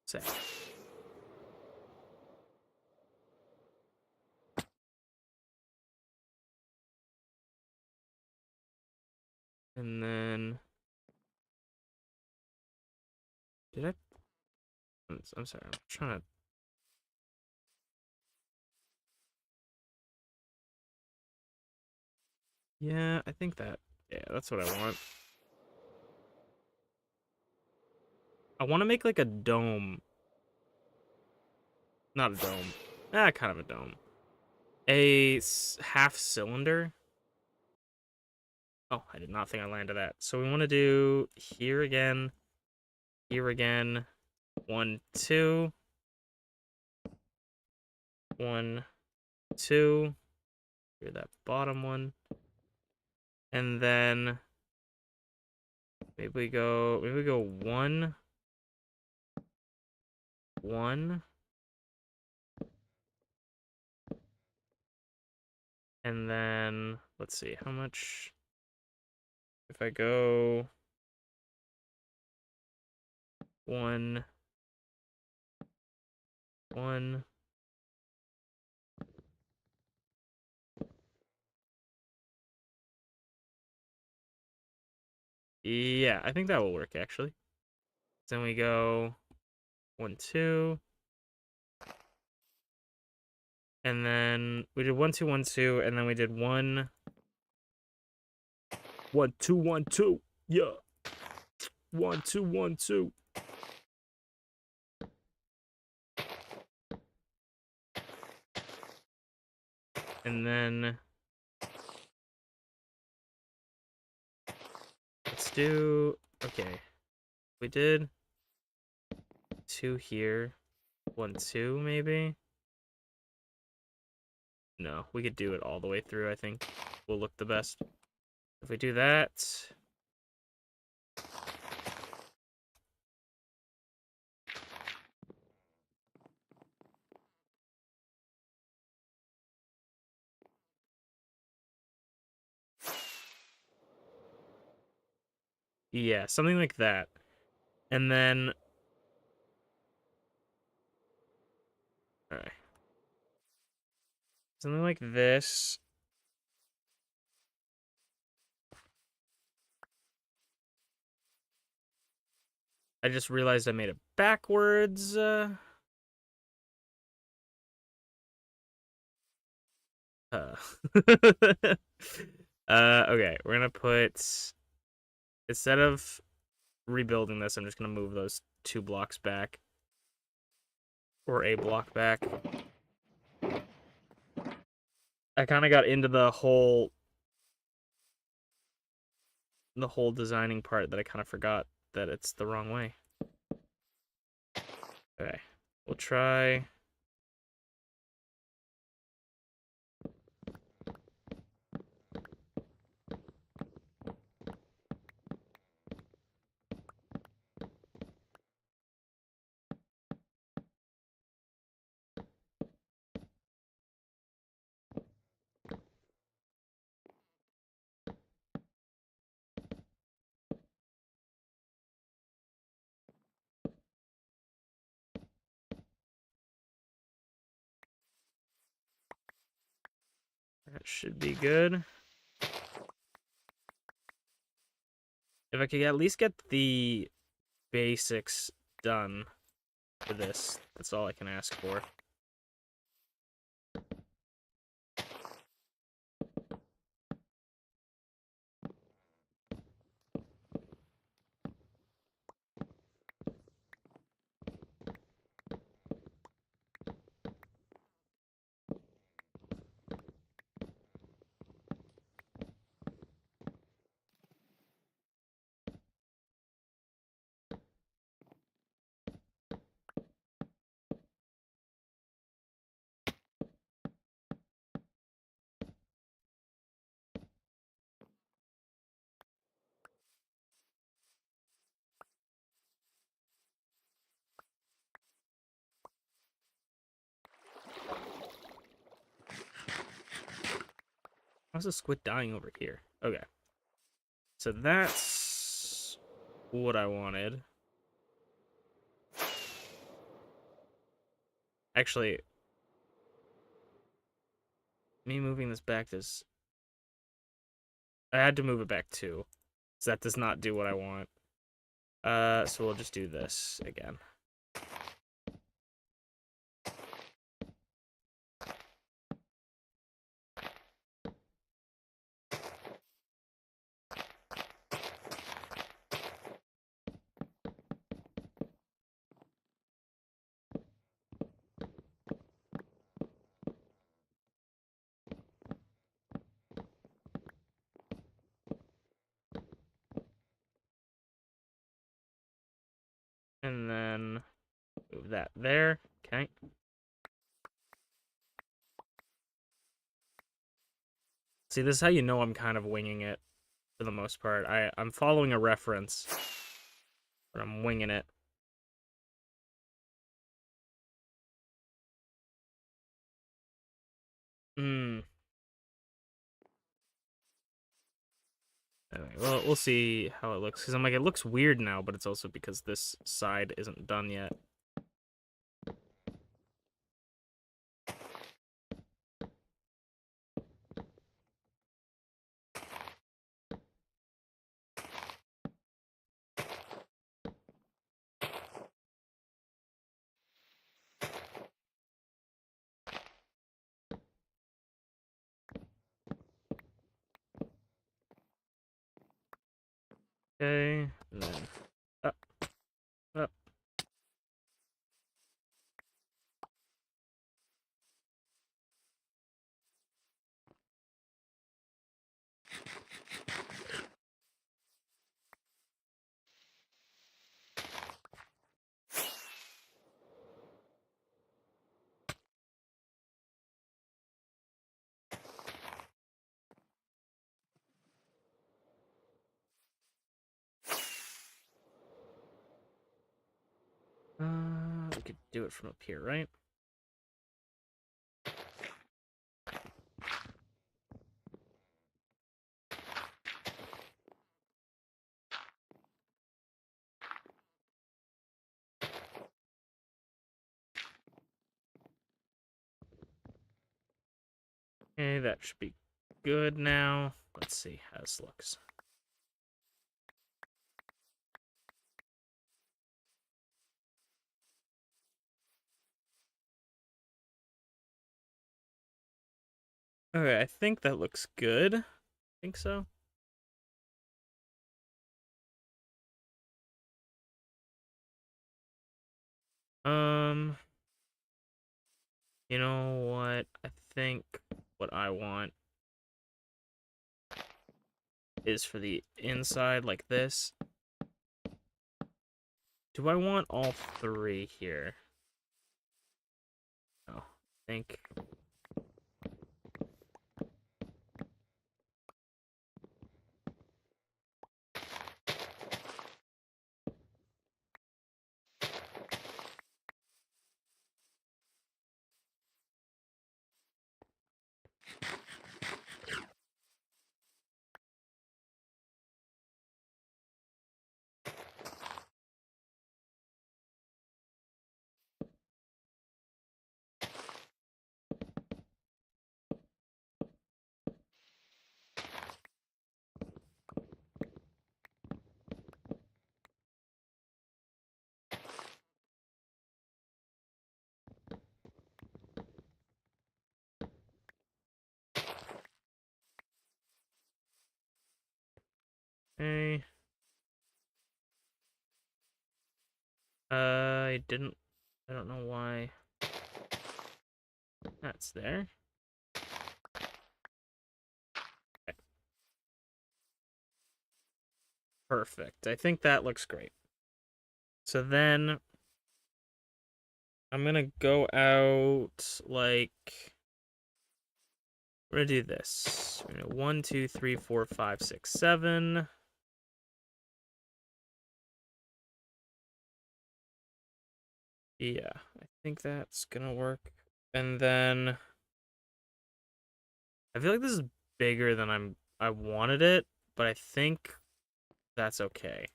Set. And then. Did I? I'm sorry. I'm trying to. Yeah, I think that. Yeah, that's what I want. I want to make like a dome. Not a dome. Kind of a dome. A half cylinder. Oh, I did not think I landed that. So we want to do here again. 1, 2. 1, 2. Here, that bottom one. And then maybe we go 1, 1. And then let's see how much. If I go 1, 1. Yeah, I think that will work, actually. Then we go 1, 2. And then we did 1, 2, 1, 2. And then we did 1, 1, 2, 1, 2. Yeah. 1, 2, 1, 2. And then let's do, okay. We did 2 here. 1, 2, maybe? No, we could do it all the way through, I think. Will look the best. If we do that. Yeah, something like that. And then, alright. Something like this. I just realized I made it backwards. Uh. Okay, we're gonna put, instead of rebuilding this, I'm just gonna move those 2 blocks back. Or a block back. I kind of got into the whole designing part that I kind of forgot that it's the wrong way. Okay, we'll try. That should be good. If I could at least get the basics done for this, that's all I can ask for. How's the squid dying over here? Okay. So that's what I wanted. Actually, me moving this back does... I had to move it back too. So that does not do what I want. So we'll just do this again. And then move that there. Okay. See, this is how you know I'm kind of winging it for the most part. I'm following a reference, but I'm winging it. Hmm. Anyway, well, we'll see how it looks. Because I'm like, it looks weird now, but it's also because this side isn't done yet. Okay, and then up, up. We could do it from up here, right? Okay, that should be good now. Let's see how this looks. Okay, I think that looks good. I think so. You know what? I think what I want is for the inside like this. Do I want all three here? No, I think. Hey, I didn't. I don't know why that's there. Okay. Perfect. I think that looks great. So then I'm gonna go out like we're gonna do this. We're gonna 1, 2, 3, 4, 5, 6, 7. Yeah, I think that's gonna work. And then I feel like this is bigger than I wanted it, but I think that's okay.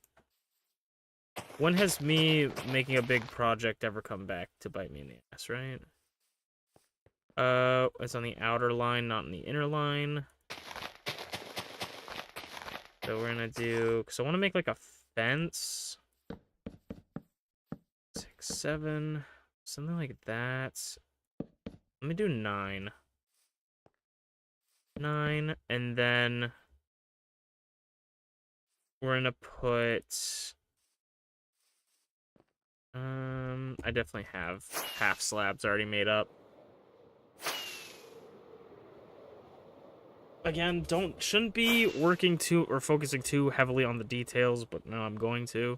When has me making a big project ever come back to bite me in the ass, right? It's on the outer line, not in the inner line. So we're gonna do, because I want to make like a fence. 6, 7, something like that. Let me do 9. 9, and then we're gonna put, I definitely have half slabs already made up. Again, shouldn't be working too or focusing too heavily on the details, but no, I'm going to.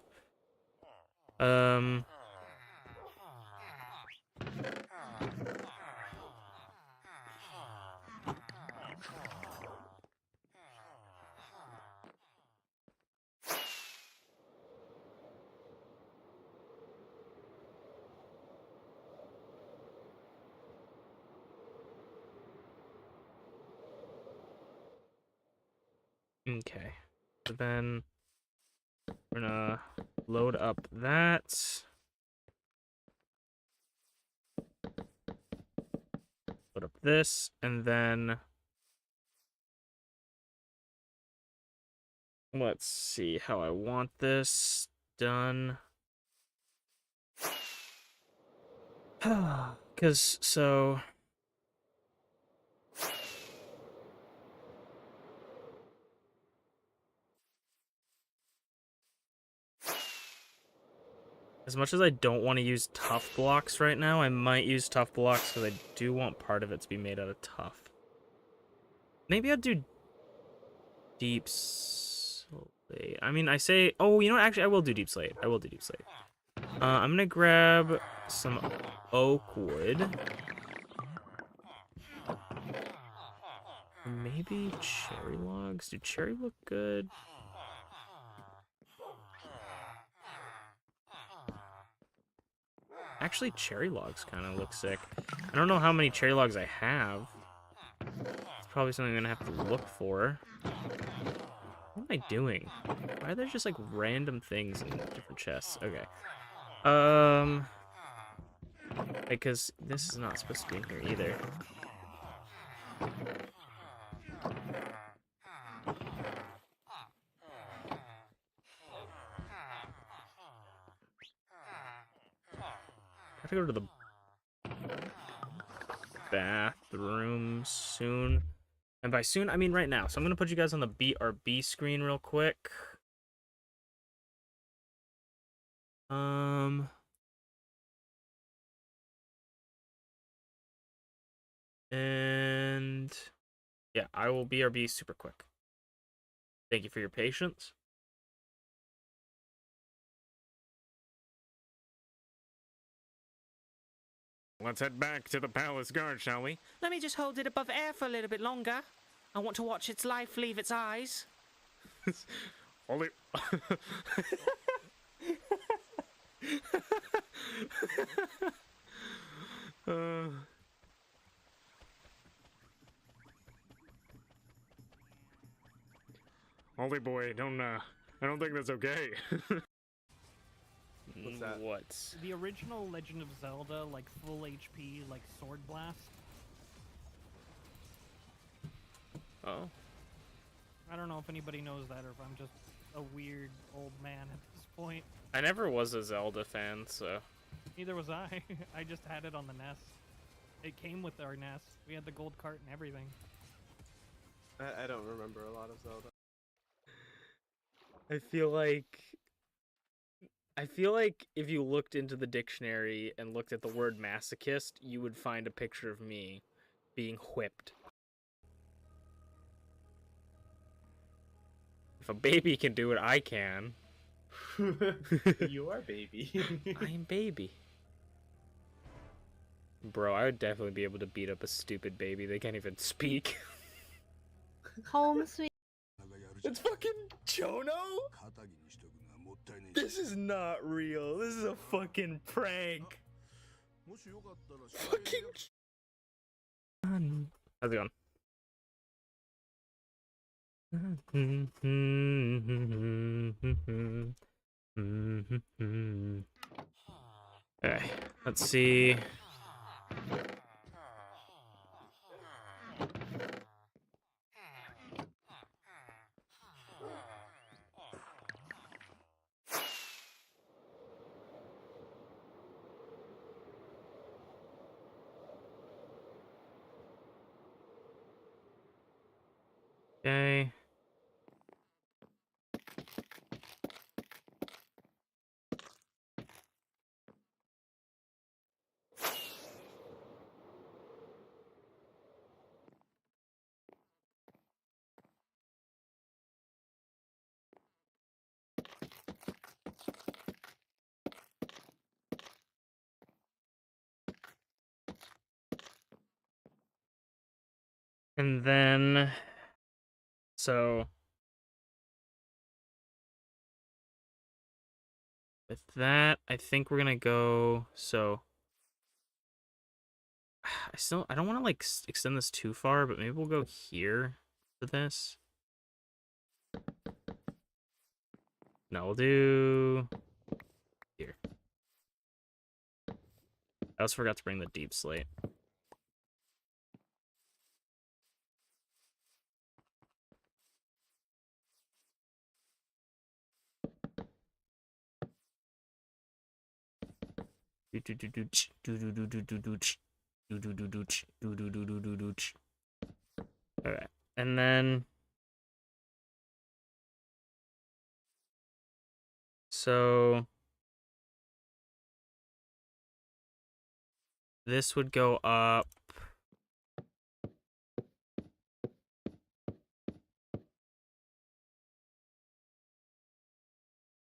Okay. So then we're gonna load up that. Load up this, and then let's see how I want this done. Because, so... As much as I don't want to use tough blocks right now, I might use tough blocks because I do want part of it to be made out of tough. Maybe I'll do deep slate. I mean, I say... Oh, you know what? Actually, I will do deep slate. I will do deep slate. I'm going to grab some oak wood. Maybe cherry logs? Do cherry look good? Actually, cherry logs kind of look sick. I don't know how many cherry logs I have. It's probably something I'm going to have to look for. What am I doing? Why are there just, like, random things in different chests? Okay. Because this is not supposed to be in here either. I have to go to the bathroom soon. And by soon, I mean right now. So I'm going to put you guys on the BRB screen real quick. And yeah, I will BRB super quick. Thank you for your patience. Let's head back to the palace guard, shall we? Let me just hold it above air for a little bit longer. I want to watch its life leave its eyes. Only... Holy boy, I don't think that's okay. What's that? What? The original Legend of Zelda, like full HP, like sword blast. Oh. I don't know if anybody knows that or if I'm just a weird old man at this point. I never was a Zelda fan, so. Neither was I. I just had it on the NES. It came with our NES. We had the gold cart and everything. I don't remember a lot of Zelda. I feel like if you looked into the dictionary and looked at the word masochist, you would find a picture of me being whipped. If a baby can do it, I can. You are baby. I am baby. Bro, I would definitely be able to beat up a stupid baby. They can't even speak. Home sweet. It's fucking Chono? This is not real. This is a fucking prank. Fucking. How's it going? Okay, let's see. Okay. And then, so with that, I think we're gonna go. So I don't want to like extend this too far, but maybe we'll go here for this. No, we'll do here. I also forgot to bring the deep slate. Okay, and then so this would go up.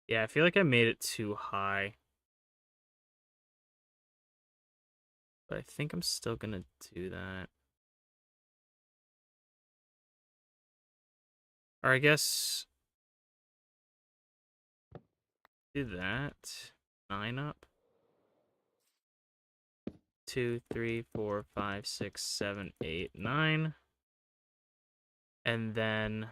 Yeah, I feel like I made it too high. But I think I'm still gonna do that. Or I guess do that. 9 up. 2, 3, 4, 5, 6, 7, 8, 9. And then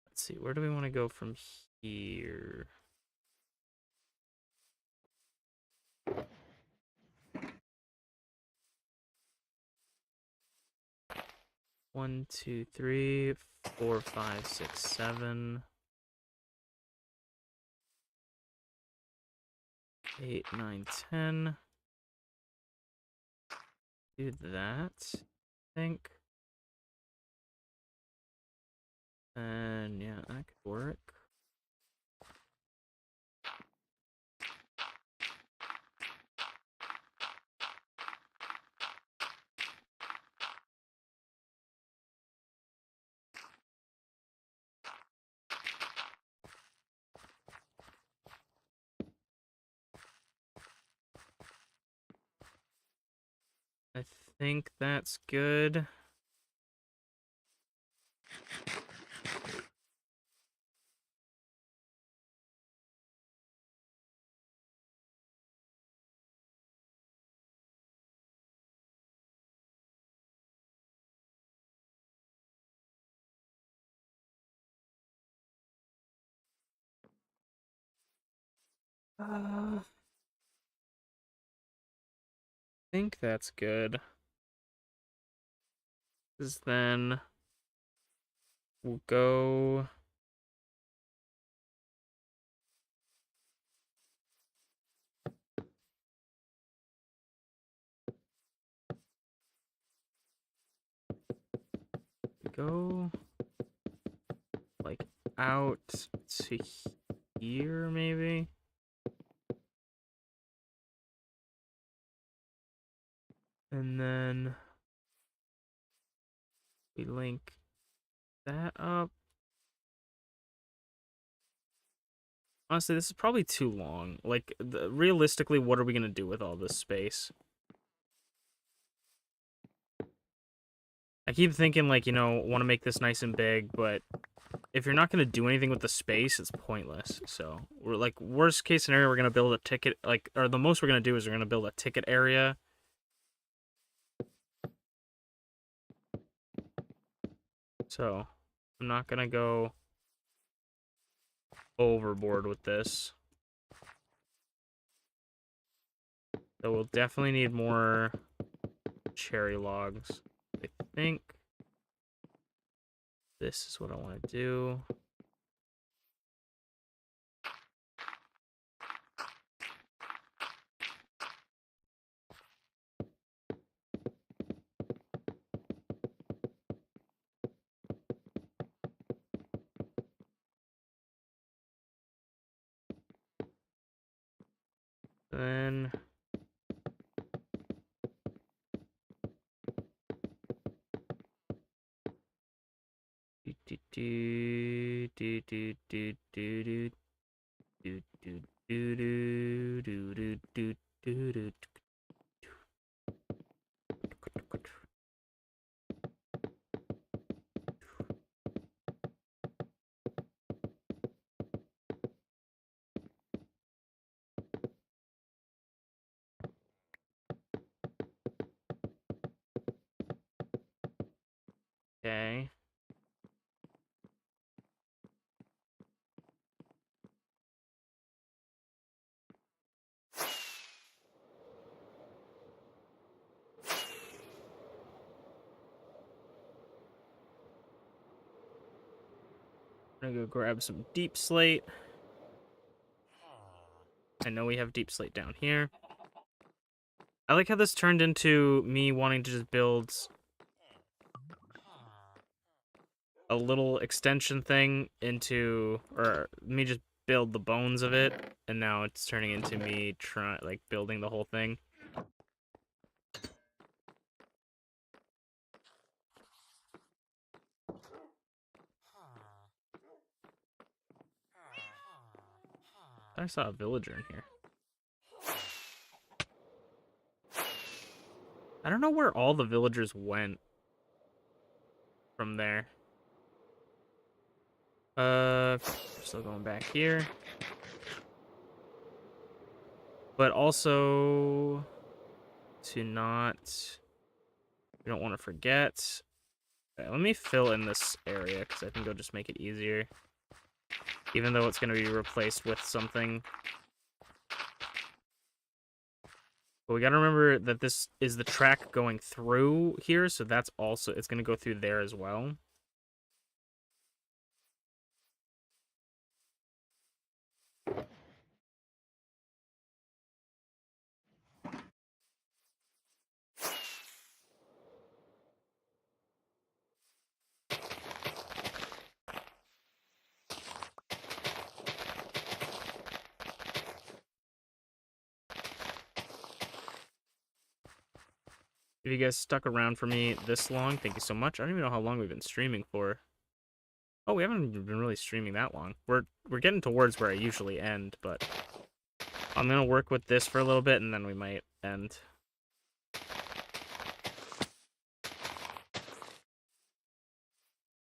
let's see, where do we want to go from here? One, 2, 3, 4, 5, 6, 7, 8, 9, 10. Do that, I think. And yeah, that could work. I think that's good. I think that's good. 'Cause then we'll go. Go like out to here, maybe. And then we link that up. Honestly, this is probably too long. Like, realistically, what are we going to do with all this space? I keep thinking, like, you know, want to make this nice and big, but if you're not going to do anything with the space, it's pointless. So, we're like, worst case scenario, we're going to build a ticket, like, or the most we're going to do is we're going to build a ticket area. So, I'm not going to go overboard with this. So we'll definitely need more cherry logs. I think this is what I want to do. Then do do do do do do do do do do do do do do do. Okay. I'm gonna go grab some deep slate. I know we have deep slate down here. I like how this turned into me wanting to just build a little extension thing into, or me just build the bones of it, and now it's turning into me building the whole thing. I saw a villager in here. I don't know where all the villagers went from there. Still going back here. But also to not, we don't want to forget. Okay, let me fill in this area because I think it'll just make it easier. Even though it's going to be replaced with something. But we got to remember that this is the track going through here, so that's also, it's going to go through there as well. If you guys stuck around for me this long, thank you so much. I don't even know how long we've been streaming for. Oh, we haven't been really streaming that long. We're getting towards where I usually end, but I'm gonna work with this for a little bit and then we might end.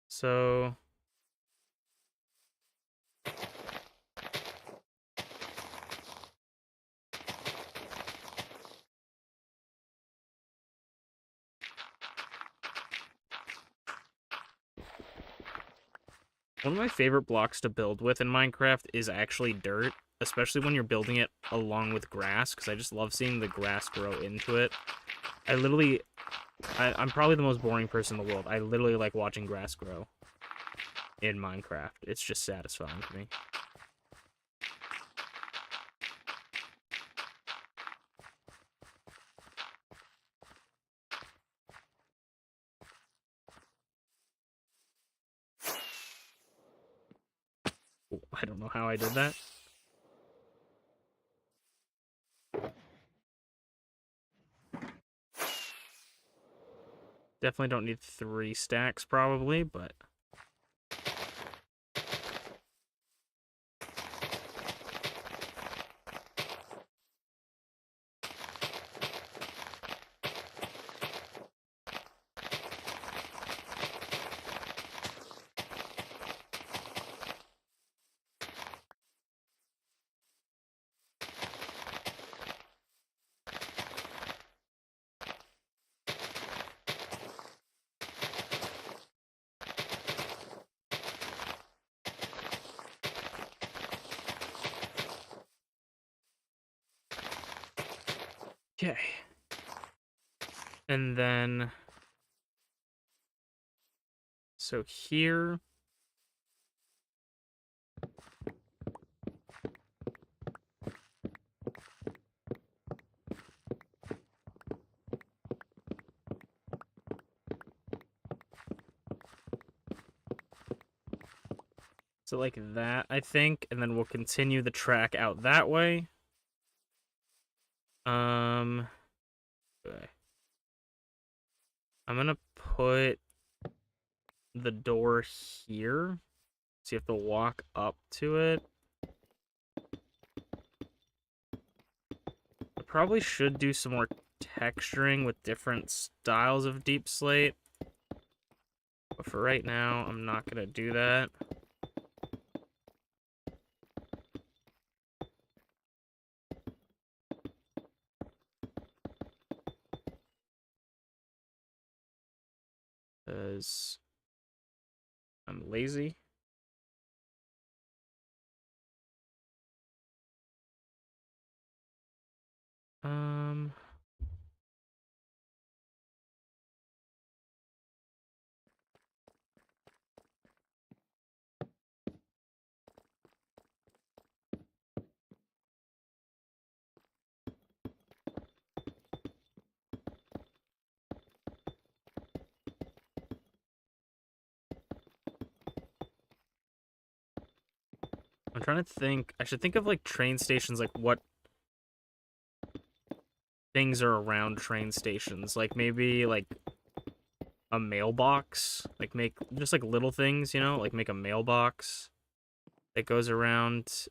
So one of my favorite blocks to build with in Minecraft is actually dirt, especially when you're building it along with grass, because I just love seeing the grass grow into it. I'm probably the most boring person in the world. I literally like watching grass grow in Minecraft. It's just satisfying to me. Ooh, I don't know how I did that. Definitely don't need 3 stacks, probably, but... Okay. And then... So here... So like that, I think, and then we'll continue the track out that way. Okay. I'm gonna put the door here. So you have to walk up to it. I probably should do some more texturing with different styles of deep slate. But for right now, I'm not gonna do that. Because I'm lazy. I'm trying to think. I should think of like train stations, like what things are around train stations. Like maybe like a mailbox. Like make just like little things, you know, like make a mailbox that goes around.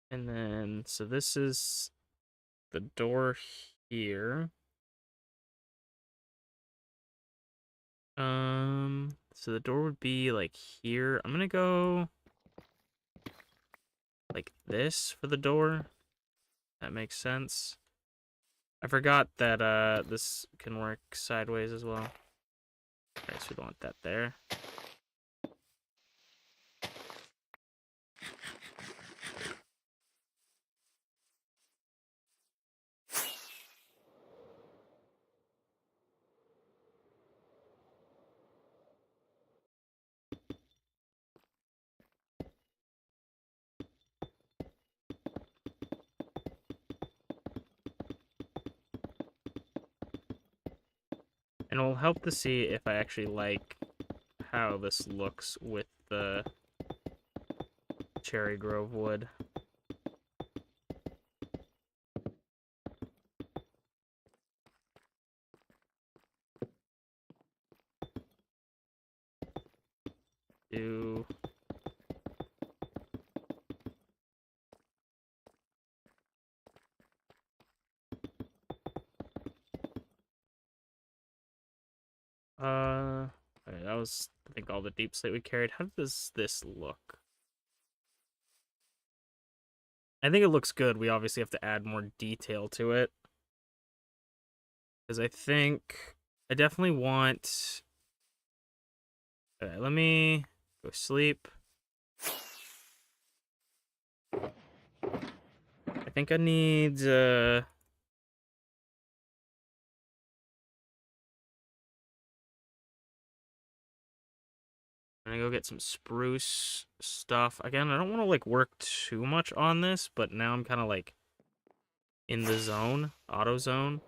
And then, so this is the door here. So the door would be like here. I'm gonna go like this for the door. That makes sense. I forgot that this can work sideways as well. Alright, so we don't want that there. And it'll help to see if I actually like how this looks with the Cherry Grove wood. Do okay, that was, I think, all the deep slate we carried. How does this look? I think it looks good. We obviously have to add more detail to it. Because I think I definitely want... Okay, let me go sleep. I think I need... I'm gonna go get some spruce stuff. Again, I don't want to, like, work too much on this, but now I'm kind of, like, in the zone. Auto zone.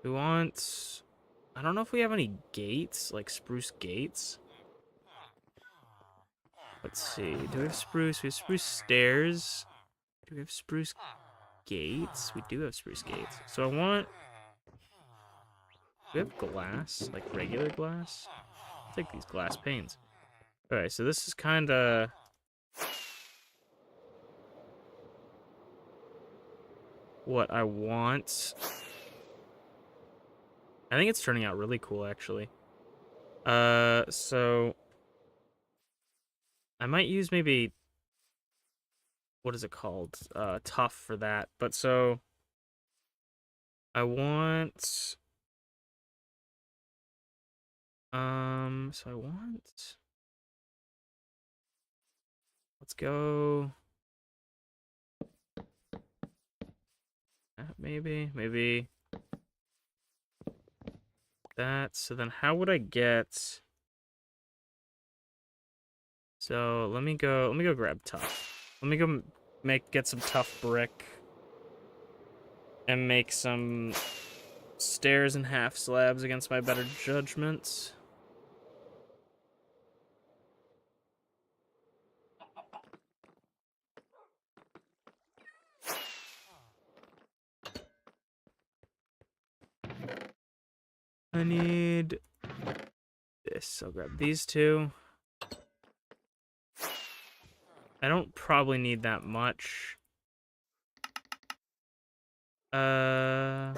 We want... I don't know if we have any gates, like spruce gates. Let's see. Do we have spruce? We have spruce stairs. Do we have spruce gates? We do have spruce gates. So I want... Do we have glass? Like regular glass? I'll take these glass panes. Alright, so this is kind of... what I want. I think it's turning out really cool, actually. So... I might use maybe... What is it called? Tough for that. But so... I want... So I want... Let's go... That maybe... That. So then how would I get... So let me go grab tough. Let me go get some tough brick. And make some stairs and half slabs against my better judgment. I need this. I'll grab these two. I don't probably need that much. Not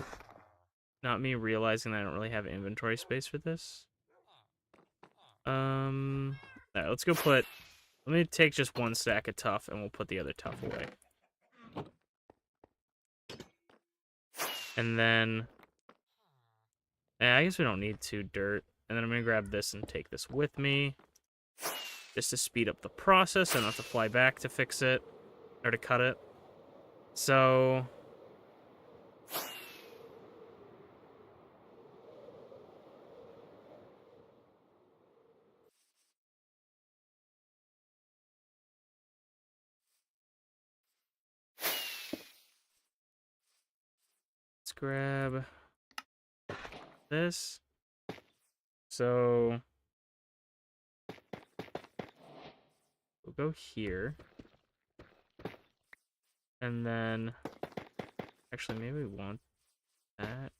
me realizing that I don't really have inventory space for this. Alright, let's go put... Let me take just one stack of tough, and we'll put the other tough away. And then... I guess we don't need 2 dirt. And then I'm gonna grab this and take this with me. Just to speed up the process. I don't have to fly back to fix it. Or to cut it. So... Let's grab this. So we'll go here. And then, actually, maybe we want that.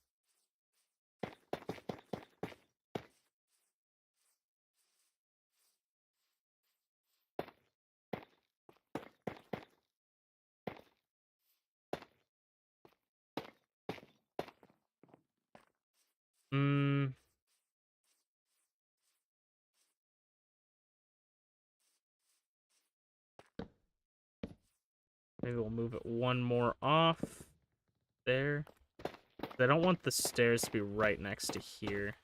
Hmm. Maybe we'll move it one more off there. I don't want the stairs to be right next to here.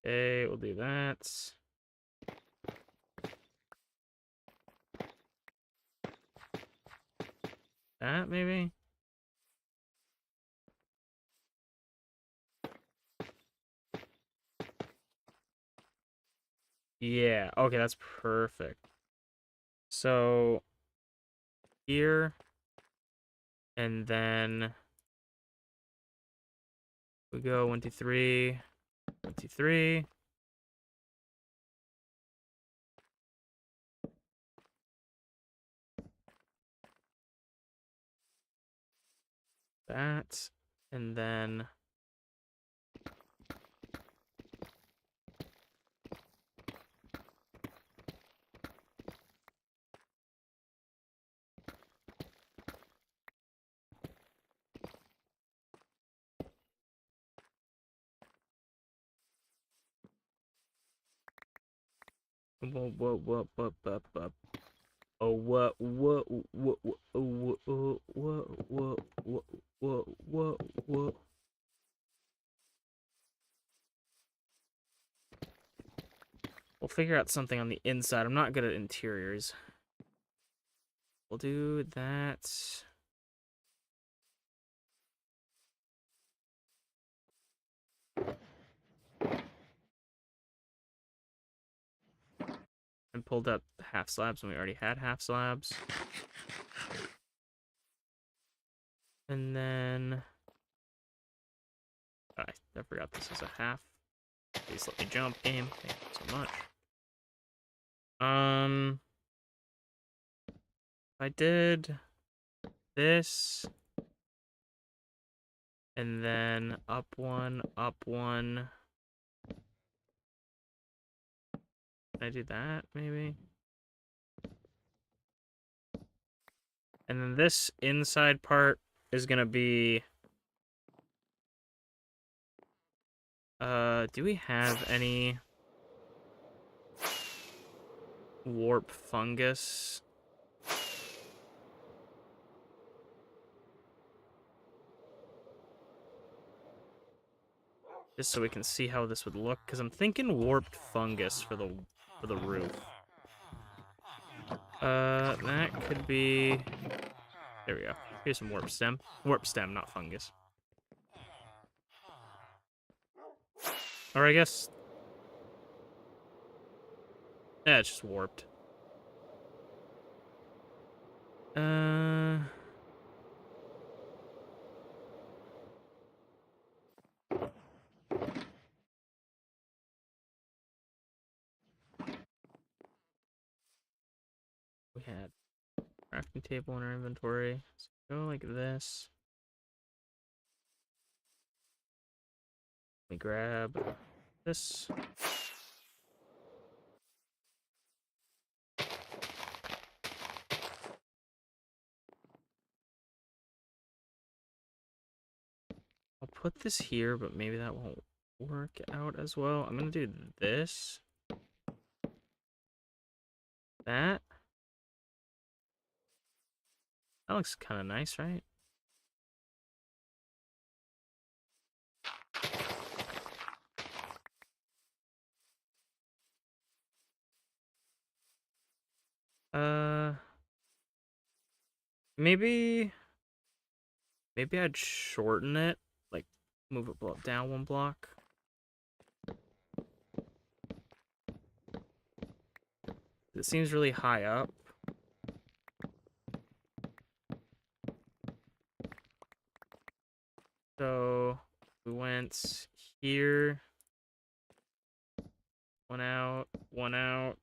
Okay, we'll do that. That, maybe? Yeah, okay, that's perfect. So, here, and then we go 1, 2, 3, 1, 2, 3. That, and then what. Oh, what, what. We'll figure out something on the inside. I'm not good at interiors. We'll do that. And pulled up half slabs when we already had half slabs. And then... I forgot this is a half. Please let me jump, game. Thank you so much. If I did this, and then up one, up one. Can I do that, maybe? And then this inside part is gonna be... do we have any warp fungus? Just so we can see how this would look, because I'm thinking warped fungus for the roof. That could be... There we go. Here's some warp stem. Warp stem, not fungus. Or I guess... Yeah, it's just warped. We had crafting table in our inventory. So go like this. Let me grab this. I'll put this here, but maybe that won't work out as well. I'm gonna do this. That. That looks kind of nice, right? Maybe I'd shorten it, like move it down one block. It seems really high up. So we went here. One out, one out.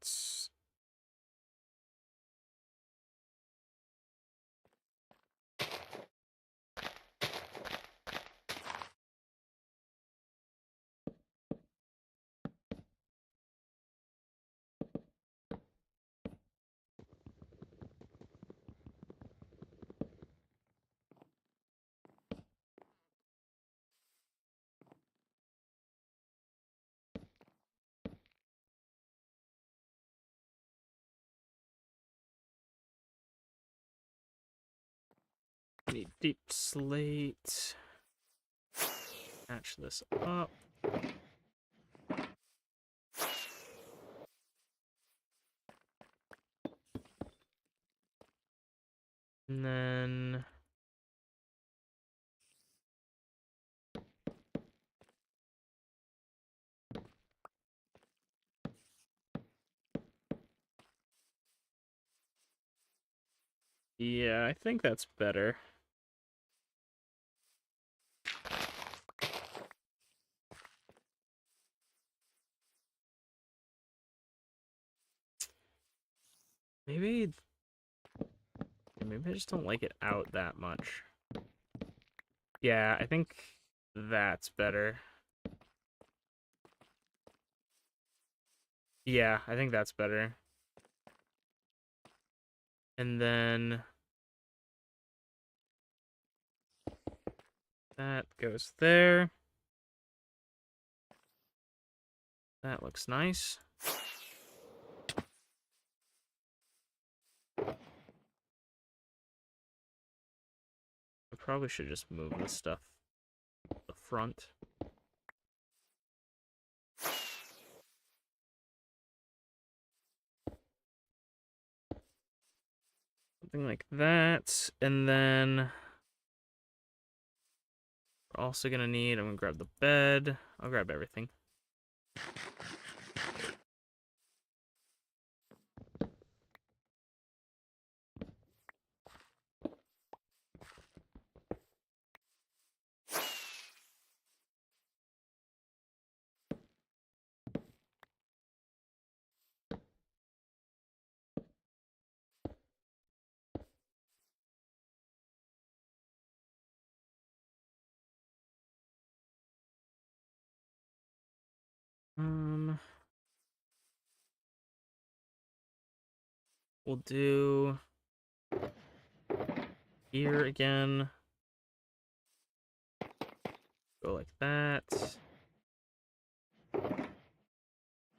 Need deep slate. Match this up. And then yeah, I think that's better. Maybe I just don't like it out that much. Yeah, I think that's better. Yeah, I think that's better. And then that goes there. That looks nice. I probably should just move this stuff to the front. Something like that. And then we're also gonna need, I'm gonna grab the bed. I'll grab everything. We'll do here again. Go like that.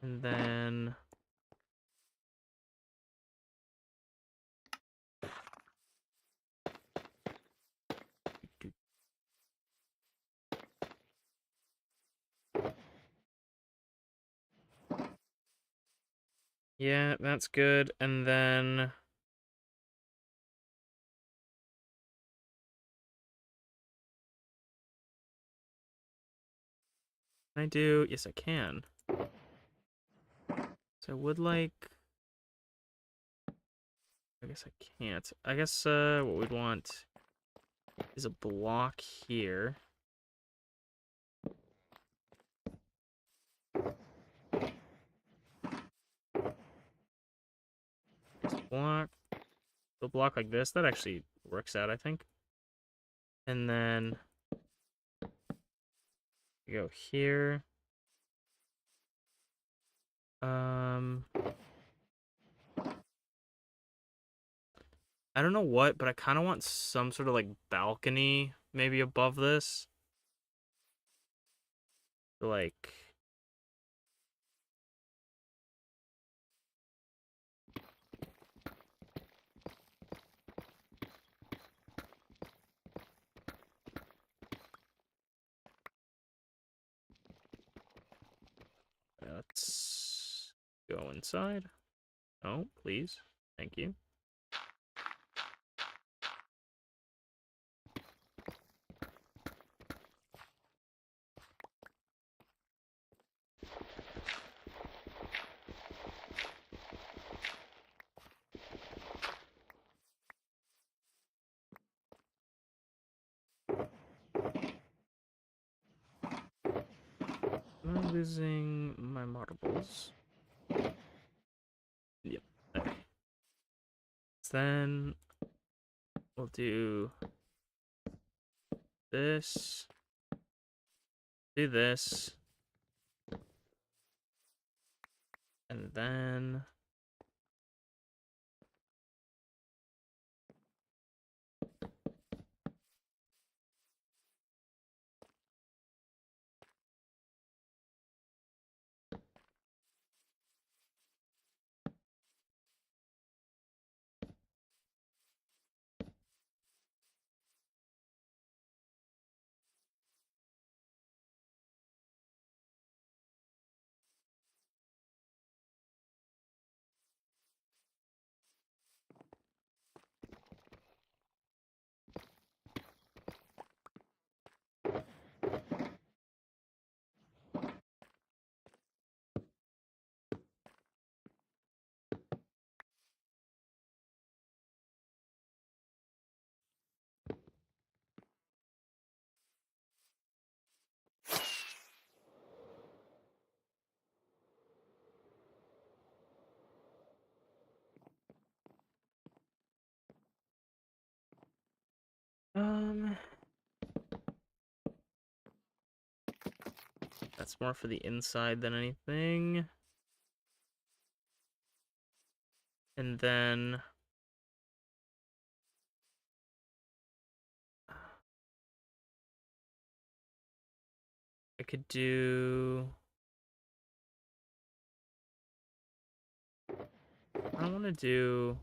And then yeah, that's good. And then can I do? Yes, I can. So I would like. I guess I can't. I guess what we'd want is a block here. Just block. A block like this. That actually works out, I think. And then we go here. I don't know what, but I kind of want some sort of like balcony maybe above this. Like let's go inside. Oh, please. Thank you. losing my marbles? Yep. Okay. Then we'll do this. Do this. And then that's more for the inside than anything. And then I could do... I don't want to do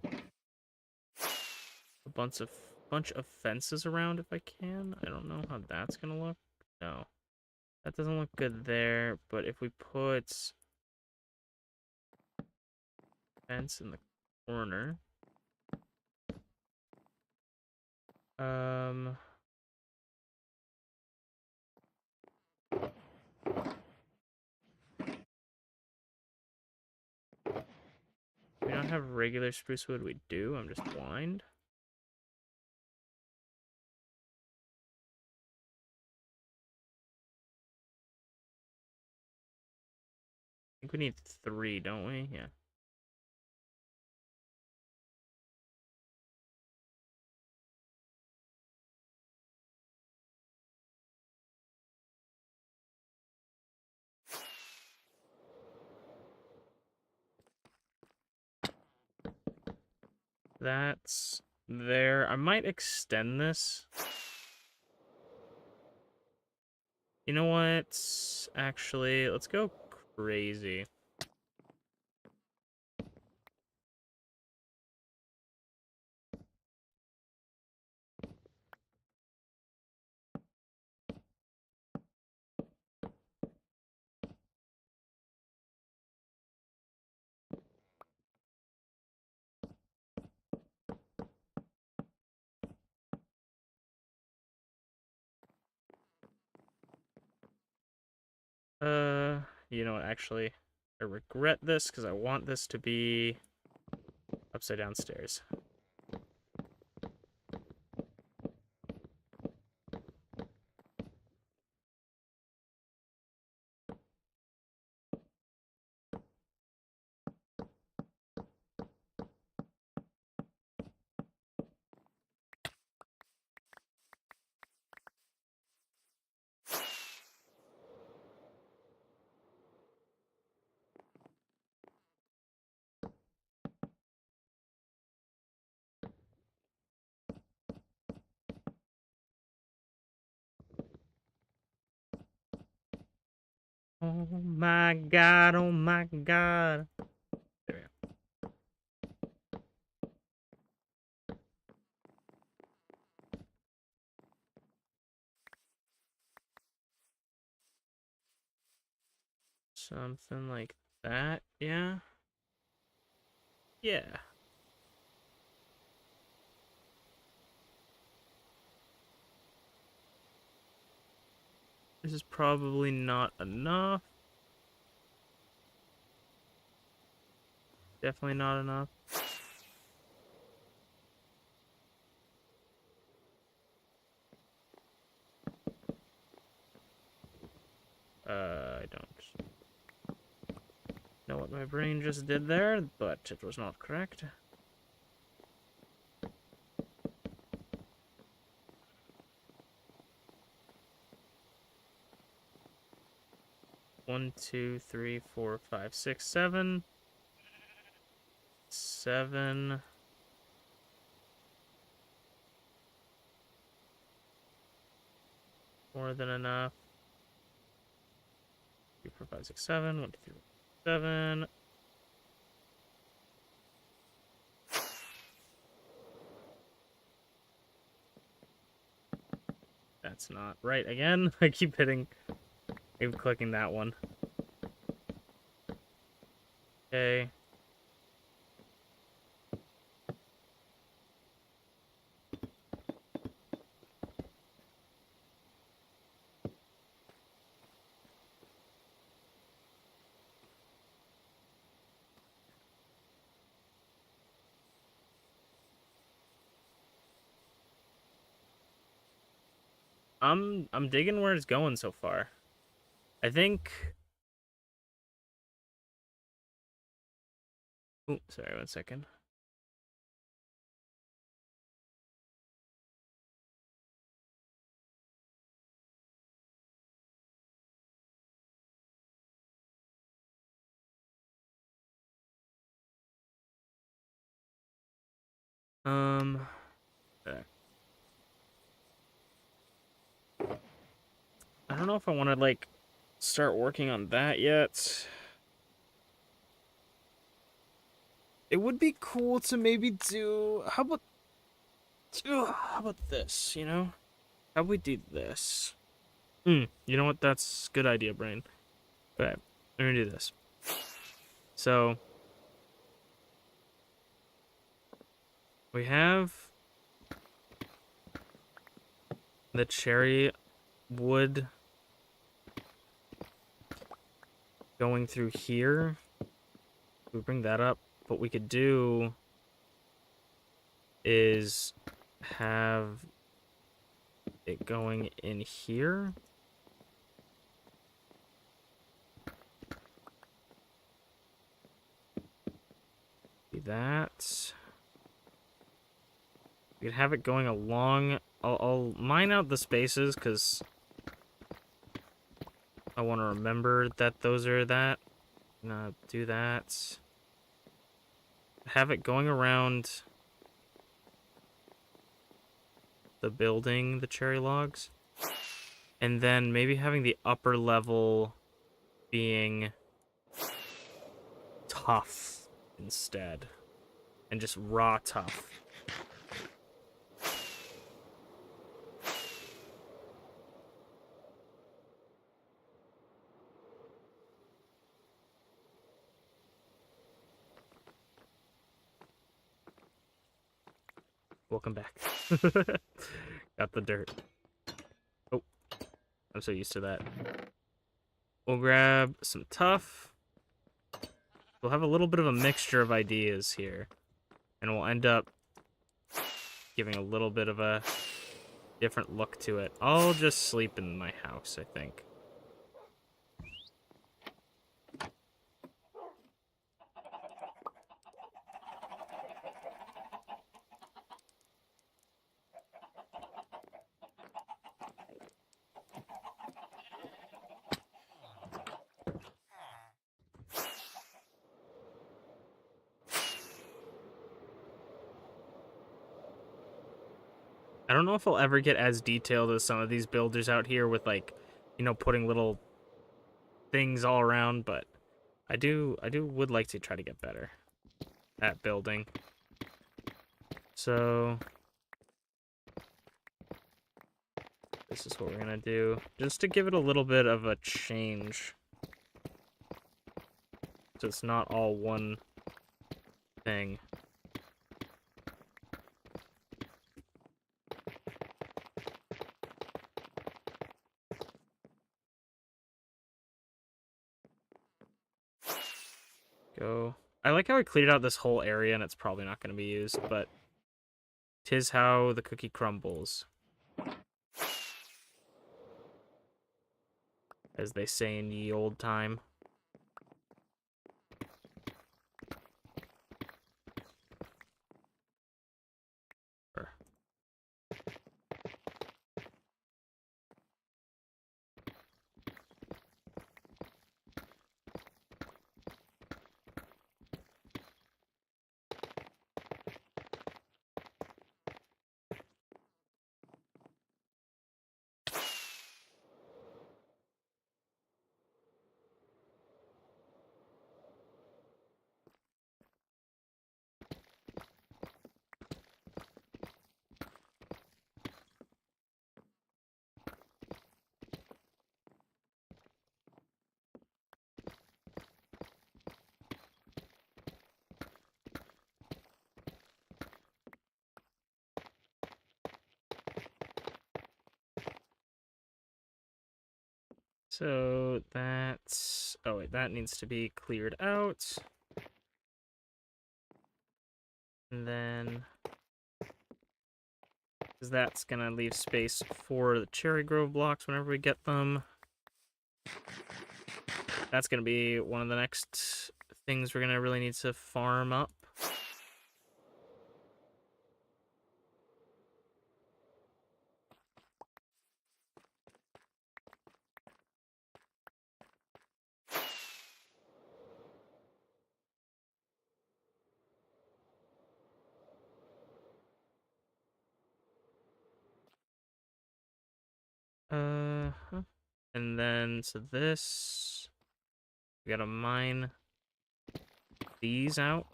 a bunch of fences around if I can. I don't know how that's gonna look. No. That doesn't look good there, but if we put fence in the corner. We don't have regular spruce wood, we do. I'm just blind. I think we need 3, don't we? Yeah. That's there. I might extend this. You know what? Actually, let's go crazy. You know what? Actually, I regret this because I want this to be upside down stairs. Oh my god, oh my god. There we go. Something like that, yeah? Yeah. This is probably not enough. Definitely not enough. I don't know what my brain just did there, but it was not correct. One, two, three, four, five, six, seven. 7. More than enough. 3, 4, 5, 6, 7. 1, 2, 3, 4, 7. That's not right again. I keep clicking that one. Okay. I'm digging where it's going so far. I think. Oh, sorry, 1 second. Okay. I don't know if I want to like start working on that yet. It would be cool to maybe do. How about this? You know, how we do this? You know what? That's a good idea, brain. Okay, we're gonna do this. So we have the cherry wood going through here. We bring that up. What we could do is have it going in here. Do that. We could have it going along. I'll mine out the spaces because I want to remember that those are that. Do that. Have it going around the building, the cherry logs. And then maybe having the upper level being tough instead. And just raw tough. Welcome back. Got the dirt. Oh, I'm so used to that. We'll grab some tough. We'll have a little bit of a mixture of ideas here. And we'll end up giving a little bit of a different look to it. I'll just sleep in my house, I think. I don't know if I'll ever get as detailed as some of these builders out here with, like, you know, putting little things all around, but I would like to try to get better at building. So this is what we're gonna do, just to give it a little bit of a change. So it's not all one thing. Go. I like how I cleared out this whole area and it's probably not going to be used, but 'tis how the cookie crumbles. I as they say in ye old time. So that's... Oh, wait, that needs to be cleared out. And then... Because that's going to leave space for the Cherry Grove blocks whenever we get them. That's going to be one of the next things we're going to really need to farm up. And then, so this... We gotta mine these out.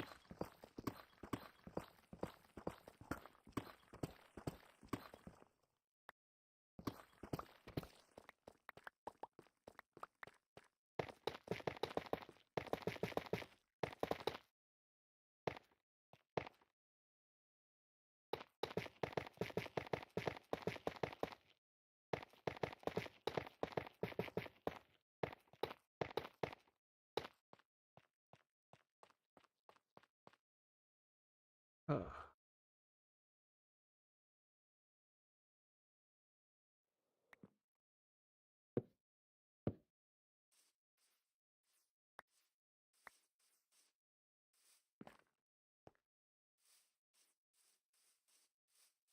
Oh.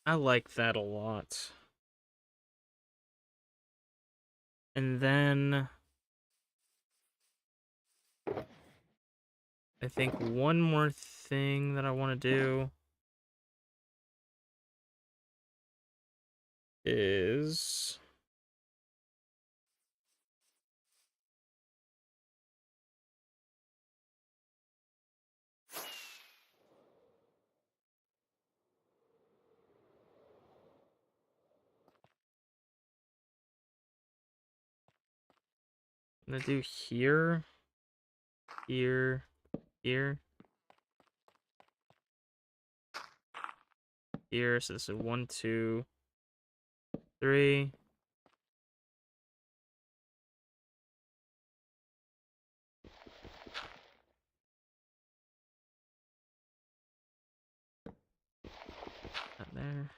I like that a lot. And then... I think one more thing that I want to do is... I'm gonna do here, here, here, here. So this is 1, 2, 3. Not there.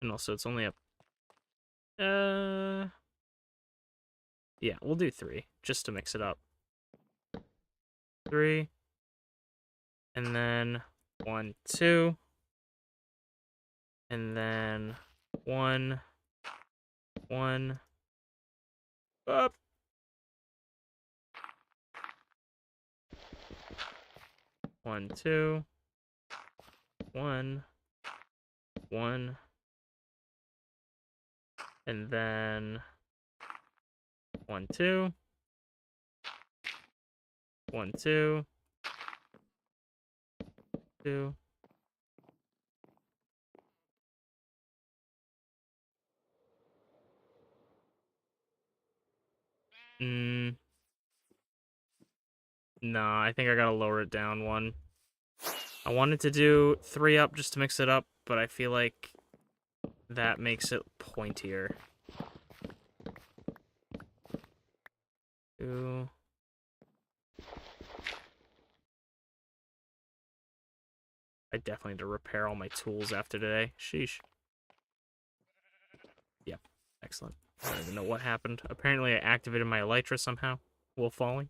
And also it's only up. Yeah, we'll do 3 just to mix it up. 3. And then 1, 2. And then 1, 1. Up. 1, 2. 1, 1. And then 1, 2. 1, 2. 2. No, I think I gotta lower it down 1. I wanted to do 3 up just to mix it up, but I feel like that makes it pointier. 2. I definitely need to repair all my tools after today. Sheesh. Yep. Excellent. I don't even know what happened. Apparently I activated my elytra somehow while falling.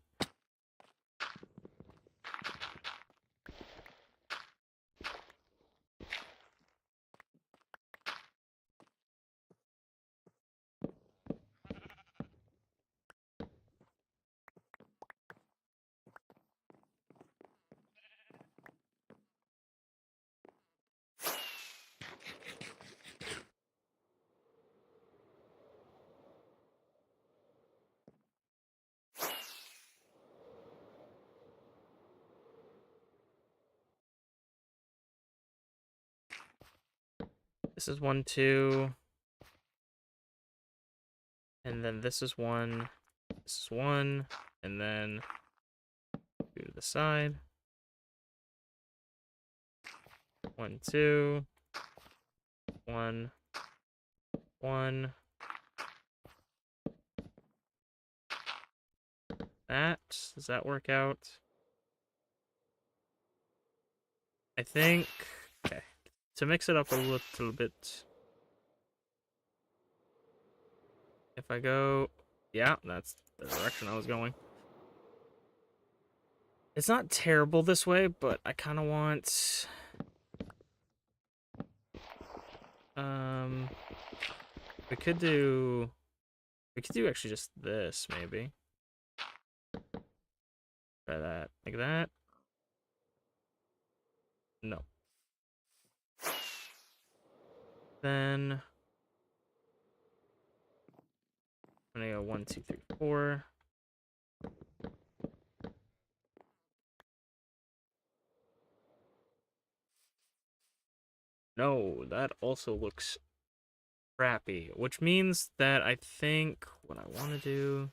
This is 1, 2. And then this is 1. This is 1. And then 2 to the side. 1, 2. 1. 1. That. Does that work out? I think. Okay. To mix it up a little bit. If I go. Yeah, that's the direction I was going. It's not terrible this way, but I kind of want. We could do. We could do actually just this, maybe. Try that. Like that. No. Then. I'm gonna go 1, 2, 3, 4. No, that also looks crappy, which means that I think what I want to do.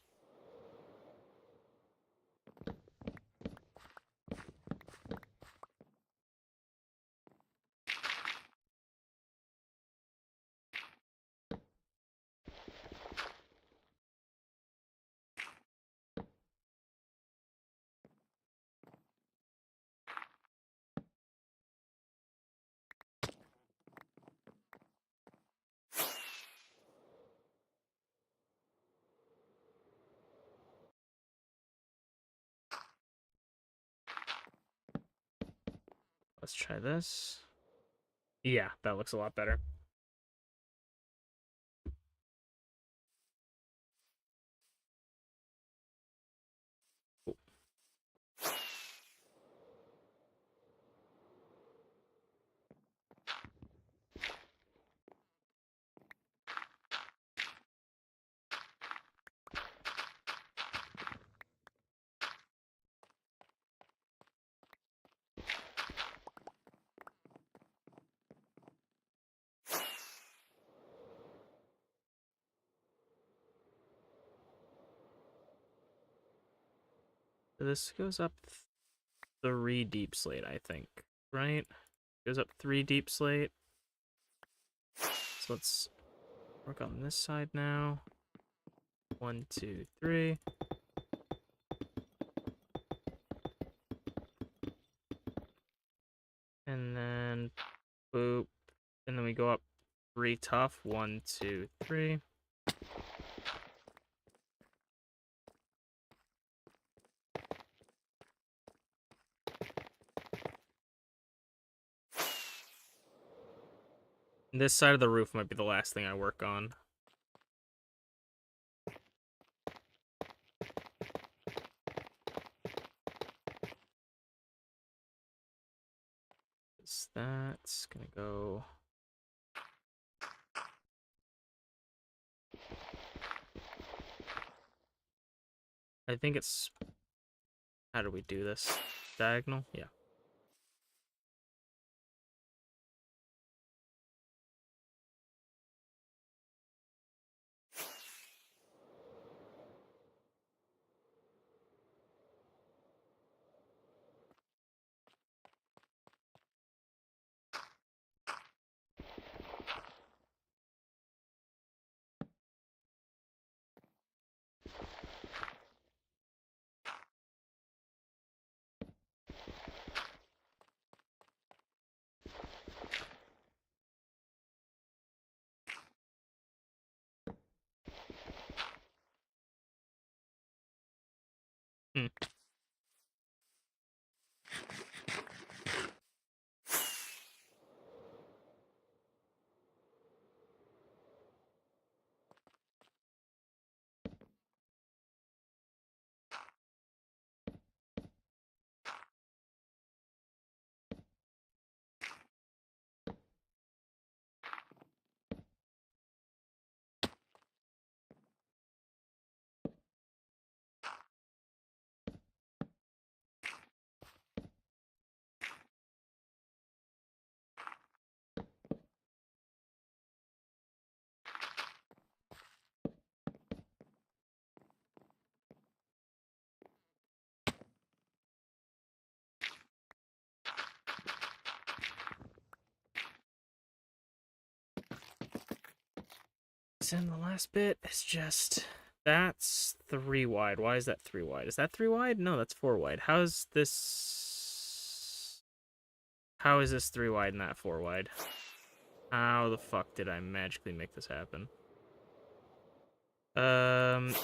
Let's try this. Yeah, that looks a lot better. Cool. So this goes up 3 deep slate, I think, right? Goes up 3 deep slate. So let's work on this side now. 1, 2, 3. And then boop. And then we go up 3 tough. 1, 2, 3. This side of the roof might be the last thing I work on. That's gonna go. I think it's. How do we do this? Diagonal? Yeah. reason, the last bit is just... That's 3 wide. Why is that 3 wide? Is that 3 wide? No, that's 4 wide. How is this 3 wide and that 4 wide? How the fuck did I magically make this happen?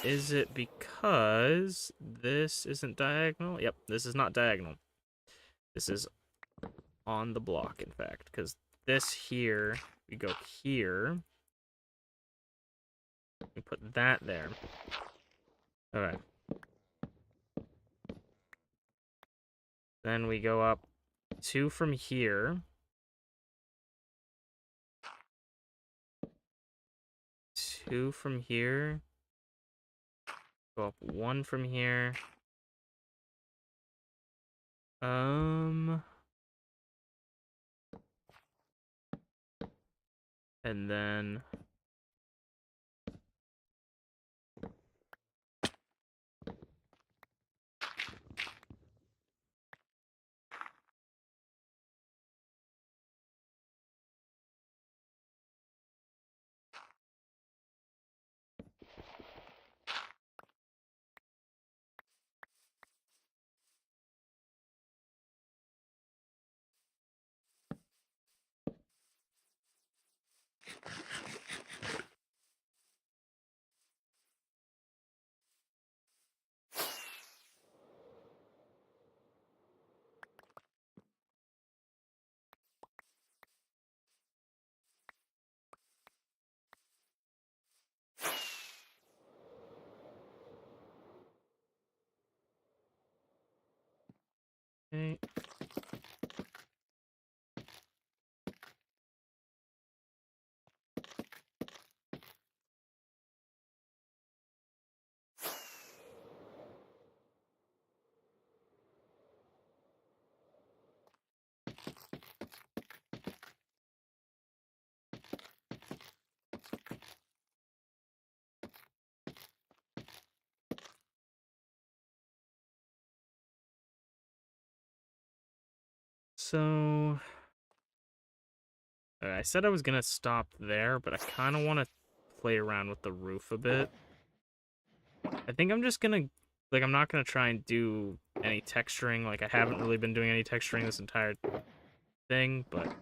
Is it because this isn't diagonal? Yep, this is not diagonal. This is on the block, in fact, because this here, we go here. We put that there. Okay. Then we go up 2 from here. 2 from here. Go up 1 from here. And then okay. So, I said I was gonna stop there, but I kind of want to play around with the roof a bit. I think I'm just gonna, like, I'm not gonna try and do any texturing. Like, I haven't really been doing any texturing this entire thing, but...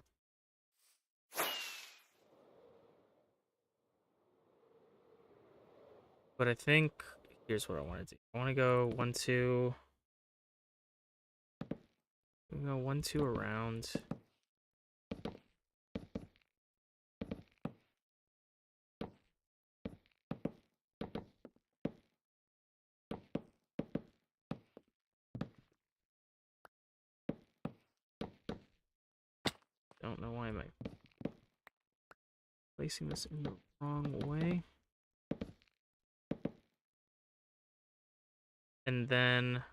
But I think, here's what I want to do. I want to go 1, 2... We go 1, 2 around. Don't know why am I placing this in the wrong way. And then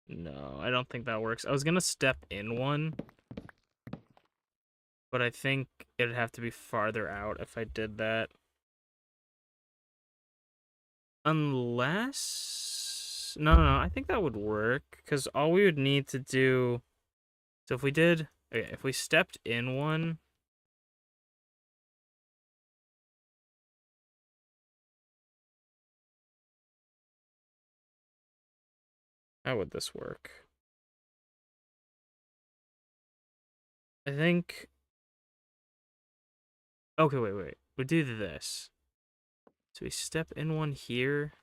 no, I don't think that works. I was gonna step in one, but I think it'd have to be farther out if I did that. Unless... No, I think that would work, because all we would need to do... So if we did... Okay, if we stepped in one... How would this work? I think... Okay, wait. We do this. So we step in one here,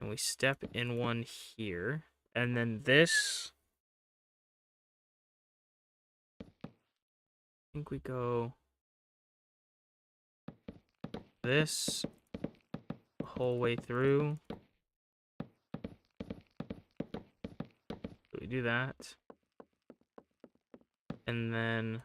and we step in one here, and then this... I think we go... this the whole way through. So we do that. And then...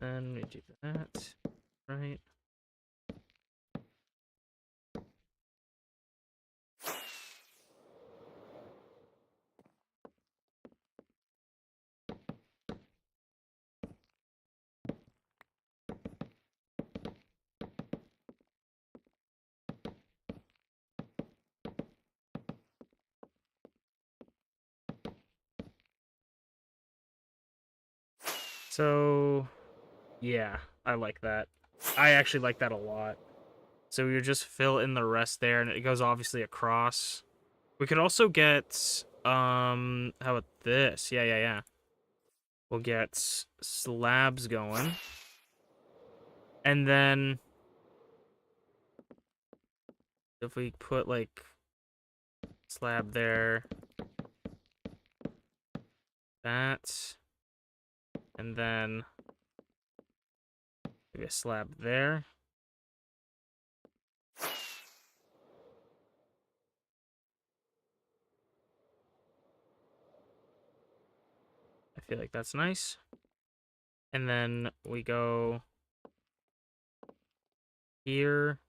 Then we do that, right? So, yeah, I like that. I actually like that a lot. So you just fill in the rest there, and it goes obviously across. We could also get, how about this? Yeah. We'll get slabs going. And then if we put, like, slab there, that, and then maybe a slab there. I feel like that's nice. And then we go here.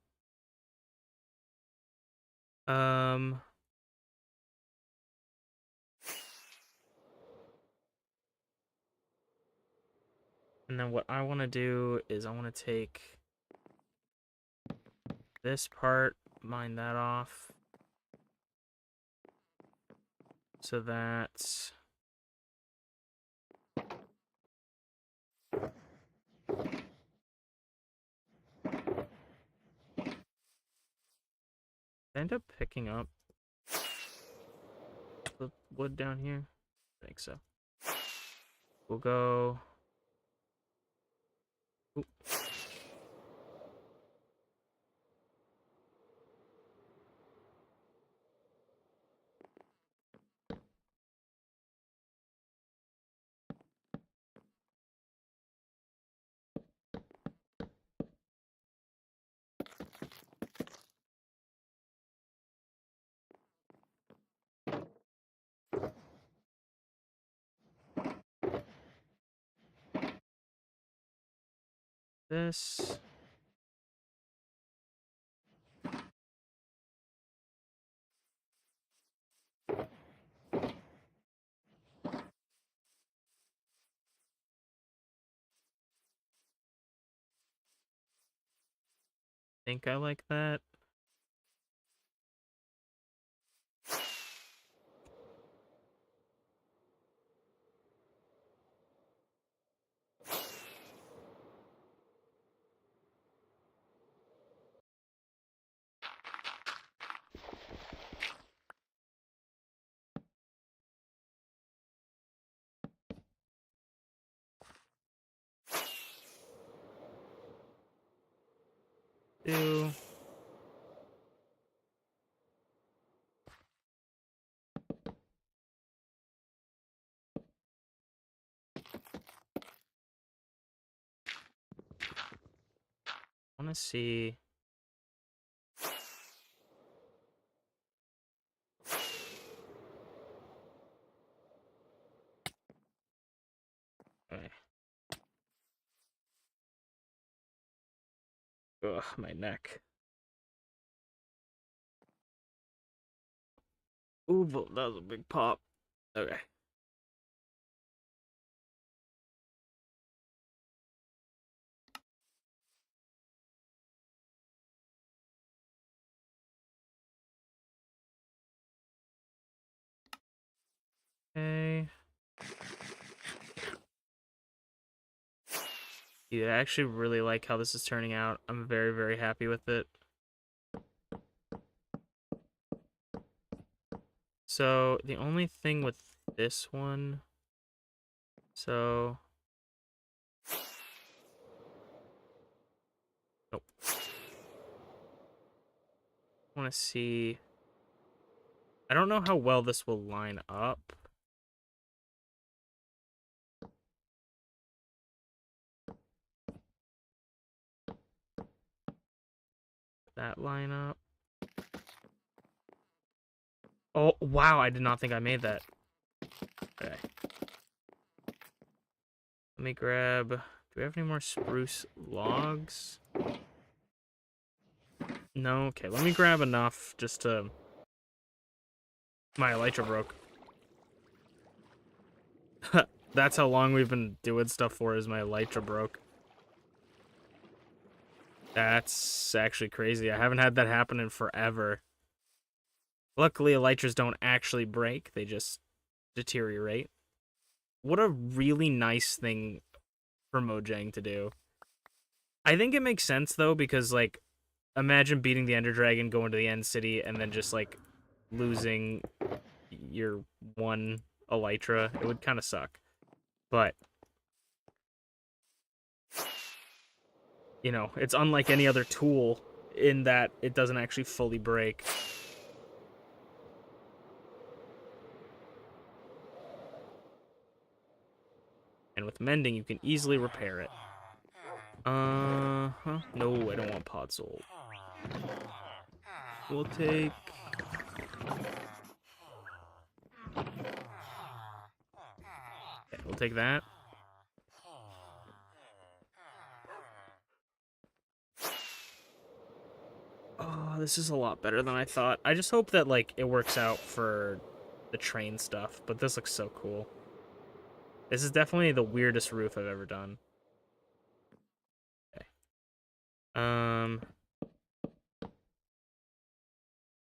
And then what I want to do is I want to take this part, mine that off, so that I end up picking up the wood down here. I think so. We'll go. Oop. This. Think I like that. Do. I want to see. Okay. Ugh, my neck. Ooh, that was a big pop. Okay. Okay. Yeah, I actually really like how this is turning out. I'm very, very happy with it. So, the only thing with this one... So... Nope. I want to see... I don't know how well this will line up. That line up. Oh, wow, I did not think I made that. Okay. Let me grab... Do we have any more spruce logs? No? Okay, let me grab enough just to... My elytra broke. That's how long we've been doing stuff for, is my elytra broke. That's actually crazy. I haven't had that happen in forever. Luckily, elytras don't actually break. They just deteriorate. What a really nice thing for Mojang to do. I think it makes sense, though, because, like, imagine beating the Ender Dragon, going to the End City, and then just, like, losing your one elytra. It would kind of suck. But, you know, it's unlike any other tool in that it doesn't actually fully break. And with mending, you can easily repair it. No, I don't want pod salt. We'll take... Okay, we'll take that. Oh, this is a lot better than I thought. I just hope that, like, it works out for the train stuff, but this looks so cool. This is definitely the weirdest roof I've ever done. Okay.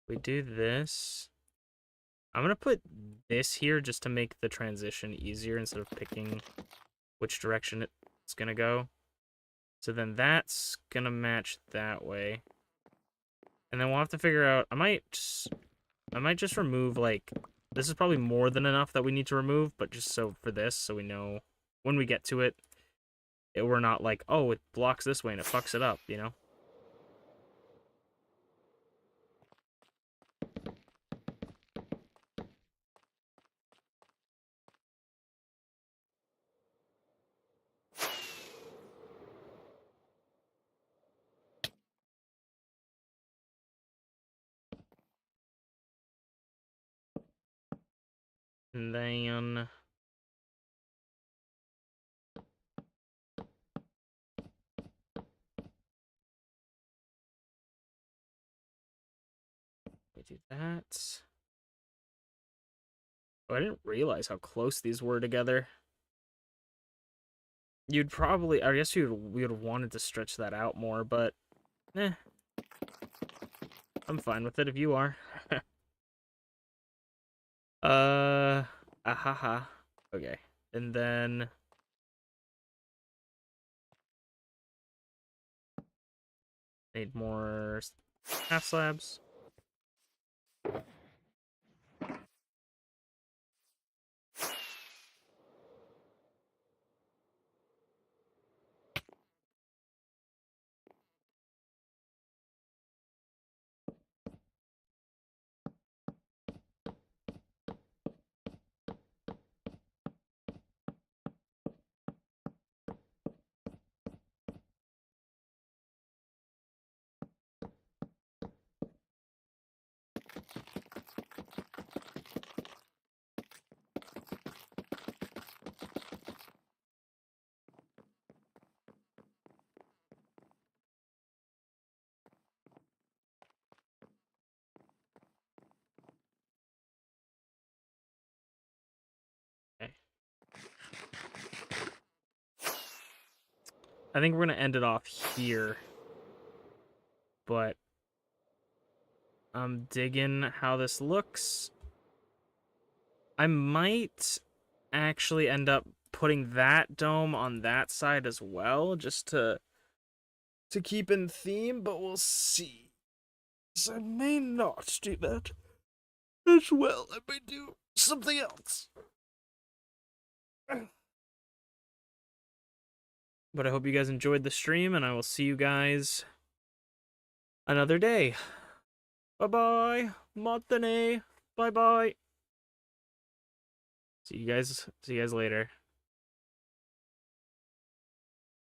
We do this. I'm gonna put this here just to make the transition easier instead of picking which direction it's gonna go. So then that's gonna match that way. And then we'll have to figure out, I might just remove, like, this is probably more than enough that we need to remove, but just so for this, so we know when we get to it, we're not like, oh, it blocks this way and it fucks it up, you know? And then... we do that. Oh, I didn't realize how close these were together. You'd probably... I guess we would have wanted to stretch that out more, but... I'm fine with it if you are. Ahaha. Okay. And then... need more half slabs. Okay. I think we're going to end it off here. But I'm digging how this looks. I might actually end up putting that dome on that side as well, just to keep in theme, but we'll see. So I may not do that as well. I may do something else. But I hope you guys enjoyed the stream, and I will see you guys another day. Bye-bye. Matane. Bye-bye. See you guys later.